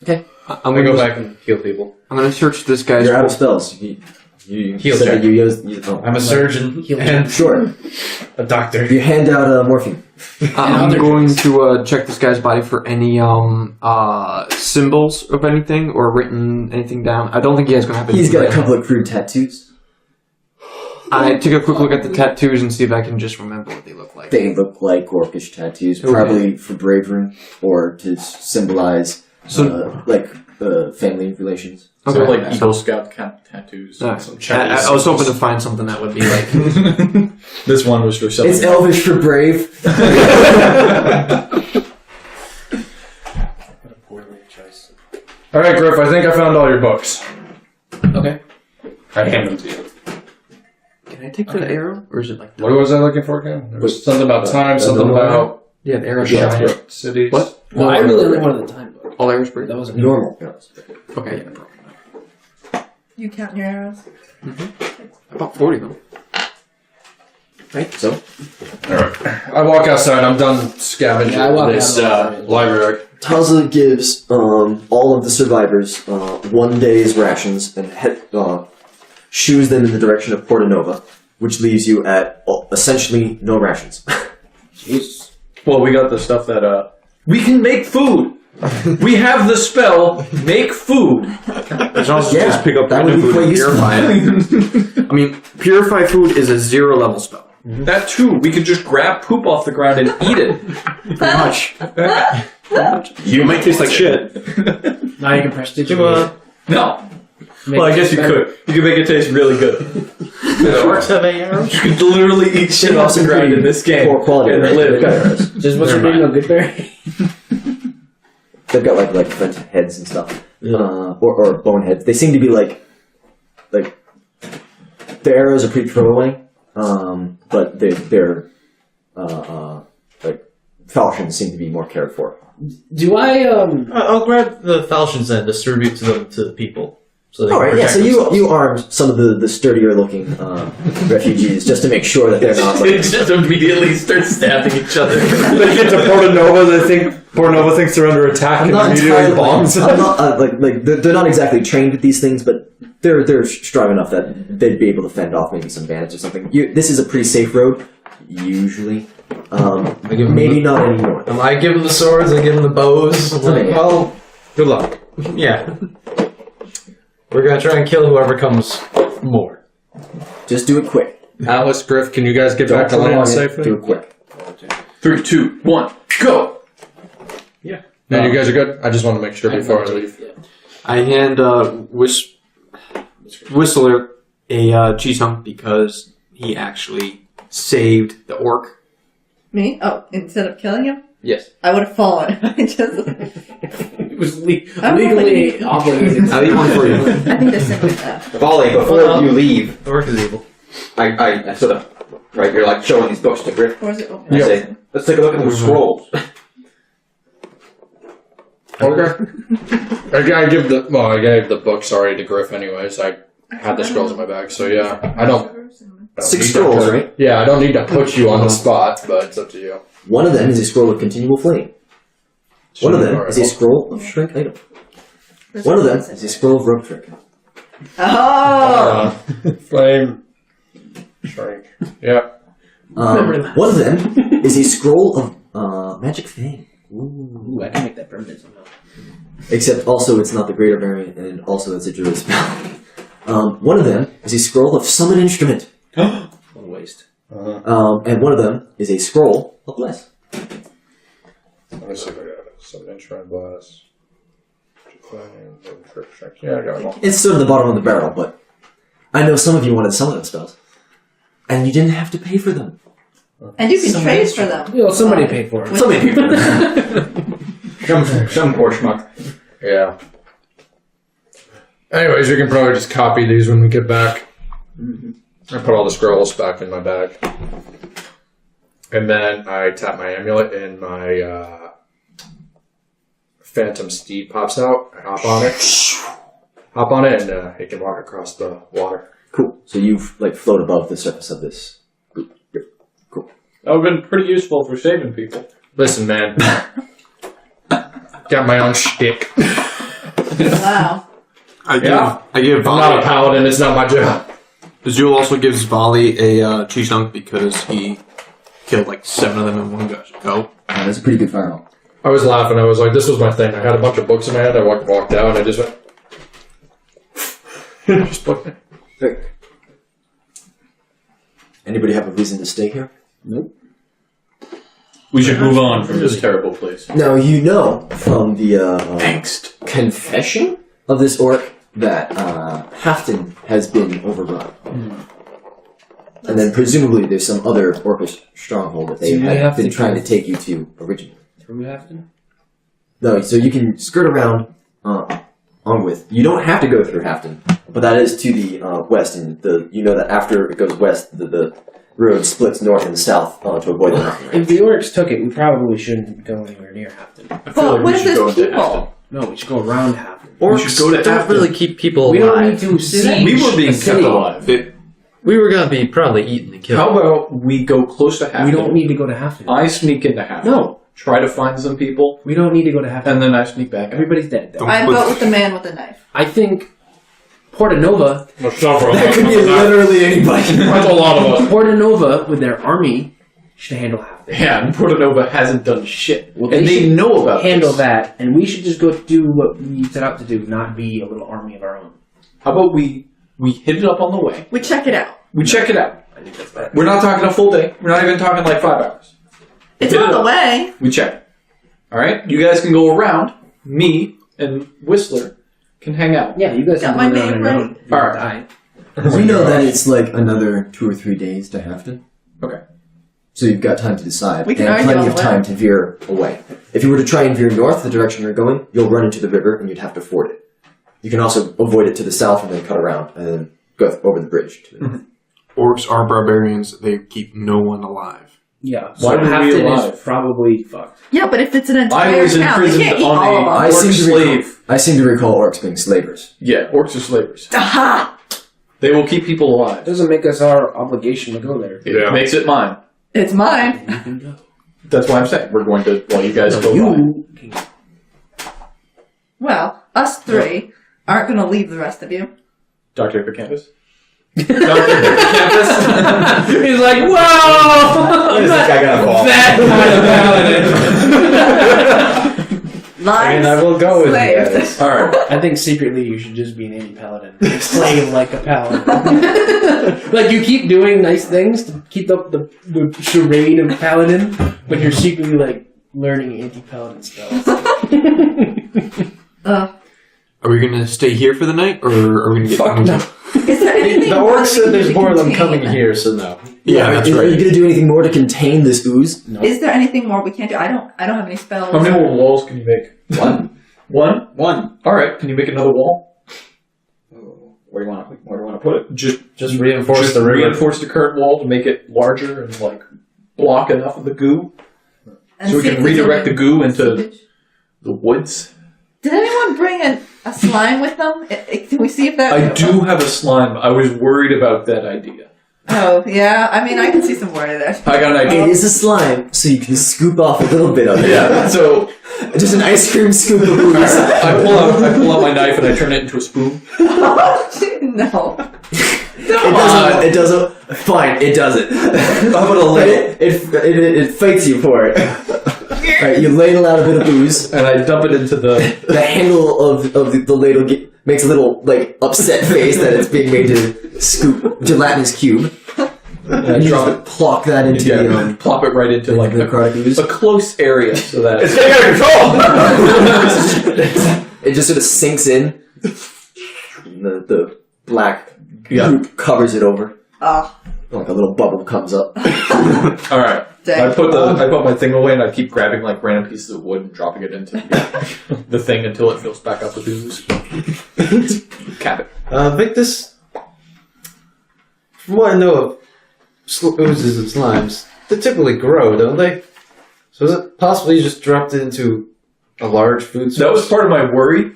Okay. I'm I gonna go back and heal people. I'm gonna search this guy's. You're out of spells. You Heal said check. that you use. Oh. I'm a surgeon and Sure. a doctor. You hand out morphine. I'm going to check this guy's body for any symbols of anything or written anything down. I don't think he has gonna have. He's got a anything. couple of crude tattoos. I take a quick look at the tattoos and see if I can just remember what they look like. They look like orcish tattoos, Okay. probably for bravery or to symbolize family relations. So Okay. like Eagle Scout tattoos. Yeah. Some I was hoping to find something that would be like. This one was for something. It's Elvish for brave. All right, Griff. I think I found all your books. Okay. I hand them to you. Can I take the arrow, or is it like? What was I looking for again? There was something about time, something about Yeah, the arrow. giant cities. What? Well, I really only wanted the time book. All arrows break. That wasn't Normal. Okay. Yeah, no problem. You counting your arrows? About 40 though. Right, so All right. I walk outside. I'm done scavenging Yeah, I walk this out. library. Taza gives all of the survivors 1 day's rations and shoos them in the direction of Porta Nova, which leaves you at essentially no rations. Jesus. Well, we got the stuff that we can make food. We have the spell make food. There's also Yeah, just pick up that would random be food quite and useful. purify it. I mean, purify food is a 0 level spell. That too. We could just grab poop off the ground and eat it. Pretty much. You might taste like shit. Now you can prestigiate. No. Make Well, I guess it you better. could. You could make it taste really good. Orcs have arrows? You could literally eat shit off the ground in this game Poor quality and of live. Just what's your name? A good berry? They've got like flint heads and stuff, or bone heads. They seem to be like the arrows are pretty throwaway, but they're like falchions seem to be more cared for. Do I I'll grab the falchions and distribute them to the people. So they All can right, yeah. protect So themselves. you armed some of the sturdier looking refugees just to make sure that they're not They like. just immediately start stabbing each other. They get to Porta Nova. They think Porta Nova thinks they're under attack, and immediately bombs. I'm not like they're not exactly trained at these things, but they're strong enough that they'd be able to fend off maybe some bandits or something. This is a pretty safe road, usually. Maybe not anymore. I give them the swords, I give them the bows. I'm like, Okay. well, good luck. Yeah. We're gonna try and kill whoever comes more. Just do it quick. Alice, Griff, can you guys get back to Don't land prolong it. safely? Do it quick. 3, 2, 1, go! No, you guys are good? I just want to make sure before I leave. I hand Whistler a cheese hunk because he actually saved the orc. Me? Oh, instead of killing him? Yes. I would have fallen. I just. It was I don't know legally if obligated. I'll eat one for you. I think they're simple enough. Volley, before you leave, The orc is evil. I sort of, right, you're like showing these books to Griff. Or is it open? I say, let's take a look at those scrolls. Okay. I gave the books already to Griff anyways. I had the scrolls in my bag, so yeah. I don't 6 need to scrolls, put- right? Yeah, I don't need to put you on the spot, but it's up to you. One of them is a scroll of continual flame. One of them is a scroll of shrink item. One of them is a scroll of rope trick. Oh! Flame. Shrink. Yeah. One of them is a scroll of magic fang. Ooh, I can make that permanent somehow. Except also it's not the greater variant, and also it's a druid spell. One of them is a scroll of summon instrument. What a waste. And one of them is a scroll of bless. Let me see if I got it. Some instrument blast. Yeah, I got them all. It's sort of the bottom of the barrel, but I know some of you wanted summoning spells. And you didn't have to pay for them. And you can trade for them. Well, somebody paid for it. So many people. Some poor schmuck. Yeah. Anyways, you can probably just copy these when we get back. I put all the scrolls back in my bag. And then I tap my amulet and my phantom steed pops out. I hop on it. hop on it and it can walk across the water. Cool. So you float above the surface of this group. Yep. Cool. That would have been pretty useful for saving people. Listen, man. Got my own shtick. Wow. I give I'm not a paladin, it's not my job. Zul also gives Volley a cheese dunk because he killed like 7 of them in one go. That's a pretty good fireball. I was laughing, I was like, this was my thing. I had a bunch of books in my hand, I walked out and I just went... just booked it. Great. Anybody have a reason to stay here? Nope. We should move on from this terrible place. Now you know from the Angst. confession of this orc that Halfton has been overrun. And then presumably there's some other orcish stronghold that they have been trying to take you to originally. Through Halfton? No, so you can skirt around on with. You don't have to go through Halfton, but that is to the west, and you know that after it goes west, the road splits north and south to avoid the mountain range. If the orcs took it, we probably shouldn't go anywhere near Halfton. I feel But like what we if should go there's into people? Halfton. No, we should go around Halfton. Orcs don't really keep people We alive. don't need to siege We were being a kept city. alive. We were gonna be probably eaten and killed. How about we go close to Halfton? We don't need to go to Halfton. I sneak into Halfton. No. Try to find some people, We don't need to go to Halfton. and then I sneak back out. Everybody's dead. Though. I vote with the man with the knife. I think Porta Nova, That could be literally anybody. That's a lot of us. Porta Nova with their army should handle Halfton. Yeah, and Porta Nova hasn't done shit. Well, and they should know about handle this. that, and we should just go do what we set out to do, not be a little army of our own. How about we hit it up on the way? We check it out. We check it out. I think that's better. We're not talking a full day. We're not even talking like 5 hours. It's Hit on it the up. way. We check it. All right? You guys can go around. Me and Whistler can hang out. Yeah, you guys Got can my go around name and right. around. You All right. die. You know that it's like another 2 or 3 days to Halfton. Okay. So you've got time to decide, We can and argue plenty on of the time way. to veer away. If you were to try and veer north, the direction you're going, you'll run into the river and you'd have to ford it. You can also avoid it to the south and then cut around and then go over the bridge to the north. Orcs are barbarians. They keep no one alive. Yeah. Why So were we Halfton alive? is probably fucked. Yeah, but if it's an I entire was town, they imprisoned can't eat on all a of them. I orc seem to slave. I seem to recall orcs being slavers. Yeah, orcs are slavers. Aha! They will keep people alive. Doesn't make us our obligation to go there. It makes it mine. It's mine. You can go. That's why I'm saying we're going to, while you guys go by. You can go. Well, us 3 aren't going to leave the rest of you. Dr. Hippocampus? Dr. Hippocampus? He's like, whoa! This guy got a ball. That kind of paladin. Lies. I will go with you slaves. guys. Alright. I think secretly you should just be an anti-paladin. Play like a paladin. Like, you keep doing nice things to keep up the charade of paladin, but you're secretly, like, learning anti-paladin spells. Are we going to stay here for the night, or are we going to get... Fuck no. Is there anything The more orcs we said can there's do more of them contain? coming here, so no. Yeah, that's Are you right. going to do anything more to contain this ooze? No. Is there anything more we can't do? I don't have any spells. How many more walls can you make? One. One? One. Alright, can you make another wall? Where do you want to put it? Just reinforce the river. Reinforce the current wall to make it larger and, like, block enough of the goo. And So we see can if there's redirect any the goo into seepage. the woods. Did anyone bring a slime with them? Can we see if that... I do have a slime. I was worried about that idea. Oh, yeah. I mean, I can see some worry there. I got an idea. It is a slime, so you can scoop off a little bit of it. Yeah, so Just an ice cream scoop of ooze. I pull out my knife and I turn it into a spoon. No. It doesn't. Fine, it doesn't. How about a ladle? It fights you for it. Alright, you ladle out a bit of booze. And I dump it into the... The handle of the ladle makes a little, like, upset face that it's being made to scoop gelatinous cube. And I And you drop just plop that into Yeah, the, plop it right into like the necrotic ooze. a close area so that It's getting out of control! It just sort of sinks in. The black goop covers it over. Oh, Like a little bubble comes up. all right. dang. I put my thing away and I keep grabbing like random pieces of wood and dropping it into the thing until it fills back up with ooze. Cap it. Victus, from what I know of oozes and slimes, they typically grow, don't they? So is it possible you just dropped it into a large food source? That was part of my worry.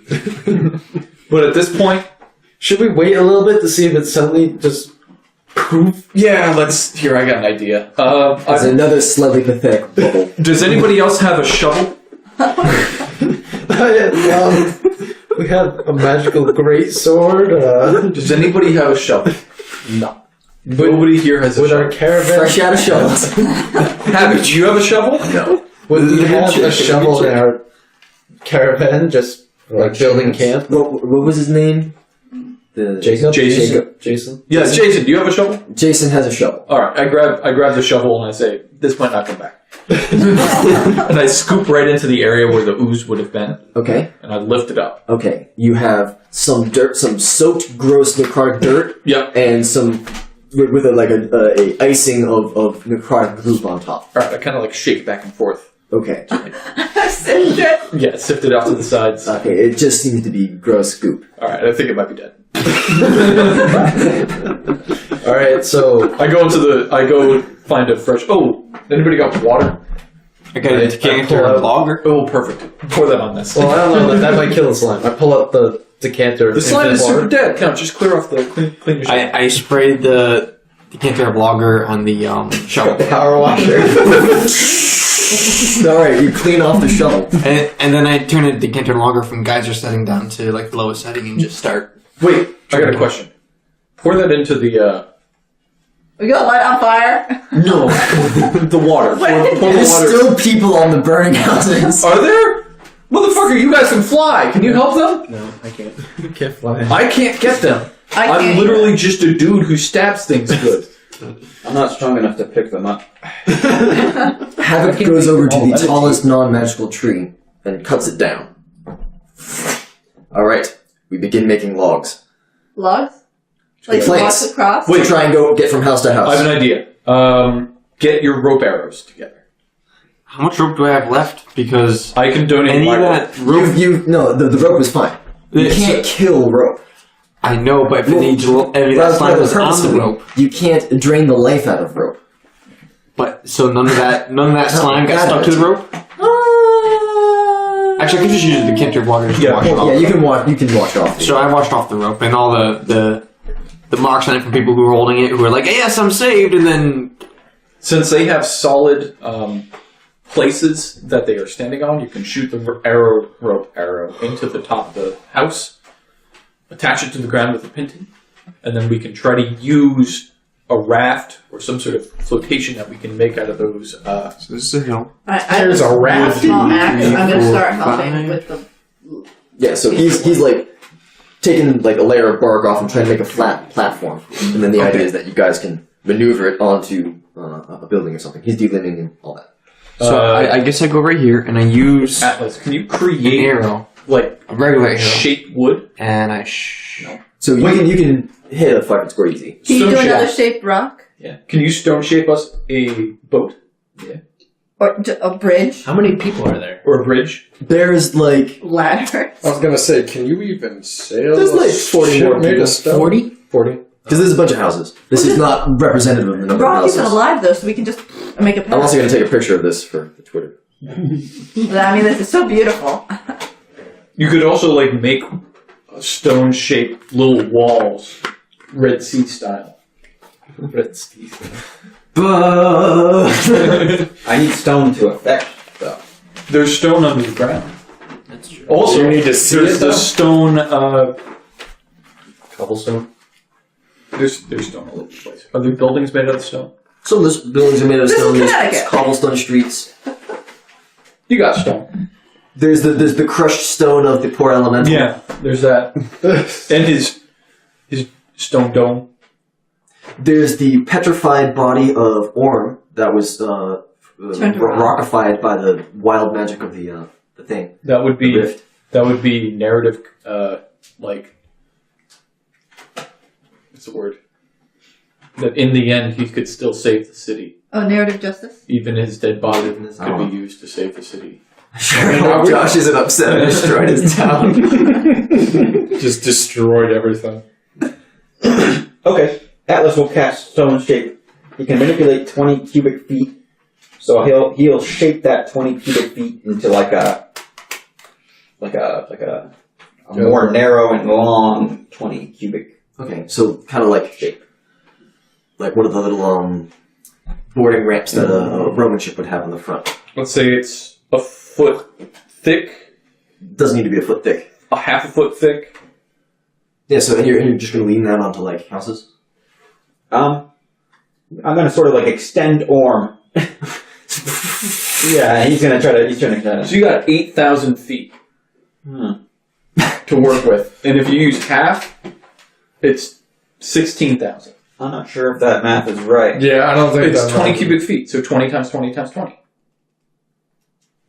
But at this point, Should we wait a little bit to see if it suddenly just poof? yeah, let's. Here, I got an idea. There's another slightly pathetic bubble. Does anybody else have a shovel? We have a magical greatsword. Does anybody have a shovel? No. Nobody here has a With shovel. our caravan, Fresh out of shovels. Havoc, do you have a shovel? No. would we have a shovel in our caravan, just like building camp? What was his name? Jacob? Jason. Jason? Yes, Jason, do you have a shovel? Jason has a shovel. Alright, I grab the shovel and I say, this might not come back. And I scoop right into the area where the ooze would have been, Okay. and I lift it up. Okay. You have some dirt, some soaked, gross necrotic dirt, Yep. and some with a icing of necrotic goop on top. Alright, I kind of like shake back and forth. Okay. Sift it. Yeah, sift it out to the sides. Okay. It just seems to be gross goop. Alright, I think it might be dead. Alright, so I go find a fresh. Oh, anybody got water? I got a decanter and logger. Oh, perfect. Pour that on this. well, I don't know, that might kill the slime. I pull out the decanter. The slime is infinite super water. dead. Count, just clear off the clean your shit. I sprayed the decanter of lager on the shovel. Power washer. Alright, you clean off the shovel. And then I turn the decanter and lager from geyser setting down to like the lowest setting and just start. Wait, I got a question. Pour that into the We got light on fire. no, the water. Pour the There's water. still people on the burning houses. Are there? Motherfucker, you guys can fly. Can you help them? No, I can't. You can't fly. I can't get them. I I'm can't literally just a dude who stabs things good. I'm not strong enough to pick them up. Havoc goes over to the tallest non-magical tree and cuts it down. Alright, we begin making logs. Logs? Like Planks. logs across? Wait, try and go get from house to house. I have an idea. Get your rope arrows together. How much rope do I have left? Because I can donate any my of rope. that rope. No, the rope was fine. You can't kill rope. I know, but if it needs every that slime was on the rope. You can't drain the life out of rope. But so none of that slime got stuck to the rope. Actually, I could just use the decanter of water just to wash it off. Yeah, you can wash it off. So I washed off the rope and all the marks on it from people who were holding it, who were like, "Yes, I'm saved," and then Since they have solid places that they are standing on, you can shoot the rope arrow into the top of the house, attach it to the ground with a pinton, and then we can try to use a raft or some sort of flotation that we can make out of those. so this is a hill. There's a raft. Small axe. I'm going to start helping with the... Yeah, so he's like taking like a layer of bark off and trying to make a flat platform, and then the idea is that you guys can maneuver it onto a building or something. He's delineating all that. So I guess I go right here and I use Atlas, can you an create arrow, like a regular arrow, shaped wood? and I So you can hit a fucking square easy. Can you do Stone another shape. shaped rock? Yeah. Can you stone shape us a boat? Or a bridge? How many people are there? Or a bridge? There's like Ladder? I was gonna say, can you even sail? There's like 40 more people. 40? 40. Because there's a bunch of houses. This is not representative of the number of Brock houses. isn't alive though, so we can just make a path. I'm also going to take a picture of this for Twitter. I mean, this is so beautiful. You could also like make stone shaped little walls, Red Sea style. Red Sea. I need stone to affect, though. There's stone under the ground. That's true. Also, You need to see there's it, the though? stone. Cobblestone. There's stone all over the place. Are there buildings made out of stone? Some of those buildings are made of This is stone. There's Connecticut. cobblestone streets. You got stone. There's the crushed stone of the poor elemental. Yeah, there's that. And his stone dome. There's the petrified body of Orm that was Turned around. rockified by the wild magic of the thing. That would The be rift. narrative. Like, what's the word? That in the end he could still save the city. Oh, narrative justice? Even his dead body could Oh. be used to save the city. Sure, Josh isn't upset and destroyed his town. Just destroyed everything. Okay, Atlas will cast stone shape. He can manipulate 20 cubic feet, so he'll shape that 20 cubic feet into like a a more narrow and long 20 cubic. Okay, so kind of like shape, like one of the little boarding ramps that a Roman ship would have on the front. Let's say it's a foot thick, Doesn't need to be a foot thick. a half a foot thick. Yeah. So and you're just gonna lean that onto like houses. I'm gonna sort of like extend Orm. Yeah, he's trying to. So you got 8,000 feet to work with, and if you use half, it's 16,000. I'm not sure if that math is right. Yeah, I don't think It's that's 20 right. cubic feet, so 20 times 20 times 20.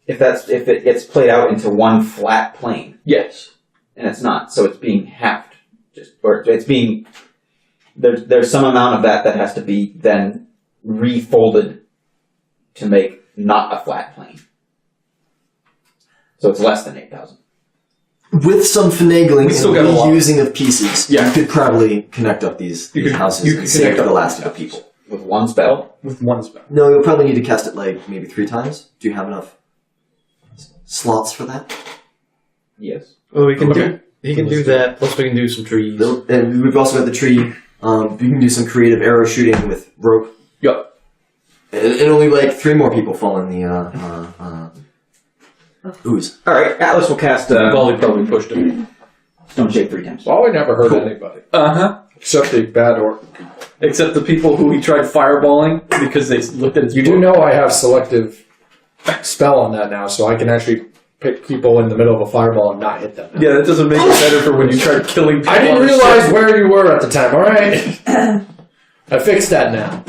If it gets played out into one flat plane, Yes. and it's not, so it's being halved. Or it's being there's some amount of that has to be then refolded to make not a flat plane. So it's less than 8,000. With some finagling We still and got a lot. reusing of pieces, Yeah. you could probably connect up these houses you and could save connect the up last of these the people. With one spell? With one spell. No, you'll probably need to cast it like maybe 3 times. Do you have enough slots for that? Yes. Well, we can do. He can do that. Plus, we can do some trees. And we've also got the tree. You can do some creative arrow shooting with rope. Yup. And only like 3 more people fall in the ooze. Alright, Atlas will cast Volley probably pushed him. Stone Shape 3 times. Well, we never hurt anybody. Uh-huh. Except the bad orc. Except the people who he tried fireballing because they looked at his You do book. know I have selective spell on that now, so I can actually pick people in the middle of a fireball and not hit them. Yeah, that doesn't make it better for when you tried killing people. I didn't on the realize ship. where you were at the time, alright? I fixed that now.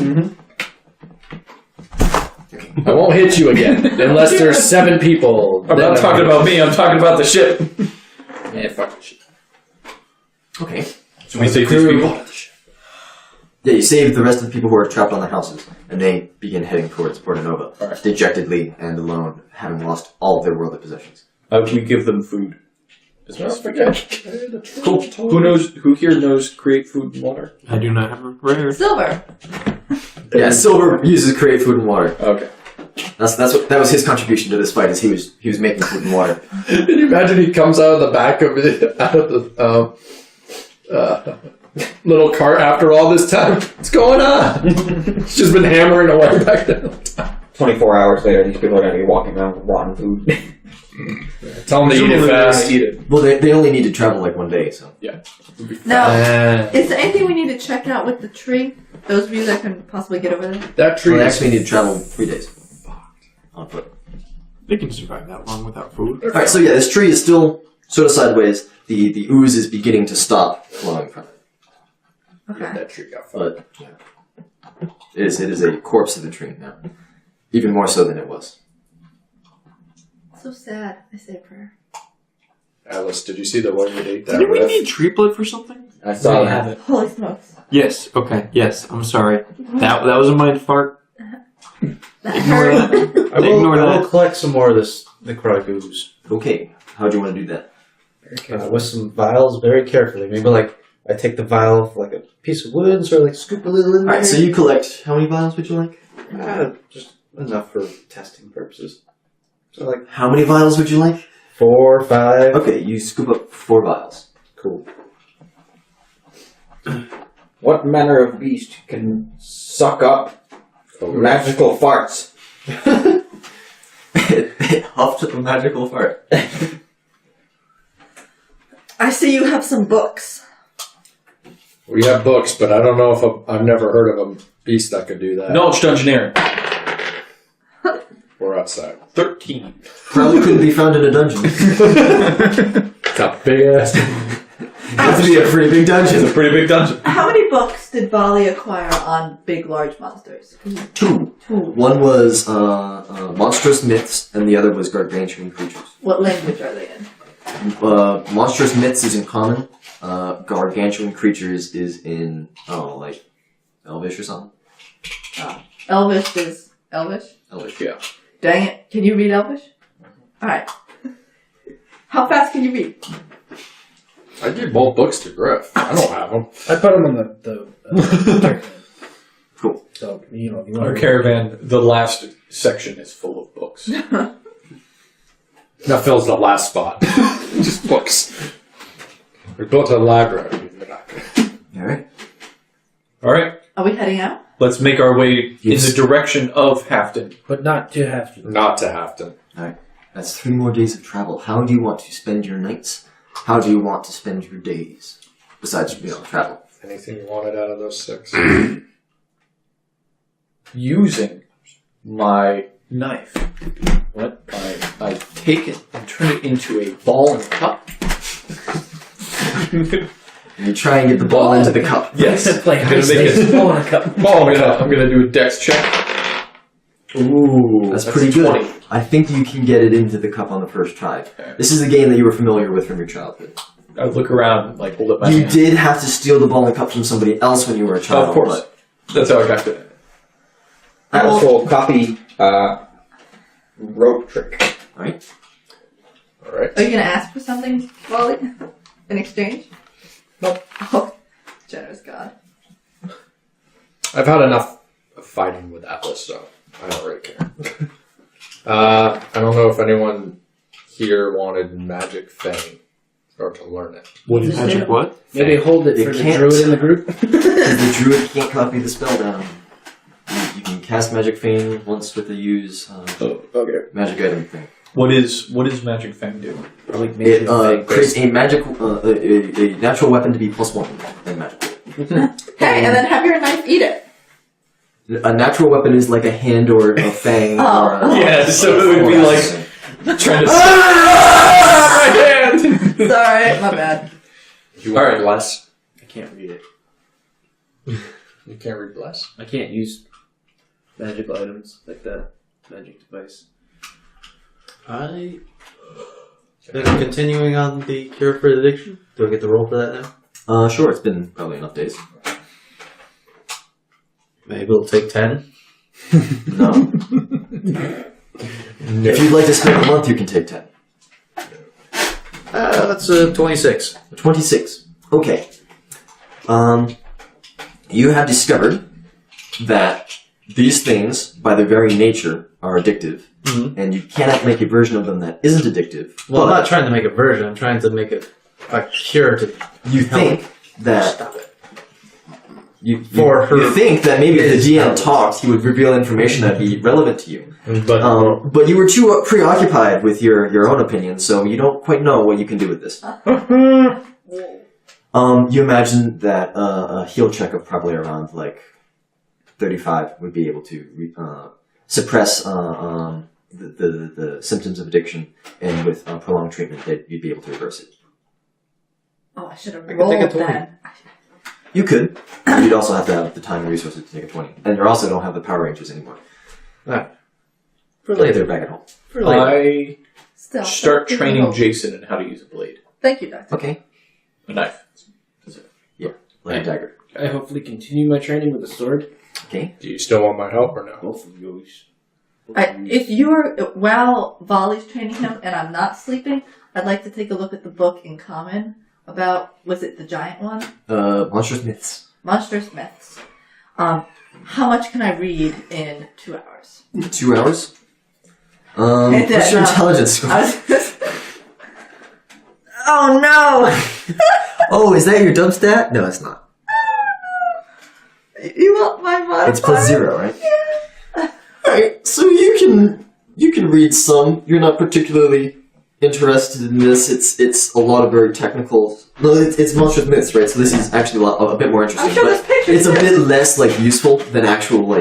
I won't hit you again, unless there's 7 people. I'm Then not talking about me, I'm talking about the ship. Yeah, fuck the shit. Okay. So we save these people. Yeah, you save the rest of the people who are trapped on the houses, and they begin heading towards Porta Nova, dejectedly and alone, having lost all of their worldly possessions. We give them food. As best we can. Cool. Who here knows create food and water? I do not have a rare. Silver. Yeah, Silver uses create food and water. Okay. That was his contribution to this fight. Is he was making food and water. Can you imagine he comes out of the back of the little cart after all this time? What's going on? He's just been hammering away back there. 24 hours later, these people are going to be walking around with rotten food. Tell them to eat it fast. Eat it. Well, they only need to travel like 1 day, so. Yeah. Now, Uh, is there anything we need to check out with the tree? Those of you that can possibly get over there? that tree They is actually need to travel 3 days on foot. They can survive that long without food. All right, so yeah, this tree is still sort of sideways. The ooze is beginning to stop flowing from it, Okay. that tree got fucked. but yeah, it is a corpse of a tree now, even more so than it was. So sad. I say a prayer. Alice, did you see the one that ate that Didn't we riff? need tree blood for something? I saw that. Holy smokes. Yes. Okay. Yes. I'm sorry. That was a mind fart. That Ignore hurt. that. I will, Ignore I will that. collect some more of this necrotic ooze. Okay, how do you want to do that? With some vials very carefully. Maybe like I take the vial of like a piece of wood and sort of like scoop a little in All there. right, so you collect how many vials would you like? Just enough for testing purposes. So like How many vials would you like? 4, 5. Okay, you scoop up 4 vials. Cool. What manner of beast can suck up magical farts? It huffed a magical fart. I see you have some books. We have books, but I don't know if I've never heard of a beast that could do that. Knowledge dungeoneering. We're outside. 13. Probably couldn't be found in a dungeon. It's a big ass. Has to be a pretty big It's a dungeon. pretty big dungeon. How many books did Bali acquire on big, large monsters? 2. 2. One was monstrous myths, and the other was gargantuan creatures. What language are they in? Monstrous myths is in common. Gargantuan creatures is in like Elvish or something. Elvish is Elvish? Elvish. Yeah. Dang it. Can you read Elvish? Alright. How fast can you read? I gave both books to Griff. I don't have them. I put them in the Cool. so you know if you Our want to caravan, the last section is full of books. That fills the last spot. Just books. We built a library in the back. Alright. All right. Are we heading out? Let's make our way in the direction of Halfton. But not to have to. Not to Halfton. Alright. That's 3 more days of travel. How do you want to spend your nights? How do you want to spend your days? Besides, travel. Anything you wanted out of those 6? Using my Knife. what? I take it and turn it into a ball and cup. And you try and get the ball into the cup. Yes. Play I'm high gonna make stakes. it. Ball in a cup. I'm gonna do a dex check. Ooh, That's pretty good. 20. I think you can get it into the cup on the first try. Okay. This is a game that you were familiar with from your childhood. I look around and hold up my You hand. did have to steal the ball and cup from somebody else when you were a child. Of course. That's how I got to it. I also copy rope trick. Alright. All right. Are you gonna ask for something, Wally, in exchange? Nope. Oh, generous God. I've had enough of fighting with Atlas, so I don't really care. I don't know if anyone here wanted Magic Fang or to learn it. What is Magic what? Maybe hold it It for the can't. druid in the group. Because the druid can't copy the spell down. You can cast Magic Feign once with the use Okay. magic item thing. What is Magic Fang do? Probably It maybe a fake creates a magical, a natural weapon to be +1 in magic. Hey, and then have your knife eat it. A natural weapon is like a hand or a fang. Oh. Or a, Yeah, so it would be like trying to. My hand. Sorry, my bad. You want Alright. Bless? I can't read it. You can't read Bless? I can't use magical items like that. Magic device. Continuing on the cure for addiction. Do I get the roll for that now? Sure, it's been probably enough days. Maybe it'll take 10. No. If you'd like to spend a month, you can take 10. That's 26. 26. Okay. You have discovered that these things, by their very nature, are addictive, and you cannot make a version of them that isn't addictive. Well, I'm but not trying to make a version. I'm trying to make it a cure to you think that stop it. you For her- think that maybe if the DM talked, he would reveal information that'd be relevant to you. But you were too preoccupied with your own opinion, so you don't quite know what you can do with this. You imagine that a heal check of probably around 35 would be able to suppress the symptoms of addiction, and with prolonged treatment, that you'd be able to reverse it. Oh, I should have could take a rolled 20. then. You could. You'd also have to have the time and resources to take a 20, and you also don't have the Power Rangers anymore. Alright. For They're later. back at home. For later. I Still, start give me training hope. Jason in how to use a blade, Thank you, Doctor. Okay. a knife. Like a dagger. I hopefully continue my training with a sword. Okay. Do you still want my help or no? Both of you. If you're while Volley's training him and I'm not sleeping, I'd like to take a look at the book in common about, was it the giant one? Monstrous Myths. Monstrous Myths. How much can I read in 2 hours? 2 hours? It What's your did, intelligence score? Oh no! Oh, is that your dump stat? No, it's not. You want my modifier? It's +0, right? Alright, so you can read some. You're not particularly interested in this. It's a lot of very technical. No, it's Monstrous Myths, right? So this is actually a bit more interesting. I'm sure but there's pictures it's a too. bit less useful than actual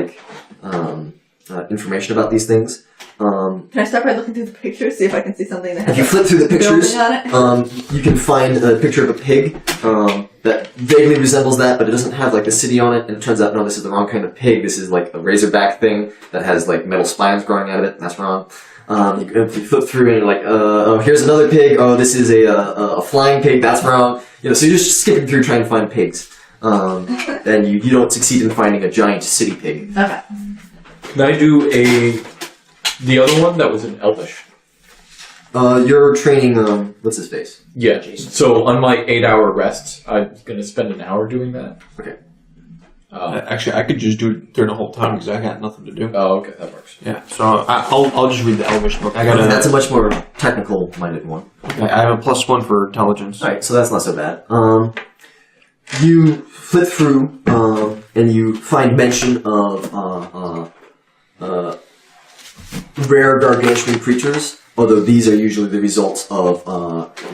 information about these things. Can I start by looking through the pictures, see if I can see something that If has you flip through the pictures, building on it? you can find a picture of a pig that vaguely resembles that, but it doesn't have the city on it. And it turns out, no, this is the wrong kind of pig. This is a razorback thing that has metal spines growing out of it. That's wrong. You flip through and you're like, oh, here's another pig. Oh, this is a flying pig. That's wrong. So you're just skipping through trying to find pigs, and you don't succeed in finding a giant city pig. Okay. Can I do the other one that was in Elvish? You're training. What's his face? Yeah. So on my 8-hour rests, I'm going to spend an hour doing that. Okay. Actually, I could just do it during the whole time because I got nothing to do. Oh, okay, that works. Yeah, so I'll just read the Elvish book. That's a much more technical-minded one. I have a +1 for intelligence. Alright, so that's not so bad. You flip through, and you find mention of rare gargantuan creatures, although these are usually the results of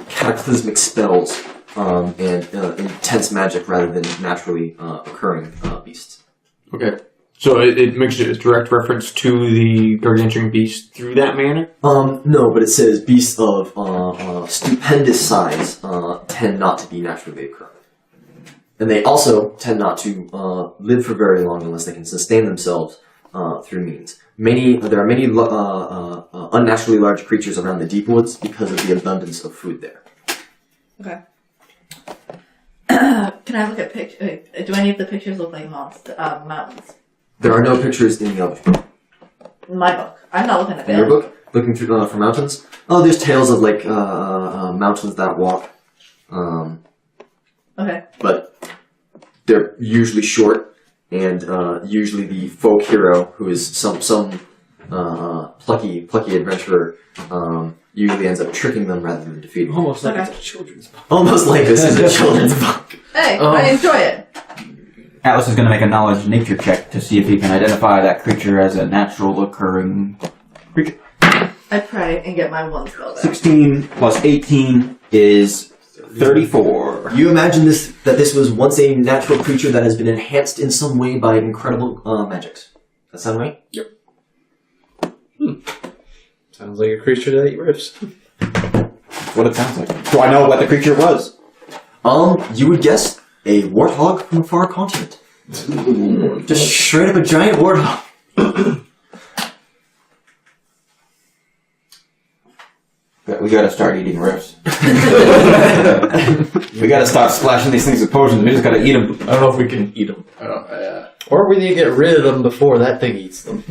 cataclysmic spells and intense magic rather than naturally occurring beasts. Okay. So it makes a direct reference to the gargantuan beast through that manner? No, but it says beasts of stupendous size tend not to be naturally occurring. And they also tend not to live for very long unless they can sustain themselves through means. There are many unnaturally large creatures around the deep woods because of the abundance of food there. Okay. Can I look at pictures? Do any of the pictures look like mountains? There are no pictures in the Elvish book. In my book. I'm not looking at In your book? Looking through for mountains? Oh, there's tales of like mountains that walk. Okay. But they're usually short, and usually the folk hero, who is some plucky adventurer, usually ends up tricking them rather than defeating them. Almost like it's a children's book. Almost like this is a children's book. Hey, I enjoy it. Atlas is going to make a knowledge nature check to see if he can identify that creature as a natural occurring creature. I pray and get my one spell back. 16 plus 18 is 34. You imagine that this was once a natural creature that has been enhanced in some way by incredible magics. That sound right? Yep. Sounds like a creature that eats ribs. What it sounds like. Do I know what the creature was? You would guess a warthog from a far continent. Just straight up a giant warthog. We gotta start eating ribs. We gotta stop splashing these things with potions. We just gotta eat them. I don't know if we can eat them. Or we need to get rid of them before that thing eats them.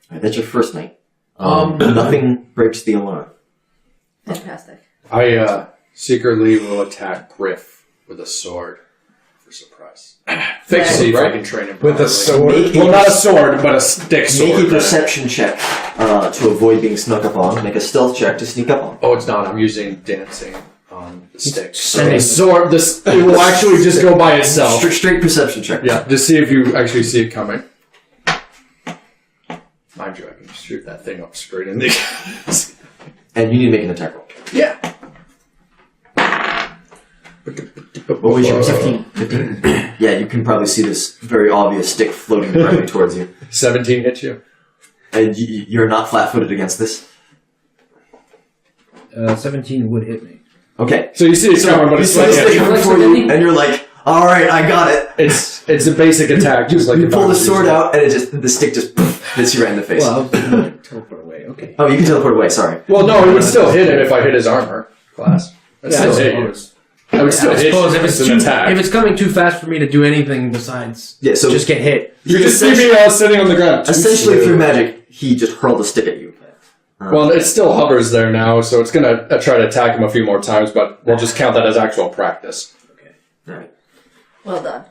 Alright, that's your first night. Nothing breaks the alarm. Fantastic. I secretly will attack Griff with a sword for surprise. See if I can train him With a properly. sword? Well, not a sword, but a stick sword. Make a perception check to avoid being snuck up on. Make a stealth check to sneak up on. Oh, it's not. I'm using dancing on the stick. Sending- A sword. It will actually just go by itself. Straight perception check. Yeah, just see if you actually see it coming. Mind you, I can shoot that thing up straight in the. And you need to make an attack roll. Yeah. What was your 15? Yeah, you can probably see this very obvious stick floating directly towards you. 17 hits you. And you're not flat-footed against this? 17 would hit me. Okay. So you see it coming, but You it's see like the stick coming for you, and you're like, alright, I got it. it's a basic attack, just like You if pull I the was sword using- out, and the stick just hits you right in the face. Well, I'll teleport away. Okay. Oh, you can teleport away, sorry. Well, no, it would still hit him if I hit his armor class. I'd Yeah, still I hit you. suppose. I would still I hit suppose you. if it's an attack. if it's coming too fast for me to do anything besides Yeah, so just get hit. You just see me sitting on the ground. essentially through magic, he just hurled a stick at you. Well, it still hovers there now, so it's gonna try to attack him a few more times, but we'll just count that as actual practice. Alright. Well done.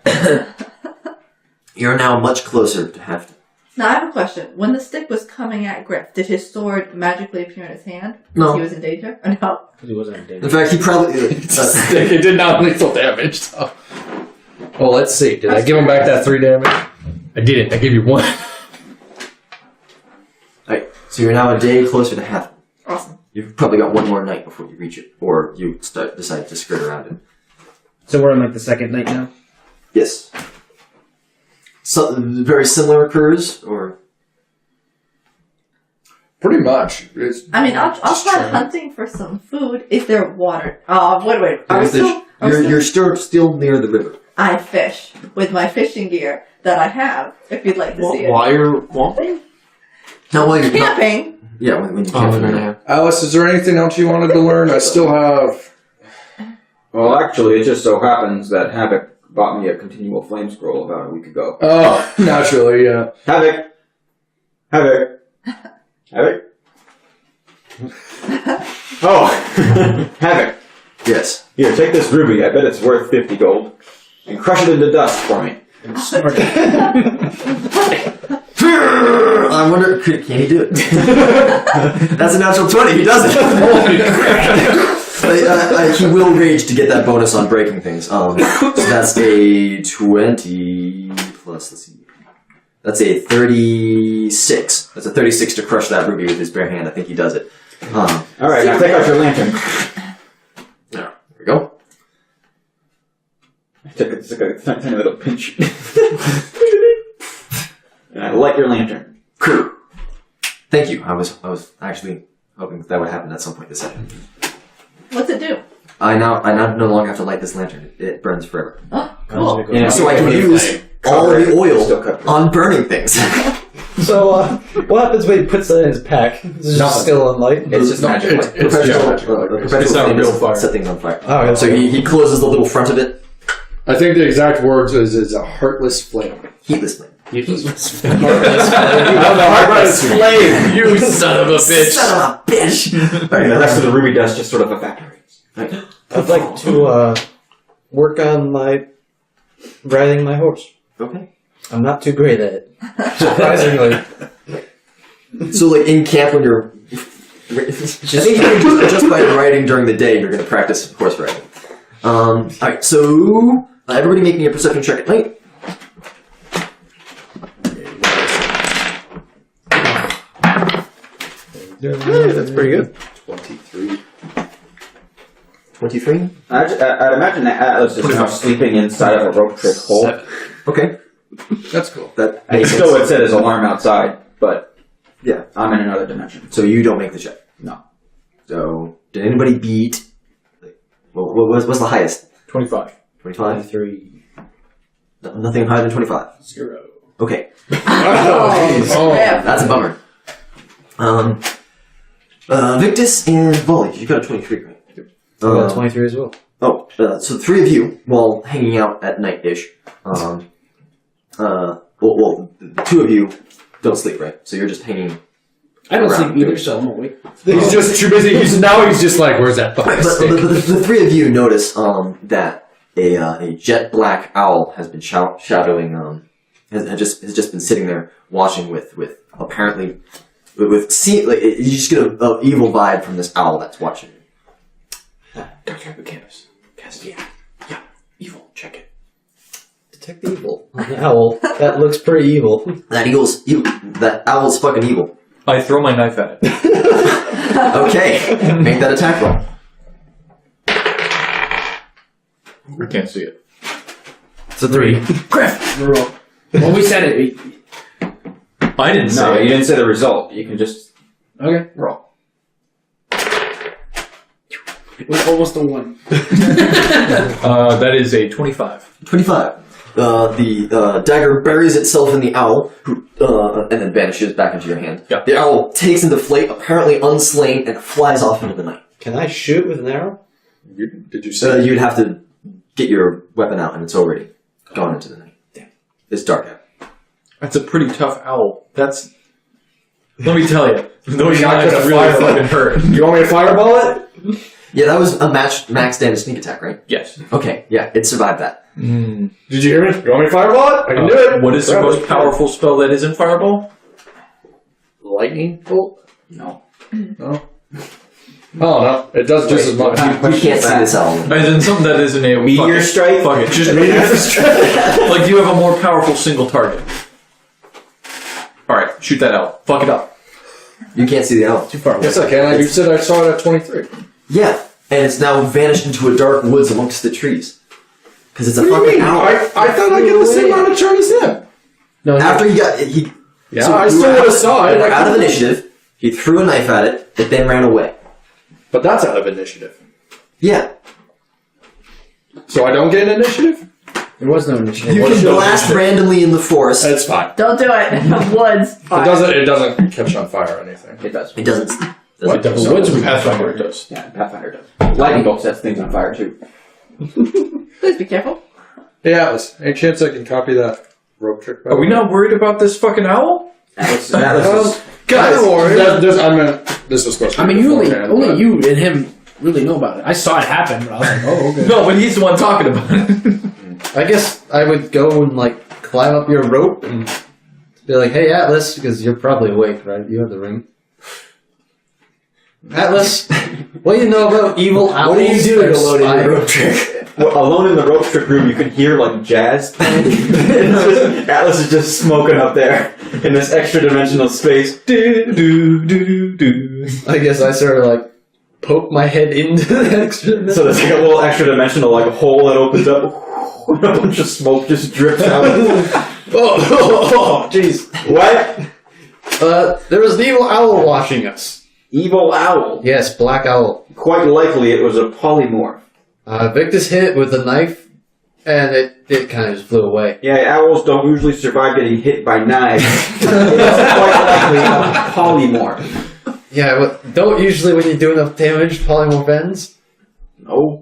You're now much closer to Halfton. Now I have a question. When the stick was coming at Griff, did his sword magically appear in his hand? No. He was in danger? Or no? Because he wasn't in danger. In fact, he probably... It did not lethal damage, so. Well, let's see. Did I give him back that 3 damage? I didn't. I gave you 1. Alright, so you're now a day closer to Halfton. Awesome. You've probably got one more night before you reach it, or you decide to skirt around it. So we're on like the second night now? Yes. Something very similar occurs, or... Pretty much. I mean, I'll try hunting for some food. Is there water? Wait. You're still near the river. I fish with my fishing gear that I have, if you'd like to see it. While you're walking? No, while you're not... Camping! Yeah, when you Oh, camp. we're gonna have. Alice, is there anything else you wanted to learn? I still have... Well, actually, it just so happens that Havoc bought me a continual flame scroll about a week ago. Oh, naturally, yeah. Havoc! Oh! Havoc! Yes. Here, take this ruby. I bet it's worth 50 gold. And crush it into dust for me. I wonder, can he do it? That's a natural 20. He does it. He will rage to get that bonus on breaking things. So that's a 20 plus. Let's see. That's a 36. That's a 36 to crush that ruby with his bare hand. I think he does it. All right, now take out your lantern. There we go. It's like a tiny little pinch. And I light your lantern. Thank you. I was actually hoping that would happen at some point this session. What's it do? I now no longer have to light this lantern. It burns forever. Oh, cool. Yeah, So I can use all of the Still oil covered. on burning things. So, what happens when he puts that in his pack? Is it just still on light? It's just magic. It's not a real fire. Set things on fire. Oh, So he closes the little front of it. I think the exact words is a heartless flame. Heatless flame. Heartless flame. You son of a bitch. Son of a bitch! And the rest of the ruby dust just sort of evaporates. I'd like to work on riding my horse. Okay. I'm not too great at it, surprisingly. So, like, in camp when you're... I think just by riding during the day, you're going to practice horse riding. Alright, so... everybody make me a perception check at night. That's pretty good. 23. 23? I'd imagine that Atlas is now sleeping inside of a rope trick hole. Okay. That's cool. That And makes still sense. would set his alarm outside, but Yeah. I'm in another dimension. So you don't make the check. No. So, did anybody beat... what's the highest? 25. 25? 3. Nothing higher than 25. 0. Okay. Oh, yeah. That's a bummer. Victus and Volley, you got a 23, right? I got 23 as well. So the three of you, while hanging out at night-ish, the two of you don't sleep, right? So you're just hanging. I don't around sleep either, doing so I'm awake. He's just too busy. He's just like, where's that fucking But stick? the three of you notice that a jet black owl has been shadowing has just been sitting there watching with apparently you just get an evil vibe from this owl that's watching. Dr. Hippocampus. Yeah, evil. Check it. Detect the evil. An owl. That looks pretty evil. That owl's fucking evil. I throw my knife at it. Okay, make that attack roll. I can't see it. It's a 3. Griff! Roll. Well, we said it. I didn't say No, it. you didn't say the result. You can just Okay. roll. It was almost a 1. That is a 25. 25. The dagger buries itself in the owl, and then vanishes back into your hand. Yeah. The owl takes into flight, apparently unslain, and flies off into the night. Can I shoot with an arrow? Did you say You'd have to get your weapon out, and it's already gone into the night. Damn. It's dark out. That's a pretty tough owl. Let me tell you. Those You're not knives gonna really fire fucking hurt. You want me to fireball it? Yeah, that was a max damage sneak attack, right? Yes. Okay, yeah, it survived that. Did you hear me? You want me to fireball it? I can do it. What is the most powerful spell that isn't fireball? Lightning bolt? No. No. Oh no, it does just as much. You can't see this owl. As in something that isn't a Meteor strike? Fuck it. Just like you have a more powerful single target. Alright, shoot that owl. Fuck it up. You can't see the owl. Too far away. Yes, I can. You said I saw it at 23. Yeah, and it's now vanished into a dark woods amongst the trees. Because it's a What do you fucking mean? owl. I thought I get the same amount of turn as him. No, After he got... Yeah, So I you still were would have saw it. Out of initiative, he threw a knife at it, it then ran away. But that's out of initiative. Yeah. So I don't get an initiative? there was no initiative. You can blast randomly in the forest. It's fine. Don't do it. Woods. It doesn't catch on fire or anything. It does. It doesn't... What? The woods we Pathfinder does. Yeah, Pathfinder does. Lightning bolt sets things on fire too. Please be careful. Hey Atlas, any chance I can copy that rope trick? Are we not worried about this fucking owl? Atlas Well, is, guys, this was close. I mean, only you and him really know about it. I saw it happen, but I was like, oh, okay. No, but he's the one talking about it. I guess I would go and like climb up your rope and be like, "Hey, Atlas," because you're probably awake, right? You have the ring. Atlas, what do you know about evil owls? What are you doing that alone in spy- your rope trick? Well, alone in the rope trick room, you can hear like jazz playing. Atlas is just smoking up there in this extra dimensional space. Do, do, do, do. I guess I sort of like poke my head into the extra. So there's like a little extra dimensional like hole that opens up. And a bunch of smoke just drips out. Oh, jeez. What? There was an evil owl watching us. Evil owl. Yes, black owl. Quite likely it was a polymorph. Victus hit it with a knife, and it kind of just flew away. Yeah, owls don't usually survive getting hit by knives. It's quite likely a polymorph. Yeah, but don't usually when you do enough damage, polymorph ends. No.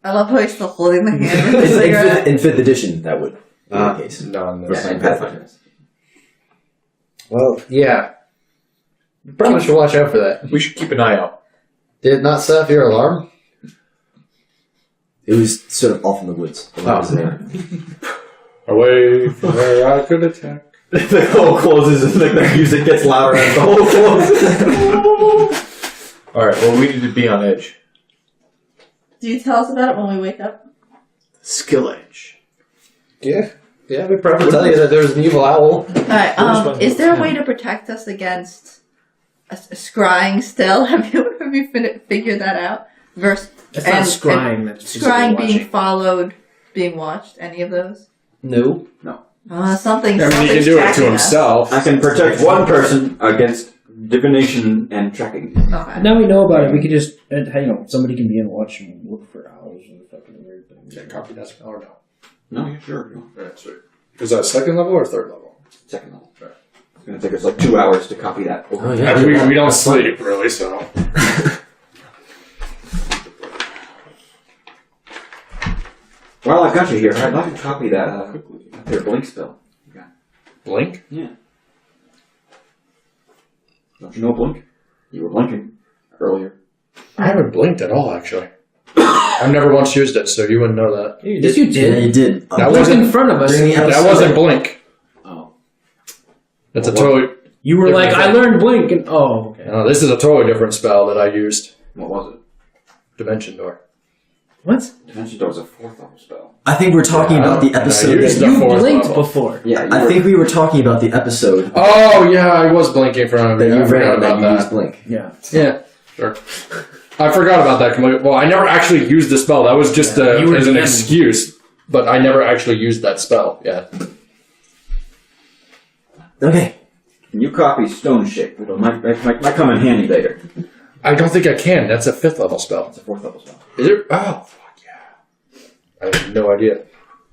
I love how he's still holding the hand with the In cigarette. 5th edition, that would be the case. No, no. Yeah, in Pathfinder. Well, yeah. You probably should watch out for that. We should keep an eye out. Did it not set off your alarm? It was sort of off in the woods. The light was there. Away from where I could attack. The hole closes and the music gets louder as the hole closes. Alright, well, we need to be on edge. Do you tell us about it when we wake up? Skill edge. Yeah. Yeah, we probably tell you that there's an evil owl. Alright, is there a way to protect us against a scrying still? Have you figured that out? Versus That's not scrying. That's scrying watching. being followed, being watched. Any of those? No. Something. I mean, he can do it to himself. I can protect one person against divination and tracking. Okay. Now we know about it. We could just, somebody can be in watch and look for owls and fucking weird things. Yeah, copy that spell or no? No, yeah, sure. Alright, sweet. Is that second level or third level? Second level. It's going to take us like 2 hours to copy that. Oh, yeah. We don't sleep, really, so. While I've got you here, I'd like to copy that your blink spell. Blink? Yeah. Don't you know blink? You were blinking earlier. I haven't blinked at all, actually. I've never once used it, so you wouldn't know that. Yes, you Yeah, did. you did. That Look wasn't in front of us. During the That episode. wasn't blink. Oh. That's a totally. You were like, I learned Blink, and okay. This is a totally different spell that I used. What was it? Dimension Door. What? Dimension Door was a 4th level spell. I think we're talking about the episode. used that the You fourth blinked level. before. Yeah, I think we were talking about the episode Oh, yeah, I was blinking for him. that I you forgot ran about that you used that. Blink. Yeah. Yeah, sure. I forgot about that completely. Well, I never actually used the spell. That was just You were as an DMing. excuse. But I never actually used that spell. Yeah. Okay. Can you copy Stone Shape? It might come in handy later. I don't think I can. That's a 5th level spell. It's a 4th level spell. Is it? Oh, fuck yeah. I have no idea.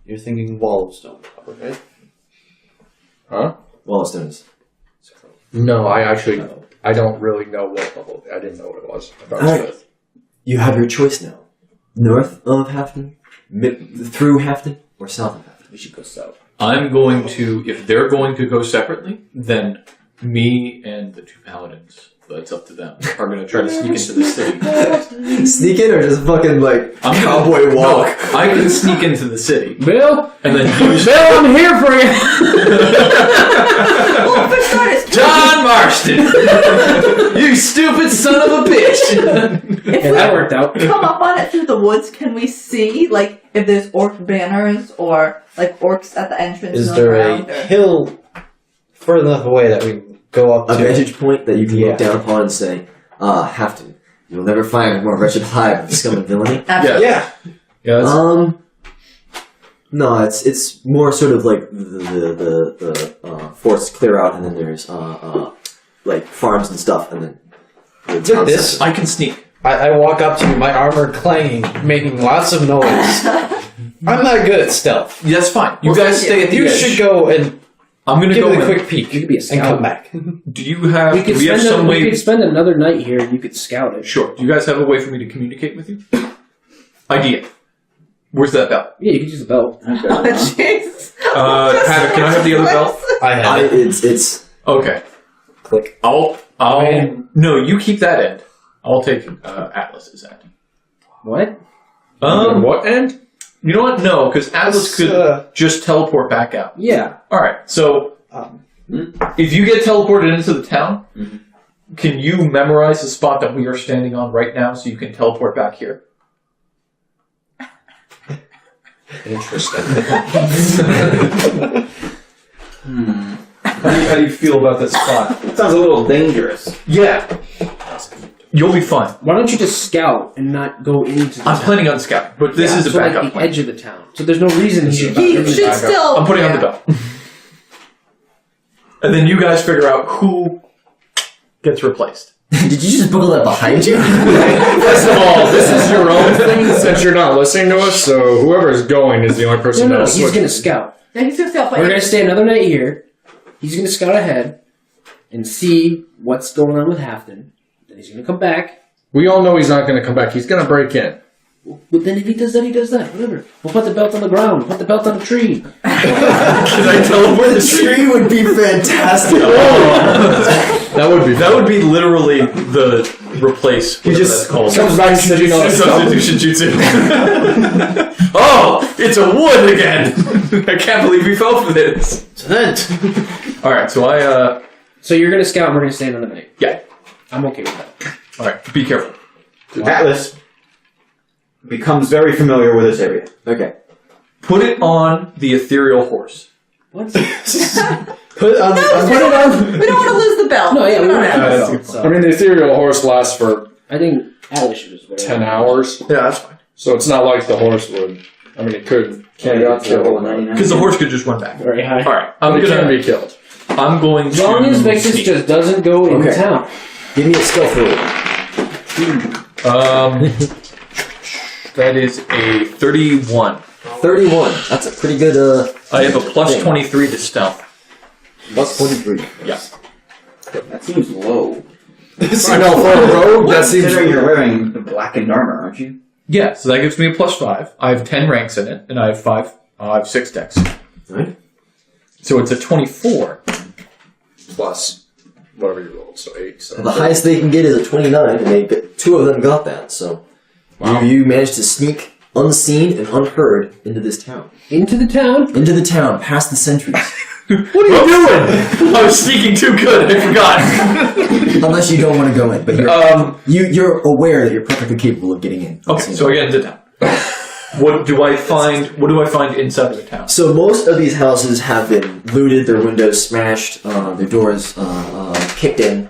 You're thinking wall of stone, right? Huh? Wallstone is. No, I don't really know what level. I didn't know what it was. I thought it was Alright. 5th. You have your choice now. North of Halfton, through Halfton, or south of Halfton. We should go south. I'm going to, if they're going to go separately, then me and the 2 paladins, but it's up to them, are going to try to sneak into the city. Sneak in or just fucking like I'm gonna- cowboy walk? No, I can sneak into the city. Bill? And then use Bill, I'm here for you! Oh, for starters, John Marston! You stupid son of a bitch! if Yeah, that worked out. we come up on it through the woods, can we see, like, if there's orc banners or, like, orcs at the entrance? Is and there around, a hill further enough away that we can go up A to? vantage point that you can Yeah. look down upon and say, Halfton, you'll never find a more wretched hive of scum and villainy. Absolutely. Yeah. Yeah, that's, No, it's more sort of like the forests clear out, and then there's like farms and stuff, and then the Look town at this. center. I can sneak. I walk up to you, my armor clanging, making lots of noise. I'm not good at stealth. That's fine. You Well, guys thank stay at the You edge. should go and I'm going to give go it a in. quick peek You could be a and scout. come back. Do you have, We could do we have spend some we way... could spend another night here. You could scout it. Sure. Do you guys have a way for me to communicate with you? Idea. Where's that bell? Yeah, you could use a belt. Oh, jeez. Havoc, can I have the other bell? I have it. It's Okay. Click. No, you keep that end. I'll take Atlas's end. What? What end? You know what? No, because Atlas could just teleport back out. Yeah. All right. So, if you get teleported into the town, can you memorize the spot that we are standing on right now, so you can teleport back here? Interesting. How do you feel about this spot? It sounds a little dangerous. Yeah. You'll be fine. Why don't you just scout and not go into the I'm town? planning on scouting, but this is a so like backup the plan. edge of the town. So there's no reason he should He should still. I'm putting on the bell. And then you guys figure out who gets replaced. Did you just buckle that behind you? First of all, this is your own thing since you're not listening to us, so whoever's going is the only person No, that'll he's switch. gonna scout. Yeah, he's gonna stay We're gonna stay another night here. He's gonna scout ahead and see what's going on with Halfton. Then he's gonna come back. We all know he's not going to come back. He's going to break in. But then if he does that, he does that. Whatever. We'll put the belt on the ground. Put the belt on the tree. Can I teleport the tree? Would be fantastic. That would be literally the replace. You just called comes back and says, you know, substitution jutsu. Oh, it's a wood again. I can't believe we fell for this. All right, so So you're gonna scout and we're gonna stay another night. yeah. I'm okay with that. All right, be careful. Atlas becomes very familiar with this area. Okay. Put it on the ethereal horse. What? Put it on. We don't want to lose the belt. No, yeah, we don't Alright. have to. So, I mean, the ethereal horse lasts for I think Atlas should just wear 10 hours, Yeah, that's fine. so it's not like the horse would. I mean, it could carry out to Because the horse could just run back. very high. All right, but it can be killed. I'm going to. As long as Vexus sneak. just doesn't go into Okay. town. Give me a stealth roll. That is a 31. 31. That's a pretty good. I have a plus thing. 23 to stealth. Plus 23. Yeah. That seems low. I know, for a rogue, that seems... Considering you're wearing the blackened armor, aren't you? Yeah, so that gives me a plus 5. I have 10 ranks in it, and I have 6 decks. Right. So it's a 24. Plus whatever you rolled, so 8. So The highest they can get is a 29, and two of them got that. So you managed to sneak unseen and unheard into this town. Into the town? Into the town, past the sentries. What are you doing? I was sneaking too good, I forgot. Unless you don't want to go in, but you're aware that you're perfectly capable of getting in. Okay, so I get into town. What do I find inside of the town? So most of these houses have been looted, their windows smashed, their doors kicked in.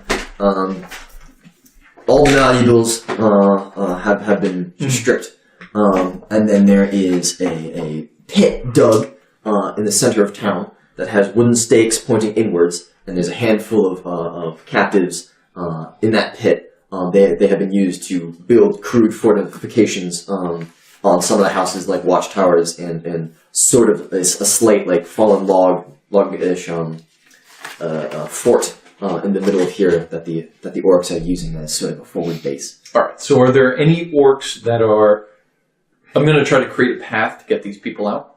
All the valuables have been stripped. And then there is a pit dug in the center of town that has wooden stakes pointing inwards, and there's a handful of captives in that pit. They have been used to build crude fortifications on some of the houses, like watchtowers and sort of a slight like fallen log-ish fort in the middle of here that the orcs are using as sort of a forward base. All right. So are there any orcs that are? I'm going to try to create a path to get these people out.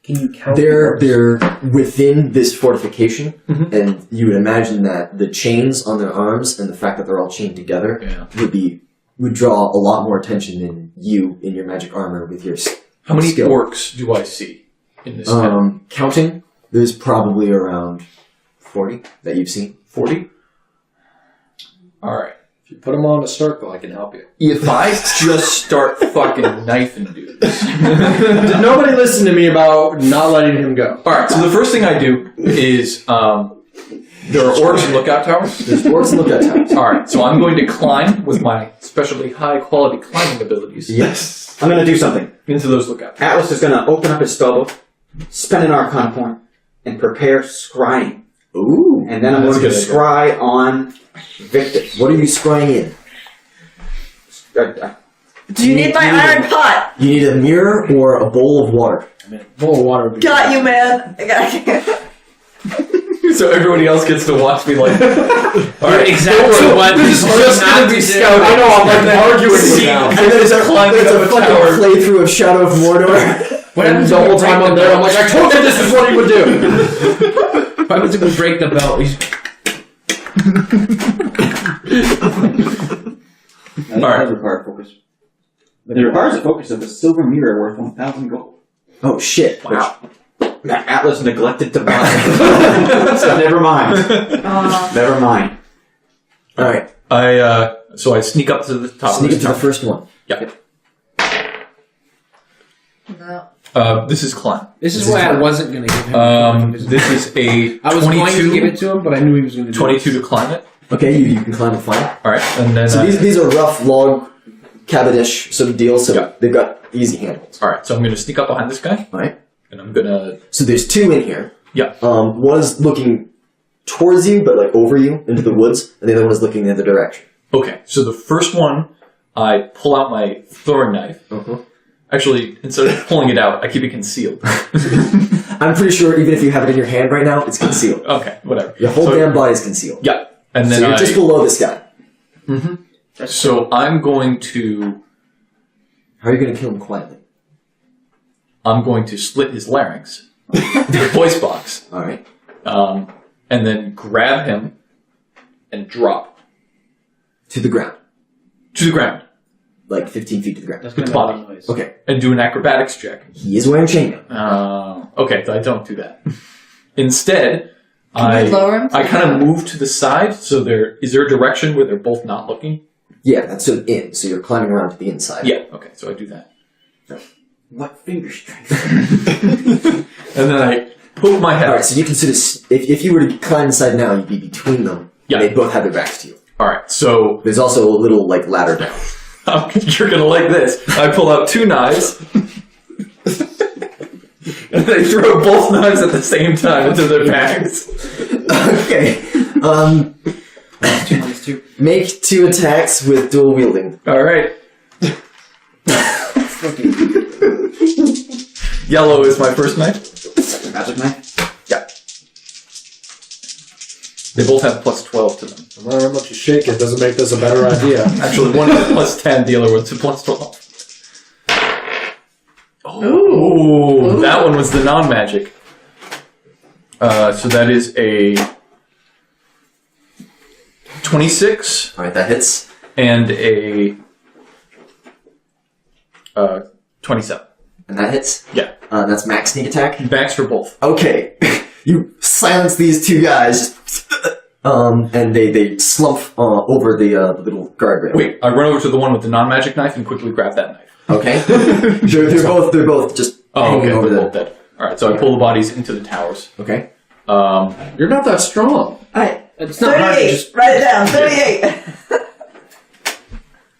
Can you count? They're within this fortification, and you would imagine that the chains on their arms and the fact that they're all chained together would draw a lot more attention than you in your magic armor with your How many skill. orcs do I see in this town? Counting, there's probably around 40 that you've seen. 40? All right. if you put them on a circle, I can help you. If I just start fucking knifing dudes. Did nobody listen to me about not letting him go? Alright, so the first thing I do is, there are orcs and lookout towers. There's orcs and lookout towers. Alright, so I'm going to climb with my especially high quality climbing abilities. Yes. I'm going to do something. Into those lookout towers. Atlas is going to open up his spellbook, spend an Arcana point, and prepare scrying. Ooh. And then I'm That's going to a good scry on Victor. What are you scrying in? Do you need my iron pot? You need a mirror or a bowl of water. I mean, a bowl of water would be Got you, man. I got you. So everybody else gets to watch me like. Alright, exactly what this is just going to be scouting. I know, I'm like arguing with you now. And there's a fucking playthrough of Shadow of Mordor. What And happens the when whole we time break I'm the there, I'm belt? like, I told you this is what he would do. What happens if we break the belt? That does require focus. It requires a focus of a silver mirror worth 1,000 gold. Oh shit! Wow. Atlas neglected to buy. So never mind. Never mind. All right, So I sneak up to the top. sneak of into the first one. Yeah. No. This is climb. This is why I wasn't going to give him. This is a I was 22, going to give it to him, but I knew he was going to. 22 to climb it. Okay, you can climb and fine. All right, and then So these are rough log cabinish sort of deals, so Yeah. they've got easy handles. all right. So I'm going to sneak up behind this guy, All right. and I'm gonna So there's two in here. yeah. One is looking towards you, but like over you into the woods, and the other one is looking the other direction. Okay, so the first one, I pull out my throwing knife. Uh-huh. Actually, instead of pulling it out, I keep it concealed. I'm pretty sure even if you have it in your hand right now, it's concealed. Okay, whatever. Your whole So- damn body's concealed. Yeah, and then So you're just below this guy. So I'm going to How are you going to kill him quietly? slit his larynx, the voice box, All right. and then grab him and drop To the ground. to the ground Like 15 feet to the ground. That's with gonna the make body. a noise. Okay. and do an acrobatics check. He is wearing chainmail. Okay, I don't do that. Instead, Can you lower him? I kind of move to the side. So is there a direction where they're both not looking? Yeah, that's sort of in, so you're climbing around to the inside. Yeah. Okay, so I do that, What finger strength? and then I poke my head. All right, so you can sort of, if you were to climb inside now, you'd be between them. Yeah. And they both have their backs to you. All right, so There's also a little like ladder down. you're gonna like this. I pull out two knives, and they throw both knives at the same time into their bags. Okay. Make 2 attacks with dual wielding. All right. Yellow is my first knife. Magic knife? Yeah. They both have plus 12 to them. No matter how much you shake it, doesn't make this a better idea. Actually, one is plus 10, the other one's a plus 12. Oh, that one was the non-magic. So that is a 26 All right, that hits. and a 27. And that hits. Yeah. That's max sneak attack. Backs for both. Okay. You silence these two guys, and they slump over the little guardrail. Wait, I run over to the one with the non-magic knife and quickly grab that knife. Okay. they're both just hanging Okay, over they're the. both dead. Alright, so I pull the bodies into the towers. Okay. You're not that strong. Alright. It's not hard to 38. just. Write it down. 38.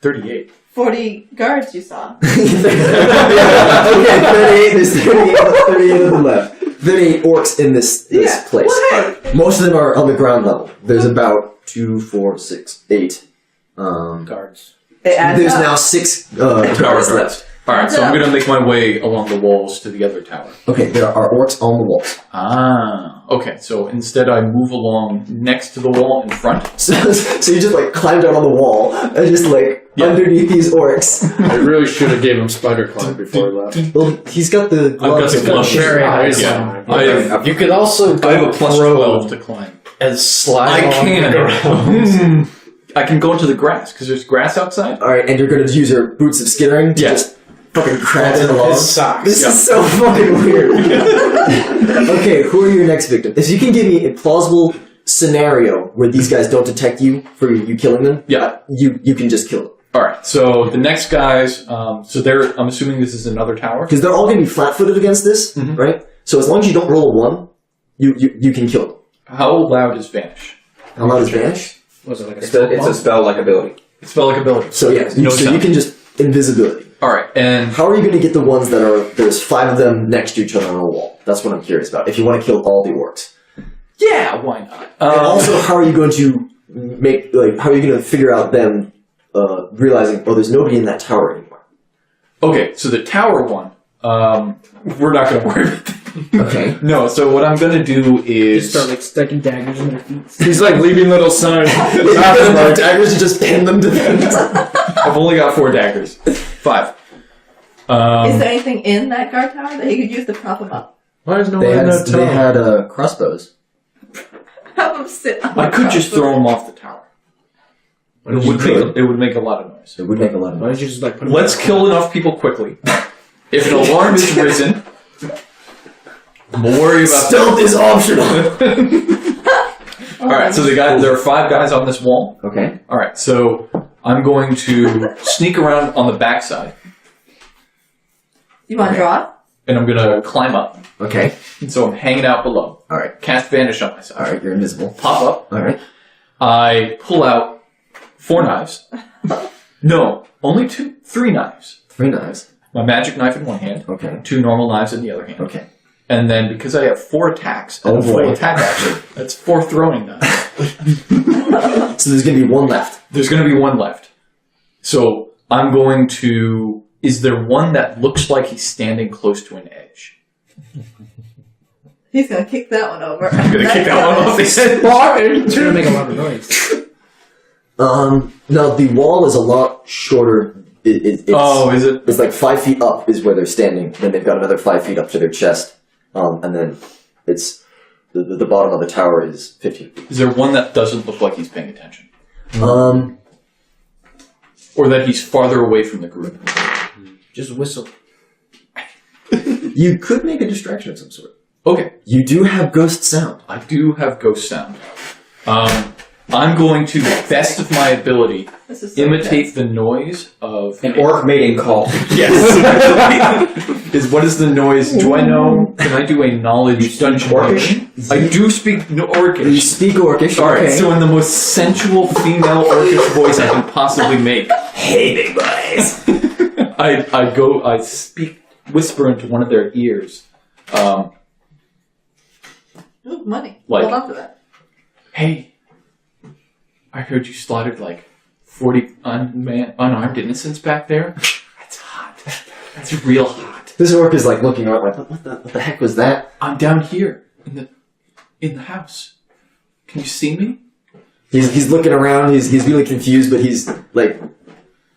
38. 40 guards you saw. Okay, 38. There's 38 of them left. 38 orcs in this Yeah, place. well, hey. Most of them are on the ground level. There's about 2, 4, 6, 8. Guards. It adds There's up. now 6 Guards guards left. Alright, so I'm gonna make my way along the walls to the other tower. Okay, there are orcs on the walls. Ah, okay, so instead I move along next to the wall in front. So you just like climb down on the wall and just like underneath these orcs. I really should have gave him spider climb before he left. Well, he's got the gloves. the gloves. Very nice. Yeah. You could also I have a plus pro 12 to climb. and slide I along the ground. can. I can go into the grass, because there's grass outside. All right, and you're going to use your boots of skittering to Yeah. just fucking crab it along. His socks. This is so fucking weird. Okay, who are your next victim? If you can give me a plausible scenario where these guys don't detect you for you killing them, Yeah. you can just kill them. Alright, so the next guys, I'm assuming this is another tower. Because they're all going to be flat-footed against this, right? So as long as you don't roll a 1, you can kill them. How loud is Vanish? How loud is Vanish? Was it like a It's a spell-like ability. It's spell like ability. So yeah, No so you sound. can just invisibility. Alright, and How are you going to get the ones that are, there's 5 of them next to each other on a wall? That's what I'm curious about. If you want to kill all the orcs. yeah, why not? And also, how are you going to how are you going to figure out them realizing, oh, there's nobody in that tower anymore? Okay, so the tower one, we're not going to worry about that. Okay. No, so what I'm going to do Just is... start like sticking daggers in their feet. He's like leaving little signs. Daggers, you just pin them to them. I've only got 4 daggers. 5. Is there anything in that guard tower that he could use to prop him up? Why is no They one in had, that they tower? had crossbows. Have him sit on I the could just crossbow. throw him off the tower. It would make a lot of noise. It would make a lot of Why noise. don't you just like put him Let's kill enough people quickly. If an alarm is risen, we'll worry about Stealth is optional. Alright, so there are 5 guys on this wall. Okay. Alright, so I'm going to sneak around on the backside, You want to draw? and I'm going to climb up. Okay. And so I'm hanging out below. All right. Cast Vanish on myself. All right. You're invisible. Pop up. All right. I pull out 4 knives. No, only 3 knives. 3 knives. My magic knife in one hand. Okay. 2 normal knives in the other hand. Okay. And then because I have 4 attacks and Oh, a full boy. attack action, that's 4 throwing knives. So there's gonna be 1 left. There's going to be 1 left. So I'm going to. Is there one that looks like he's standing close to an edge? He's going to kick that one over. I'm going to kick that one off his head. It's gonna make a lot of noise. No, the wall is a lot shorter. It's, Is it? It's like 5 feet up is where they're standing. Then they've got another 5 feet up to their chest. And then it's the bottom of the tower is 15 feet. Is there one that doesn't look like he's paying attention? Or that he's farther away from the group? Just whistle. You could make a distraction of some sort. Okay. You do have ghost sound. I do have ghost sound. I'm going to, the best of my ability, This is so imitate the noise of An orc mating call. Yes. What is the noise? Do I know? Can I do a knowledge dungeon? Orcish? I do speak You Orcish. speak Orcish. Alright, Okay. so in the most sensual female Orcish voice I can possibly make, Hey, big boys. I speak, whisper into one of their ears. Ooh, money. Like- Hold on to that. Hey, I heard you slaughtered like 40 unarmed innocents back there. That's hot. That's real hot. This orc is like looking around like, what the heck was that? I'm down here in the house. Can you see me? He's looking around. He's really confused, but he's like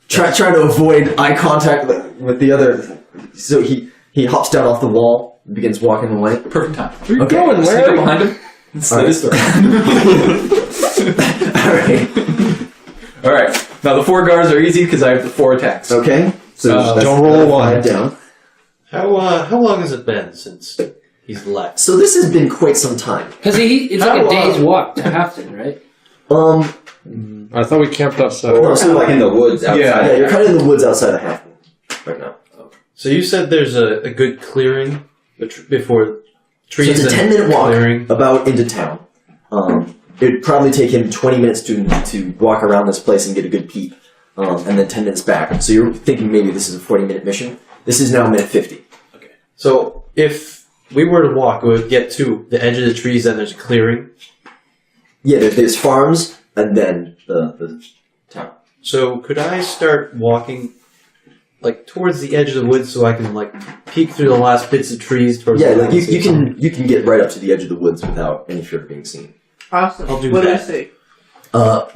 trying to avoid eye contact with the other. So he hops down off the wall and begins walking away. Perfect time. Okay. going, Sneak Larry? up behind him and slit his throat. All right. All right. Now the 4 guards are easy because I have the 4 attacks. Okay. So that's don't roll a 5 1. down. How long has it been since he's left? So this has been quite some time. Because it's like a day's walk to Halfton, right? I thought we camped outside. No, Or so like in the woods outside. yeah, you're kind of in the woods outside of Halfton right now. So you said there's a good clearing before So trees. it's a and 10-minute walk clearing. about into town. It'd probably take him 20 minutes to walk around this place and get a good peep, and then 10 minutes back. So you're thinking maybe this is a 40-minute mission. This is now minute 50. So if we were to walk, we would get to the edge of the trees, and there's a clearing. Yeah, there's farms and then the town. So could I start walking, like towards the edge of the woods, so I can like peek through the last bits of trees towards? Yeah, the like you can get right up to the edge of the woods without any fear of being seen. Awesome. I'll do what that. do you see?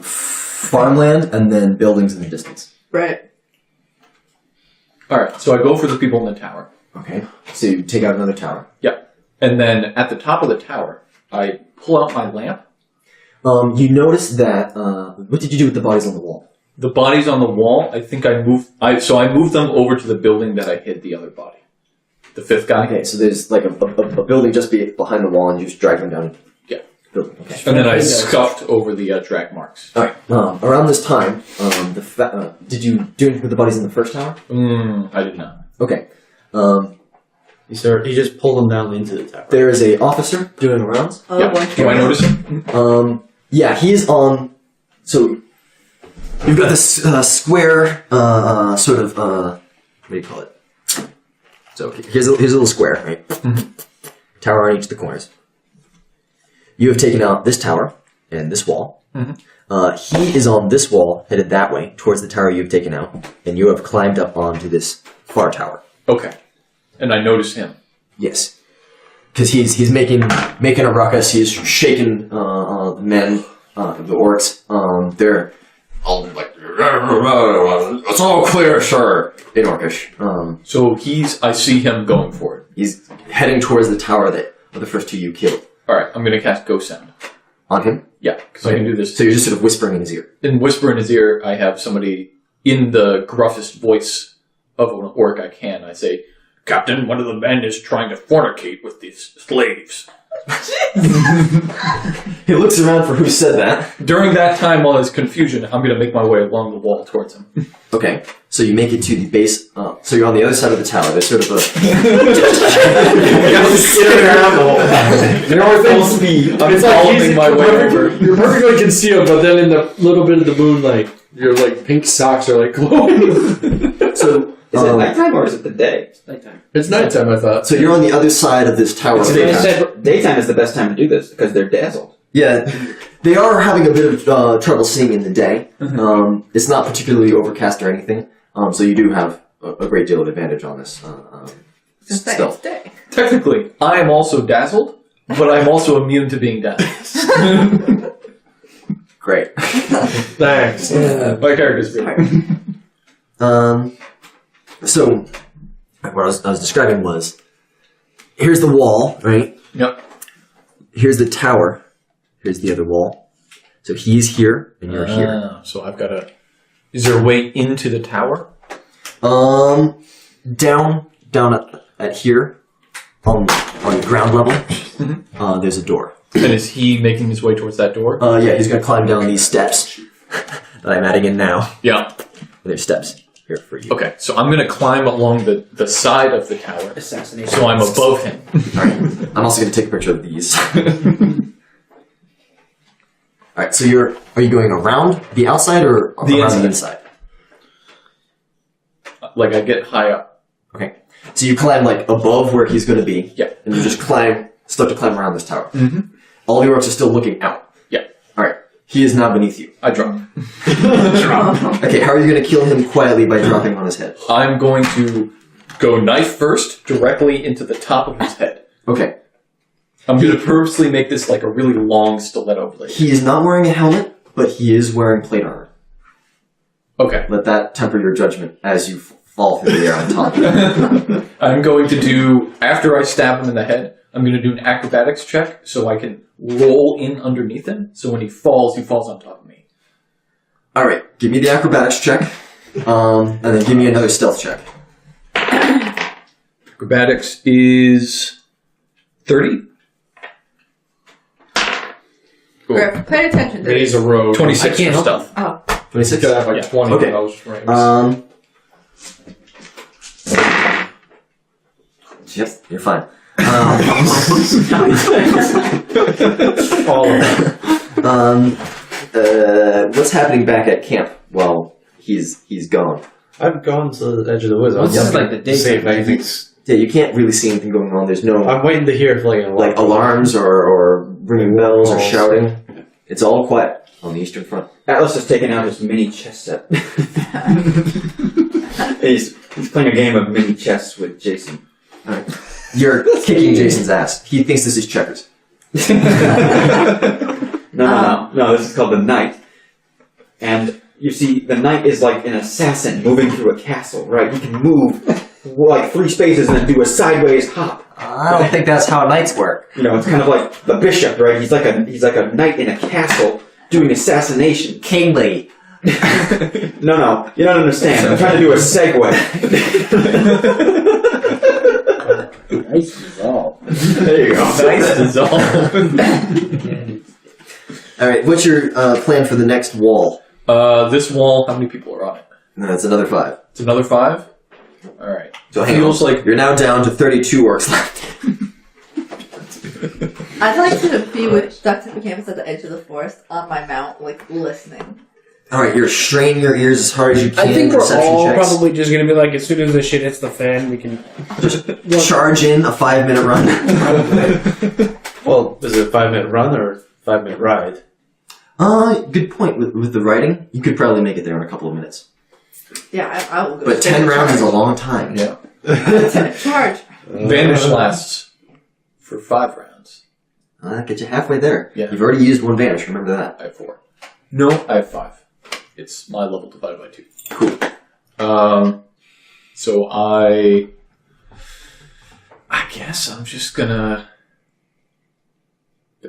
Farmland and then buildings in the distance. Right. All right. So I go for the people in the tower. Okay. So you take out another tower. Yep. And then at the top of the tower, I pull out my lamp. You notice that. What did you do with the bodies on the wall? The bodies on the wall, I think I moved. So I moved them over to the building that I hid the other body. The 5th guy. Okay, so there's like a building just behind the wall, and you just drag them down. Yeah. Building. Okay. And then I scuffed over the drag marks. All right. Around this time, did you do anything with the bodies in the first tower? I did not. Okay. He just pulled them down into the tower. There is a officer doing rounds. Oh, Yep. boy. Do I notice him? Yeah, he is on. So you've got this square, sort of. What do you call it? So here's a little square, right? Tower on each of the corners. You have taken out this tower and this wall. He is on this wall, headed that way towards the tower you have taken out, and you have climbed up onto this far tower. Okay. And I notice him. Yes, because he's making a ruckus. He's shaking the men, the orcs. They're all like, "It's all clear, sir," in Orcish. So I see him going for it. He's heading towards the tower that of the first 2 you killed. All right. I'm going to cast Ghost Sound. On him? Yeah, because I can do this. So you're just sort of whispering in his ear. In whisper in his ear, I have somebody in the gruffest voice of an orc I can. I say, Captain, one of the men is trying to fornicate with these slaves. He looks around for who said that. During that time, while his confusion, I'm going to make my way along the wall towards him. Okay, so you make it to the base. So you're on the other side of the tower. There's sort of a. Full speed. I'm following my way over. You're perfectly concealed, but then in the little bit of the moonlight, your like pink socks are like glowing. So Is it nighttime or is it the day? It's nighttime. It's nighttime, I thought. So you're on the other side of this tower. Daytime is the best time to do this because they're dazzled. Yeah, they are having a bit of trouble seeing in the day. It's not particularly overcast or anything, so you do have a great deal of advantage on this. Stealth. Technically, I am also dazzled, but I'm also immune to being dazzled. Great. Thanks. My character's very So, what I was describing was, here's the wall, right? Yep. Here's the tower. Here's the other wall. So he's here, and you're here. So I've got to... Is there a way into the tower? Down at here, on ground level, there's a door. And is he making his way towards that door? Yeah, he's gonna climb down these steps that I'm adding in now. Yeah. There's steps here for you. Okay, so I'm going to climb along the side of the tower, Assassination. so I'm above him. Alright. I'm also gonna take a picture of these. Alright, so are you going around the outside or around the inside? Like, I get high up. Okay. So you climb like above where he's gonna be. Yeah. And you just start to climb around this tower. Mm-hmm. All the orcs are still looking out. Yeah. Alright. He is now beneath you. I drop. Okay, how are you gonna kill him quietly by dropping on his head? I'm going to go knife first, directly into the top of his head. Okay. I'm going to purposely make this like a really long stiletto blade. He is not wearing a helmet, but he is wearing plate armor. Okay. Let that temper your judgment as you fall through the air on top. I'm going to do, after I stab him in the head, I'm going to do an acrobatics check so I can roll in underneath him. So when he falls on top of me. Alright, give me the acrobatics check, and then give me another stealth check. Acrobatics is 30. Cool. Griff, pay attention to He's this. a rogue. 26 I can't for help. stealth. Oh, 26? Could have like Yeah. 20 Okay. of those frames. Yep, you're fine. What's happening back at camp while he's gone? I've gone to the edge of the woods. This is like the to see if daytime. anything's. Yeah, you can't really see anything going on. There's no I'm waiting to hear if like alarms or ringing bells or Walls. shouting. It's all quiet on the eastern front. Atlas has taken out his mini chess set. he's playing a game of mini chess with Jason. You're kicking Jason's ass. He thinks this is checkers. No, this is called the Knight. And you see, the Knight is like an assassin moving through a castle, right? He can move like 3 spaces and then do a sideways hop. I don't think that's how knights work. You know, it's kind of like the bishop, right? He's like a knight in a castle doing assassination. Kingly. No, you don't understand. I'm trying to do a segue. Nice resolve. There you go. Nice dissolve. Alright, what's your plan for the next wall? This wall, how many people are on it? No, it's another 5. It's another 5? Alright. So hang on. Feels like You're now down to 32 orcs left. I'd like to be with Dr. Hippocampus at the edge of the forest on my mount, like listening. Alright, you're straining your ears as hard as you can. I think we're perception all checks. probably just gonna be like, as soon as the shit hits the fan, we can Charge in a 5-minute run. Well, is it a 5-minute run or a 5-minute ride? Good point. With the writing, you could probably make it there in a couple of minutes. Yeah, I will go. But 10 rounds is a long time. Yeah. Charge. Vanish lasts for 5 rounds. Get you halfway there. Yeah. You've already used 1 vanish, remember that. I have 4. No, I have 5. It's my level divided by 2. Cool. So I guess I'm just gonna.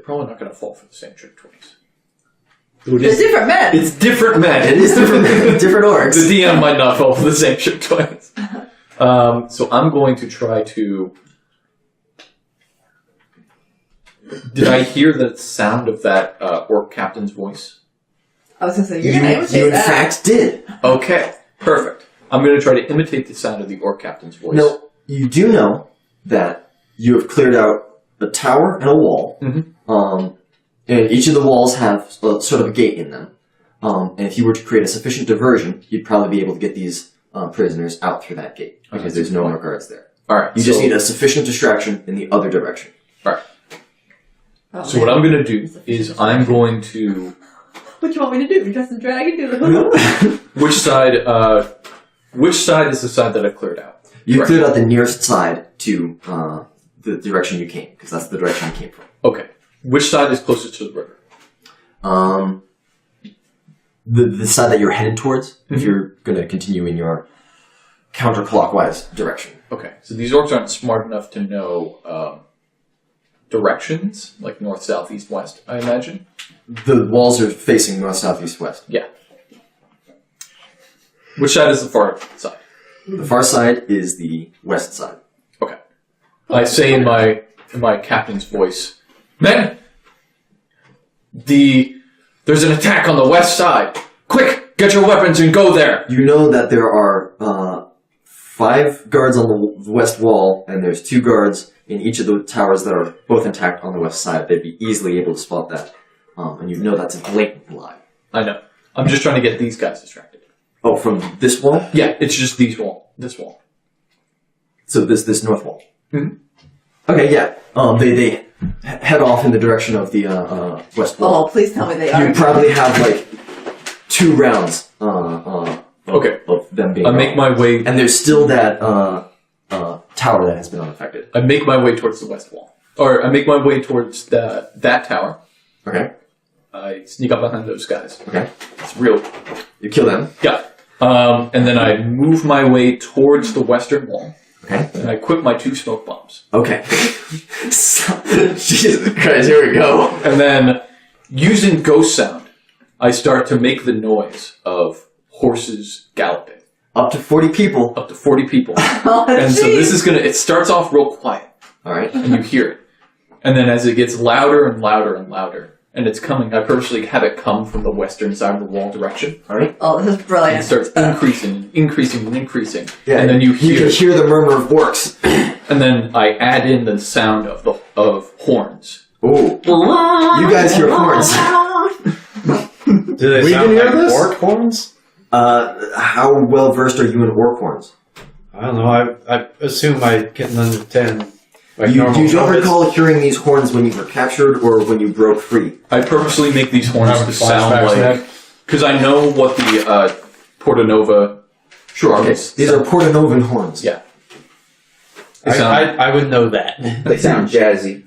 probably not going to fall for the same trick twice. There's different men. It's different men. It is different, different orcs. The DM might not fall for the same trick twice. So I'm going to try to... Did I hear the sound of that orc captain's voice? I was going to say, you're going to imitate You in that. fact did. Okay, perfect. I'm going to try to imitate the sound of the orc captain's voice. No, you do know that you have cleared out a tower and a wall. Mhm. And each of the walls have sort of a gate in them. And if you were to create a sufficient diversion, you'd probably be able to get these prisoners out through that gate because there's no more guards there. All right. You just need a sufficient distraction in the other direction. All right. Oh, So what I'm going to do is I'm going to... What do you want me to do? Dress and dragon? Do the Which side is the side that I cleared out? You Right. cleared out the nearest side to the direction you came, because that's the direction you came from. Okay. Which side is closest to the river? The side that you're headed towards, if you're going to continue in your counterclockwise direction. Okay. So these orcs aren't smart enough to know directions, like north, south, east, west, I imagine. The walls are facing north, south, east, west. Yeah. Which side is the far side? The far side is the west side. Okay. I say in my captain's voice, men, there's an attack on the west side. Quick, get your weapons and go there. You know that there are 5 guards on the west wall, and there's 2 guards in each of the towers that are both intact on the west side. They'd be easily able to spot that. And you know that's a blatant lie. I know. I'm just trying to get these guys distracted. Oh, from this wall? Yeah, it's just this wall. So this north wall. Mm-hmm. Okay, yeah. They head off in the direction of the west wall. Oh, please tell me they are. You probably have like 2 rounds. Okay. Of them being. I make my way. And there's still that tower that has been unaffected. I make my way towards the west wall, or I make my way towards that tower. Okay. I sneak up behind those guys. Okay. It's real. You kill them. Yeah. And then I move my way towards the western wall. Okay. And I equip my 2 smoke bombs. Okay. Jesus Christ, here we go. And then, using ghost sound, I start to make the noise of horses galloping. Up to 40 people. Up to 40 people. Oh, And so geez. this is it starts off real quiet. Alright. And you hear it. And then as it gets louder and louder and louder, and it's coming, I purposely have it come from the western side of the wall direction. Alright. Oh, this is And it brilliant. starts increasing and increasing and increasing. Yeah, and then you can hear the murmur of orcs. and then I add in the sound of horns. Ooh. You guys hear horns. Do they We sound can hear like this? orc horns? How well versed are you in orc horns? I don't know. I assume I can understand. Like You normal don't trumpets. recall hearing these horns when you were captured or when you broke free. I purposely make these horns Having to sound flashbacks like... Because I know what the Porta Nova... Sure, okay. These are Porta Novan horns. Yeah. They sound... I would know that. They sound jazzy.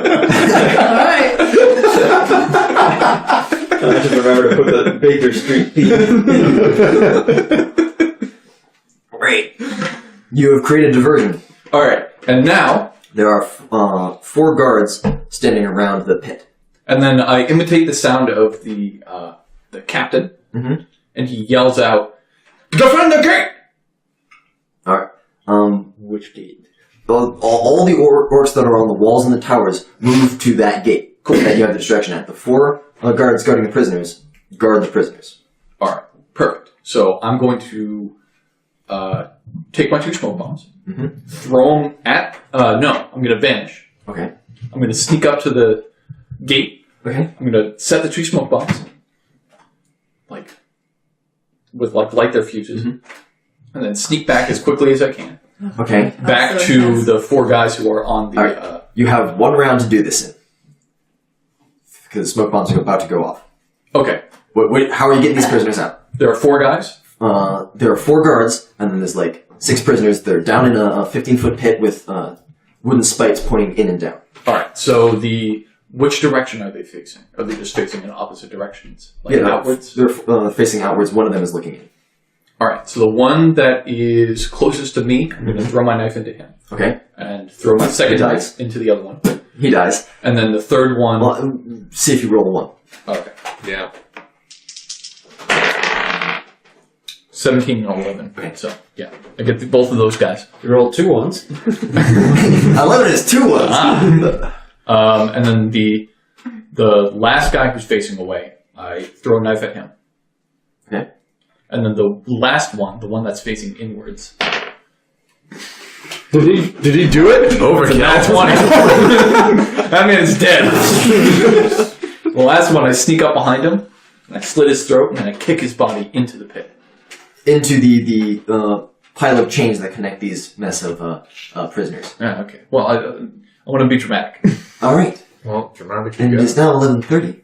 Alright. I just remember to put the Baker Street theme. Great. You have created diversion. Alright, and now... There are 4 guards standing around the pit. And then I imitate the sound of the captain, and he yells out, "Defend the gate!" Alright. Which gate? All the orcs that are on the walls and the towers move to that gate that you have the distraction at. The 4 guards guarding the prisoners guard the prisoners. Alright, perfect. So I'm going to take my 2 smoke bombs, throw them at... no, I'm going to vanish. Okay. I'm going to sneak up to the gate. Okay. I'm going to set the 2 smoke bombs, light their fuses, and then sneak back as quickly as I can. Okay. Back That's so to intense. the 4 guys who are on the... Alright. You have 1 round to do this in. Because the smoke bombs are about to go off. Okay, How are you getting these prisoners out? there are 4 guys. There are 4 guards, and then there's like 6 prisoners. They're down in a 15-foot pit with wooden spikes pointing in and down. Alright, so which direction are they facing? Are they just facing in opposite directions? Like outwards? They're facing outwards. One of them is looking in. All right. So the one that is closest to me, I'm going to throw my knife into him. Okay. And throw my second knife into the other one. He dies. And then the third one. Well, see if you roll a 1. Okay. Yeah. 17 and 11. Okay. So, yeah. I get both of those guys. You rolled 2 ones. 11 is 2 ones. And then the last guy who's facing away, I throw a knife at him. Okay. And then the last one, the one that's facing inwards. Did he do it? Overkill. That's 20. That man's dead. The last one, I sneak up behind him, and I slit his throat, and then I kick his body into the pit. Into the pile of chains that connect these mess of prisoners. Yeah, okay. Well, I want to be dramatic. All right. Well, dramatic. And it is now 11:30.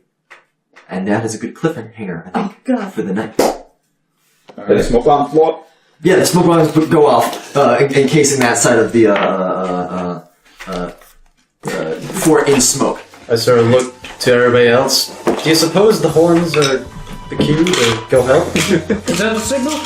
And that is a good cliffhanger, I think, God. for the night. Did the smoke bomb blow up? Yeah, the smoke bombs go off, encasing that side of the fort in smoke. I sort of look to everybody else. Do you suppose the horns are the cue to go help? Is that the signal?